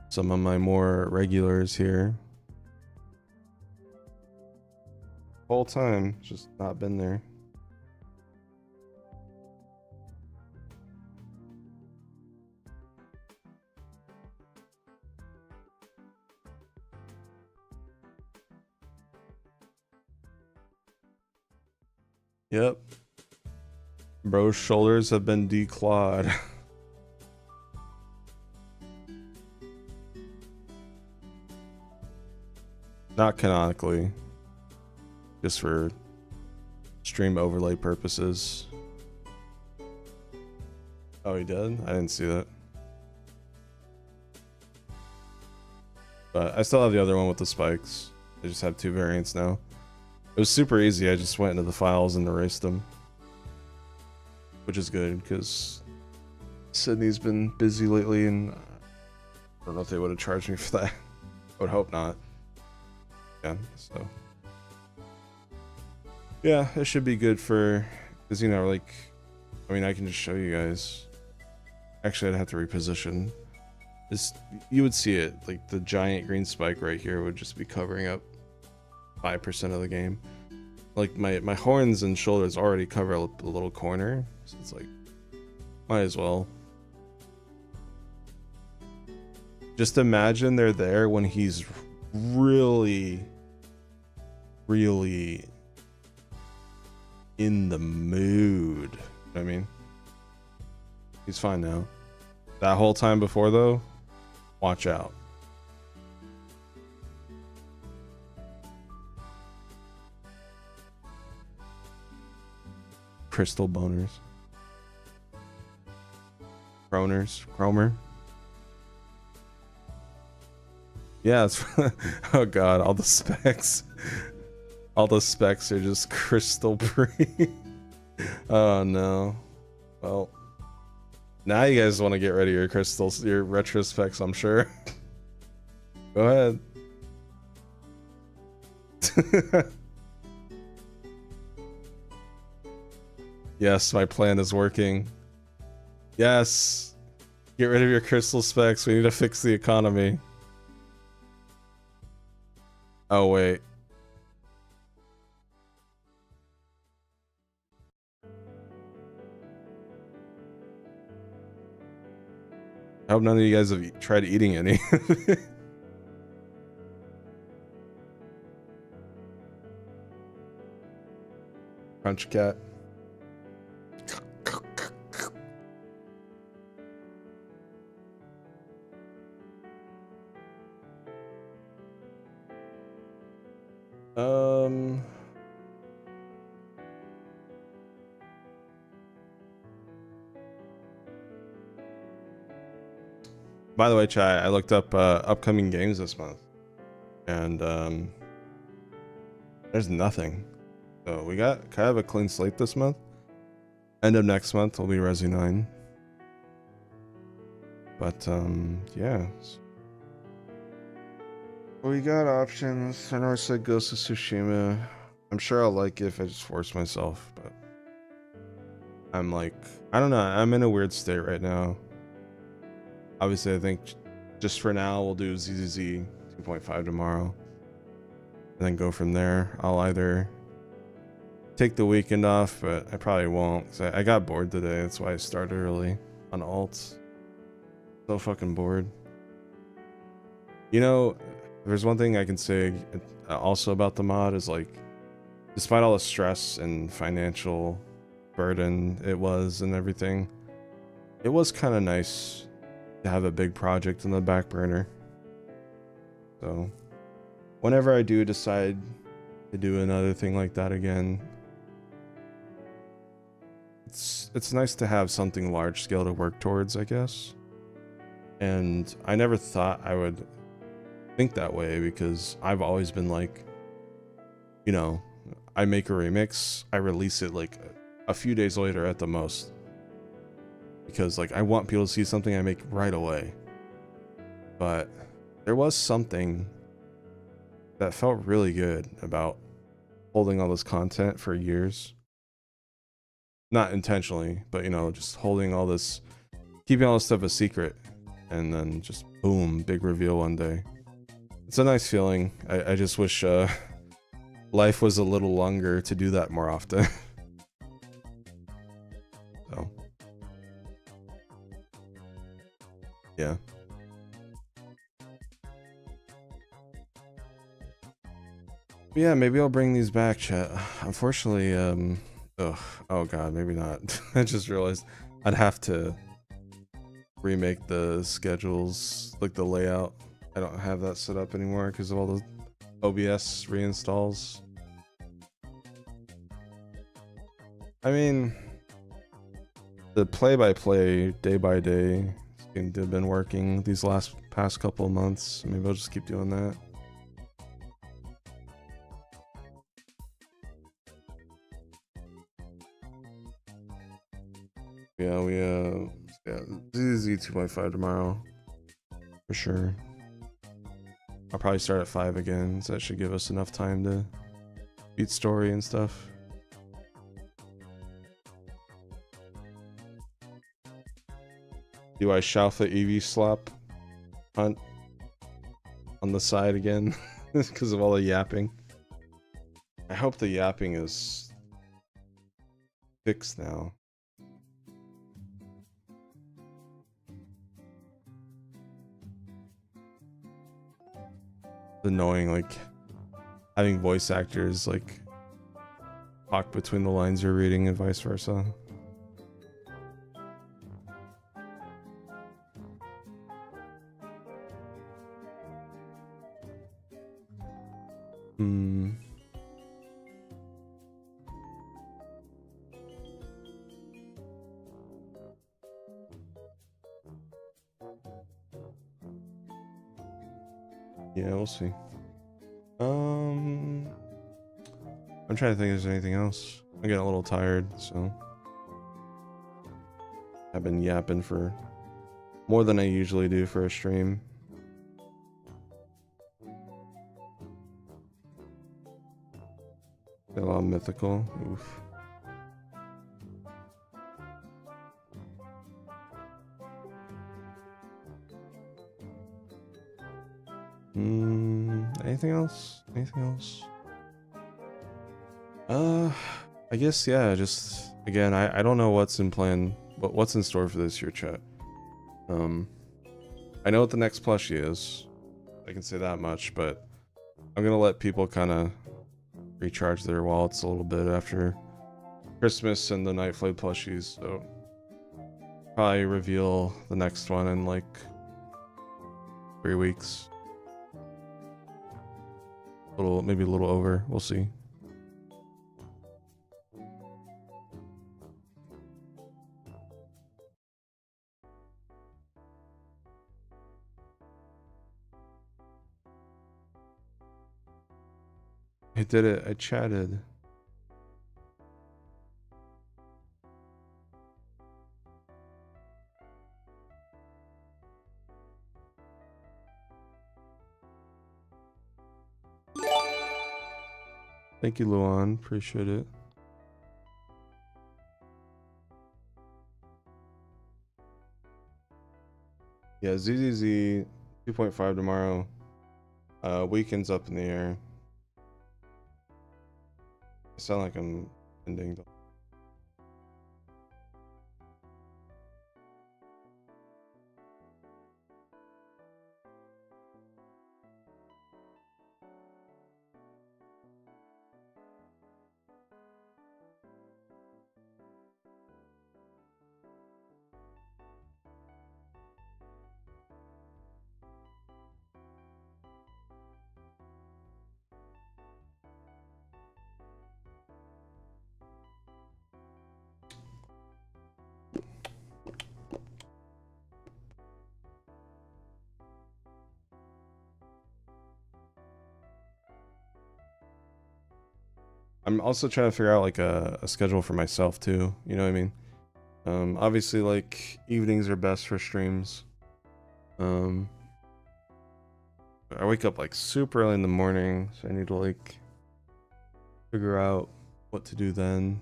some of my more regulars here. Whole time, just not been there. Yep. Bro's shoulders have been declawed. Not canonically. Just for stream overlay purposes. Oh, he did? I didn't see that. But I still have the other one with the spikes. I just have 2 variants now. It was super easy. I just went into the files and erased them. Which is good, because Sydney's been busy lately, and I don't know if they would have charged me for that. I would hope not. Yeah, so. Yeah, it should be good for, because, you know, like, I mean, I can just show you guys. Actually, I'd have to reposition. This, you would see it, like, the giant green spike right here would just be covering up 5% of the game. Like, my horns and shoulders already cover a little corner, so it's like, might as well. Just imagine they're there when he's really in the mood. You know what I mean? He's fine now. That whole time before, though, watch out. Crystal boners. Chromer. Yeah, it's oh god, all the specs. All the specs are just crystal free. Oh no. Well, now you guys want to get rid of your crystals, your retro specs, I'm sure. Go ahead. Yes, my plan is working. Yes. Get rid of your crystal specs. We need to fix the economy. Oh, wait. I hope none of you guys have tried eating any. Crunch cat. By the way, chat, I looked up upcoming games this month, and there's nothing. So we got kind of a clean slate this month. End of next month will be Resi 9. But yeah. We got options. I know I said Ghost of Tsushima. I'm sure I'll like it if I just force myself, but I'm like, I don't know. I'm in a weird state right now. Obviously, I think just for now, we'll do ZZZ 2.5 tomorrow. And then go from there. I'll either take the weekend off, but I probably won't. 'Cause I got bored today. That's why I started early on alts. So fucking bored. You know, there's one thing I can say also about the mod is like, despite all the stress and financial burden it was and everything, it was kind of nice to have a big project in the back burner. So whenever I do decide to do another thing like that again, it's nice to have something large scale to work towards, I guess. And I never thought I would think that way, because I've always been like, you know, I make a remix, I release it like a few days later at the most, because like I want people to see something I make right away. But there was something that felt really good about holding all this content for years not intentionally, but you know, just holding all this, keeping all this stuff a secret, and then just boom, big reveal one day. It's a nice feeling. I just wish life was a little longer to do that more often. So yeah. Yeah, maybe I'll bring these back, chat. Unfortunately, oh god, maybe not. I just realized I'd have to remake the schedules, like the layout. I don't have that set up anymore because of all the OBS reinstalls. I mean, the play-by-play, day-by-day, seemed to have been working these past couple of months. Maybe I'll just keep doing that. Yeah, ZZ 2.5 tomorrow for sure. I'll probably start at 5 again, so that should give us enough time to beat story and stuff. Do I shelf the EV slop hunt on the side again because of all the yapping? I hope the yapping is fixed now. It's annoying, like having voice actors like talk between the lines you're reading and vice versa. Yeah, we'll see. I'm trying to think if there's anything else. I'm getting a little tired, so I've been yapping for more than I usually do for a stream. Got a lot of mythical. Oof. Anything else? Anything else? I guess, yeah, just again, I don't know what's in plan, what's in store for this year, chat. I know what the next plushie is. I can say that much, but I'm gonna let people kind of recharge their wallets a little bit after Christmas and the Night Flight plushies, so probably reveal the next one in like 3 weeks. Maybe a little over, we'll see. I did it, I chatted. Thank you, Luan. Appreciate it. Yeah, ZZZ 2.5 tomorrow. Weekend's up in the air. I sound like I'm ending the... I'm also trying to figure out like a schedule for myself too, you know what I mean? Obviously like evenings are best for streams. I wake up like super early in the morning, so I need to like figure out what to do then.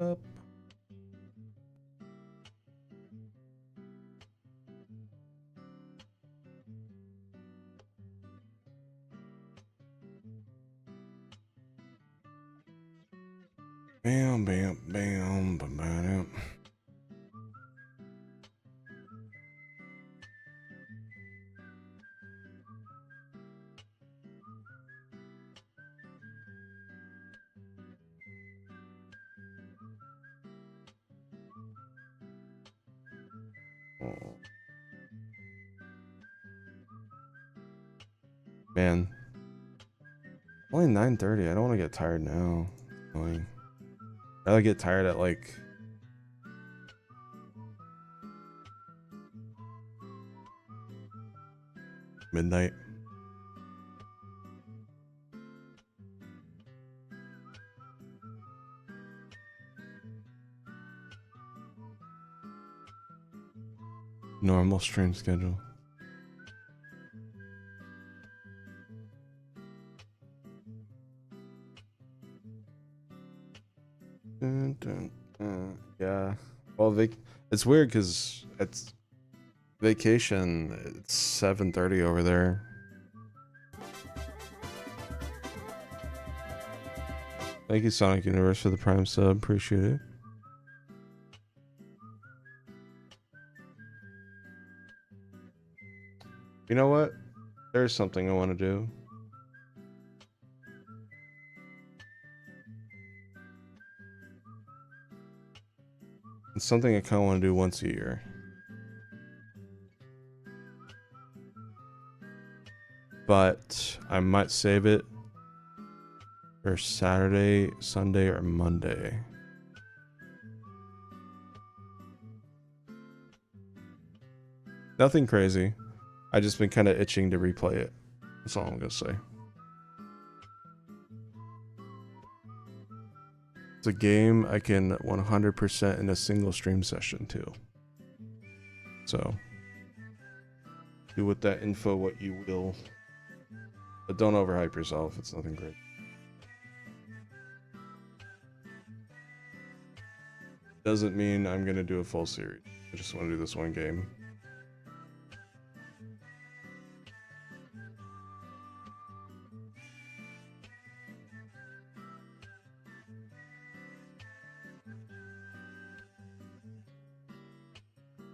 Up. Bam, bam, bam, bam, bam. Oh. Man, only 9:30. I don't want to get tired now. I'd rather get tired at like midnight. Normal stream schedule. Yeah. Well, it's weird because it's vacation. It's 7:30 over there. Thank you, Sonic Universe, for the Prime sub. Appreciate it. You know what? There's something I want to do. It's something I kind of want to do once a year. But I might save it for Saturday, Sunday, or Monday. Nothing crazy. I just been kind of itching to replay it. That's all I'm gonna say. It's a game I can 100% in a single stream session too. So do with that info what you will, but don't overhype yourself. It's nothing great. Doesn't mean I'm gonna do a full series. I just want to do this one game.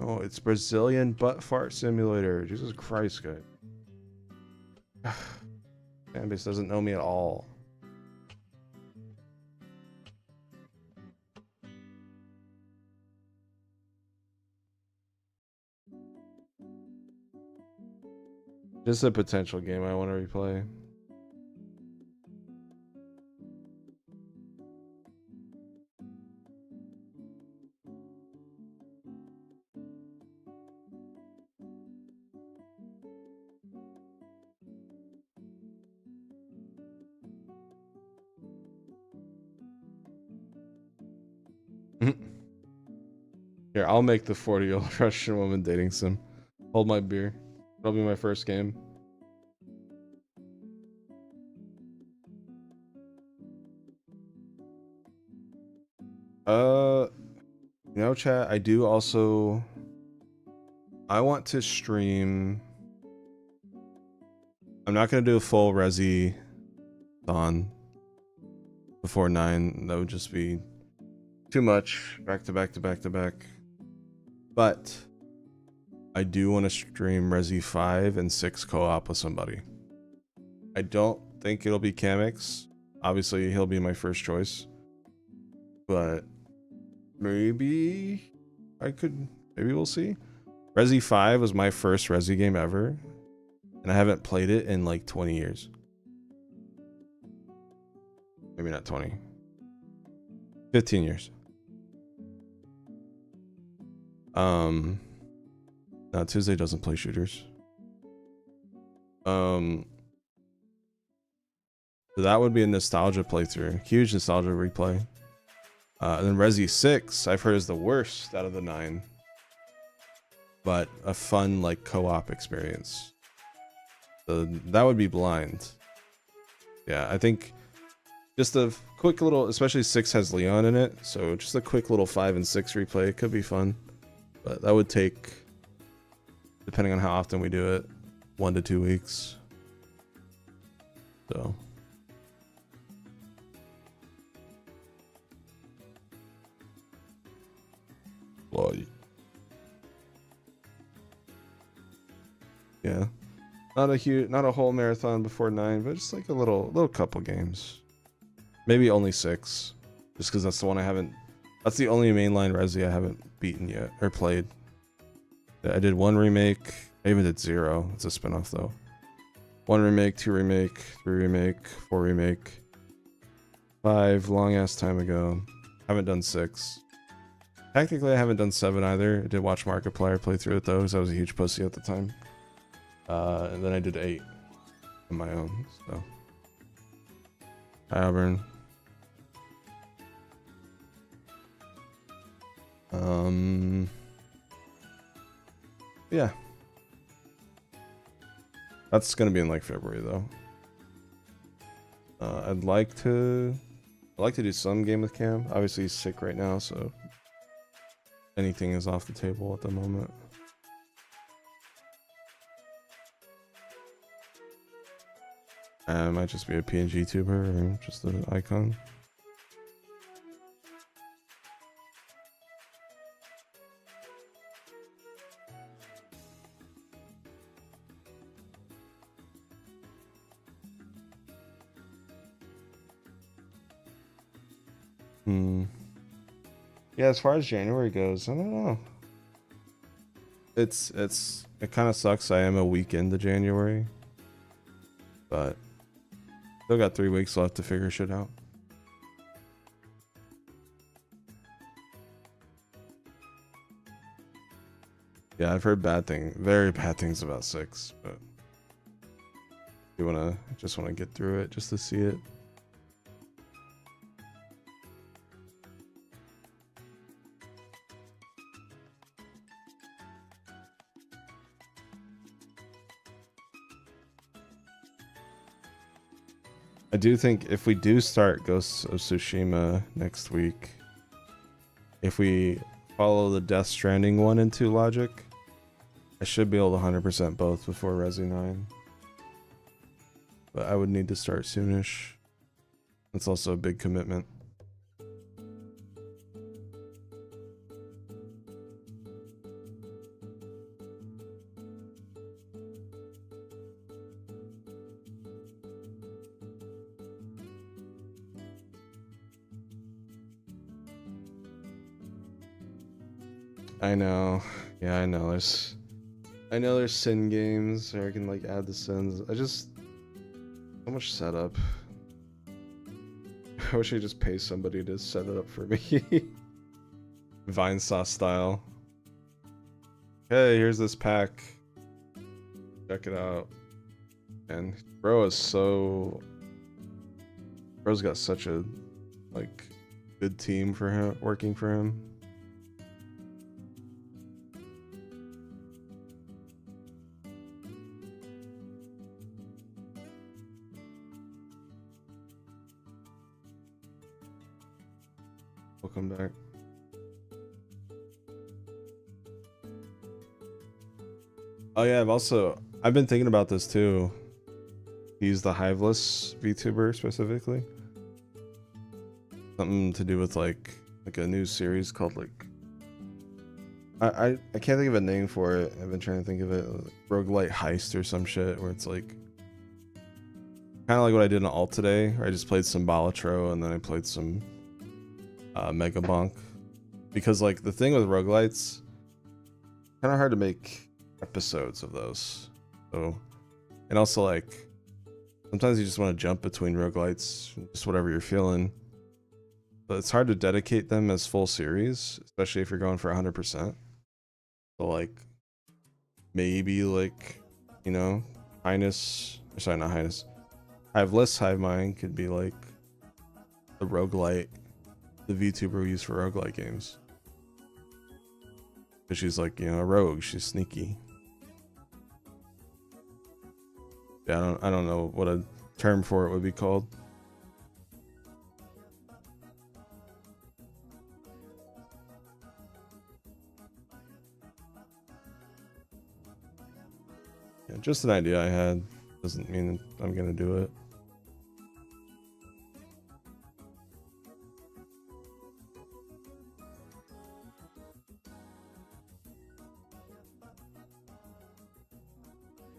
Oh, it's Brazilian butt fart simulator. Jesus Christ, guy. Fanbase doesn't know me at all. Just a potential game I want to replay. Here, I'll make the 40-year-old Russian woman dating sim. Hold my beer. That'll be my first game. You know, chat, I do also... I want to stream... I'm not going to do a full Resi on before 9. That would just be too much. Back to back to back to back. But I do want to stream Resi 5 and 6 co-op with somebody. I don't think it'll be Kamex. Obviously, he'll be my first choice. But maybe I could... Maybe we'll see. Resi 5 was my first Resi game ever. And I haven't played it in like 20 years. Maybe not 20. 15 years. No, Tuesday doesn't play shooters. So that would be a nostalgia playthrough. Huge nostalgia replay. And then Resi 6, I've heard is the worst out of the 9. But a fun like co-op experience. So that would be Blind. Yeah, I think Just a quick little, especially 6 has Leon in it, so just a quick little 5 and 6 replay could be fun. But that would take, depending on how often we do it, 1 to 2 weeks. So. Yeah. Not a whole marathon before 9, but just like a little couple games. Maybe only 6. Just because that's the one I haven't, that's the only mainline Resi I haven't beaten yet, or played. I did 1 remake, I even did 0, it's a spinoff though. 1 remake, 2 remake, 3 remake, 4 remake, 5, long ass time ago. Haven't done 6. Technically I haven't done 7 either. I did watch Markiplier play through it though, because I was a huge pussy at the time. And then I did 8 on my own, so. Hi, Auburn. Yeah. That's gonna be in like February though. I'd like to do some game with Cam. Obviously he's sick right now, so anything is off the table at the moment. I might just be a PNG tuber or just an icon. Yeah, as far as January goes, I don't know. It kind of sucks. I am a week into January, but still got 3 weeks left to figure shit out. Yeah, I've heard very bad things about 6, but just wanna get through it just to see it. I do think if we do start Ghosts of Tsushima next week, if we follow the Death Stranding 1 and 2 logic, I should be able to 100% both before Resi 9. But I would need to start soonish. It's also a big commitment. I know. Yeah, I know. There's sin games where I can like add the sins. So much setup. I wish I could just pay somebody to set it up for me. Vine sauce style. Hey, here's this pack. Check it out. And bro's got such a like good team for him working for him. Welcome back. Oh yeah, I've been thinking about this too. He's the Hiveless VTuber specifically. Something to do with like a new series called like I can't think of a name for it. I've been trying to think of it, like roguelite heist or some shit where it's like kind of like what I did in Alt today, where I just played some Balatro and then I played some Mega Bonk, because like the thing with roguelites, kind of hard to make episodes of those. So, and also like sometimes you just want to jump between roguelites, just whatever you're feeling. But it's hard to dedicate them as full series, especially if you're going for 100%. So like maybe like, you know, Hiveless Hive Mind could be like the roguelite, the VTuber we use for roguelite games. Because she's like, you know, a rogue, she's sneaky. Yeah, I don't know what a term for it would be called. Yeah, just an idea I had. Doesn't mean I'm gonna do it.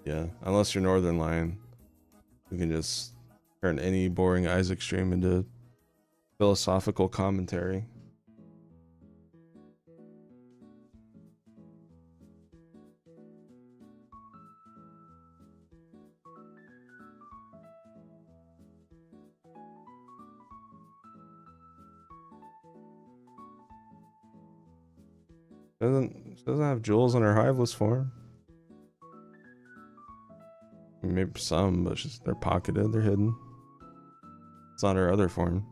Yeah, unless you're Northern Lion, you can just turn any boring Isaac stream into philosophical commentary. Doesn't have jewels on her hiveless form. Maybe some, but just they're pocketed, they're hidden. It's not her other form.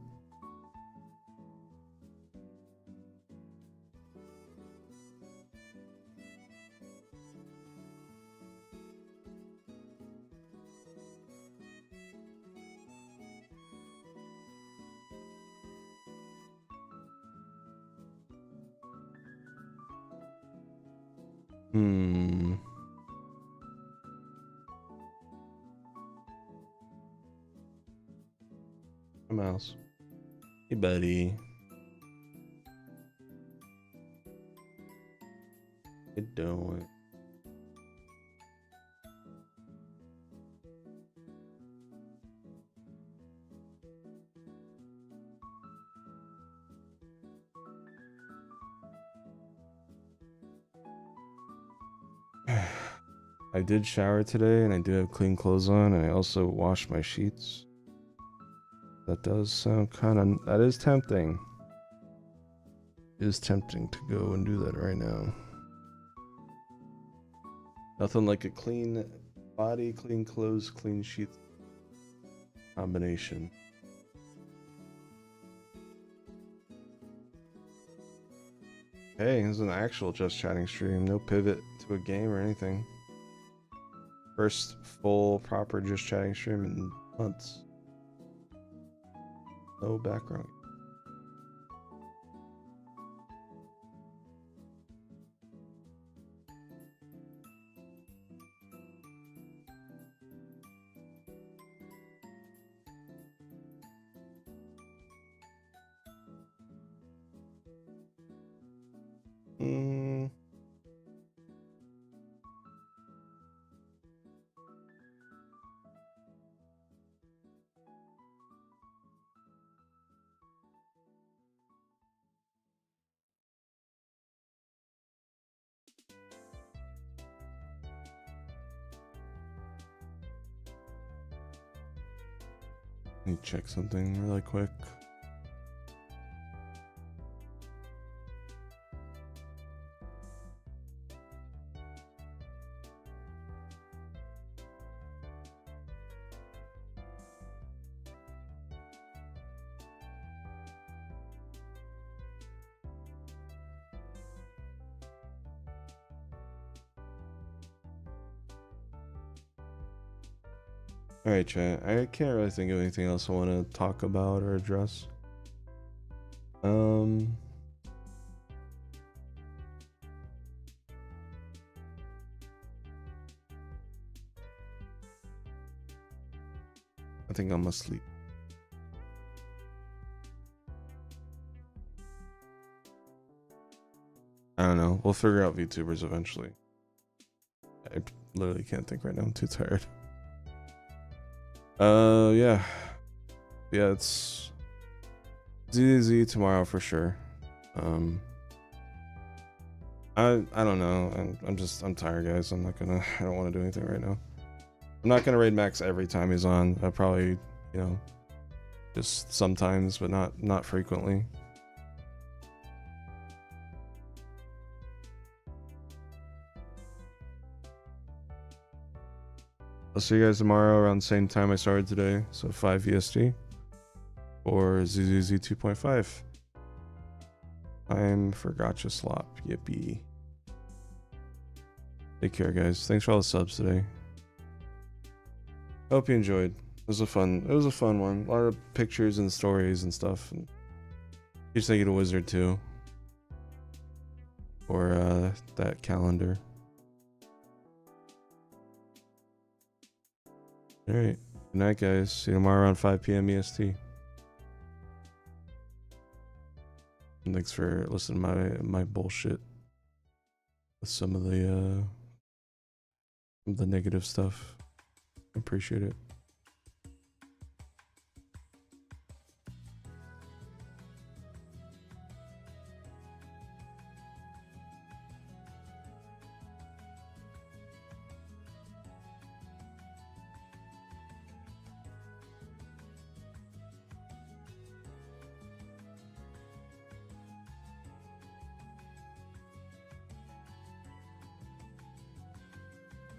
Mouse. Hey, buddy. How you doing? I did shower today, and I do have clean clothes on, and I also washed my sheets. That does sound that is tempting. It is tempting to go and do that right now. Nothing like a clean body, clean clothes, clean sheets combination. Hey, this is an actual Just Chatting stream. No pivot to a game or anything. First full proper Just Chatting stream in months. No background. Let me check something really quick. Alright, chat. I can't really think of anything else I want to talk about or address. I think I'm asleep. I don't know. We'll figure out VTubers eventually. I literally can't think right now. I'm too tired. Yeah. Yeah, it's ZZ tomorrow for sure. I don't know. I'm tired, guys. I don't want to do anything right now. I'm not gonna raid Max every time he's on. I probably, just sometimes, but not frequently. I'll see you guys tomorrow around the same time I started today, so 5 EST or ZZZ 2.5. Time for Gotcha Slop. Yippee. Take care, guys. Thanks for all the subs today. Hope you enjoyed. It was a fun one. A lot of pictures and stories and stuff. And just thinking a wizard too. Or that calendar. All right. Good night, guys. See you tomorrow around 5 p.m. EST. And thanks for listening to my bullshit with some of the negative stuff. I appreciate it.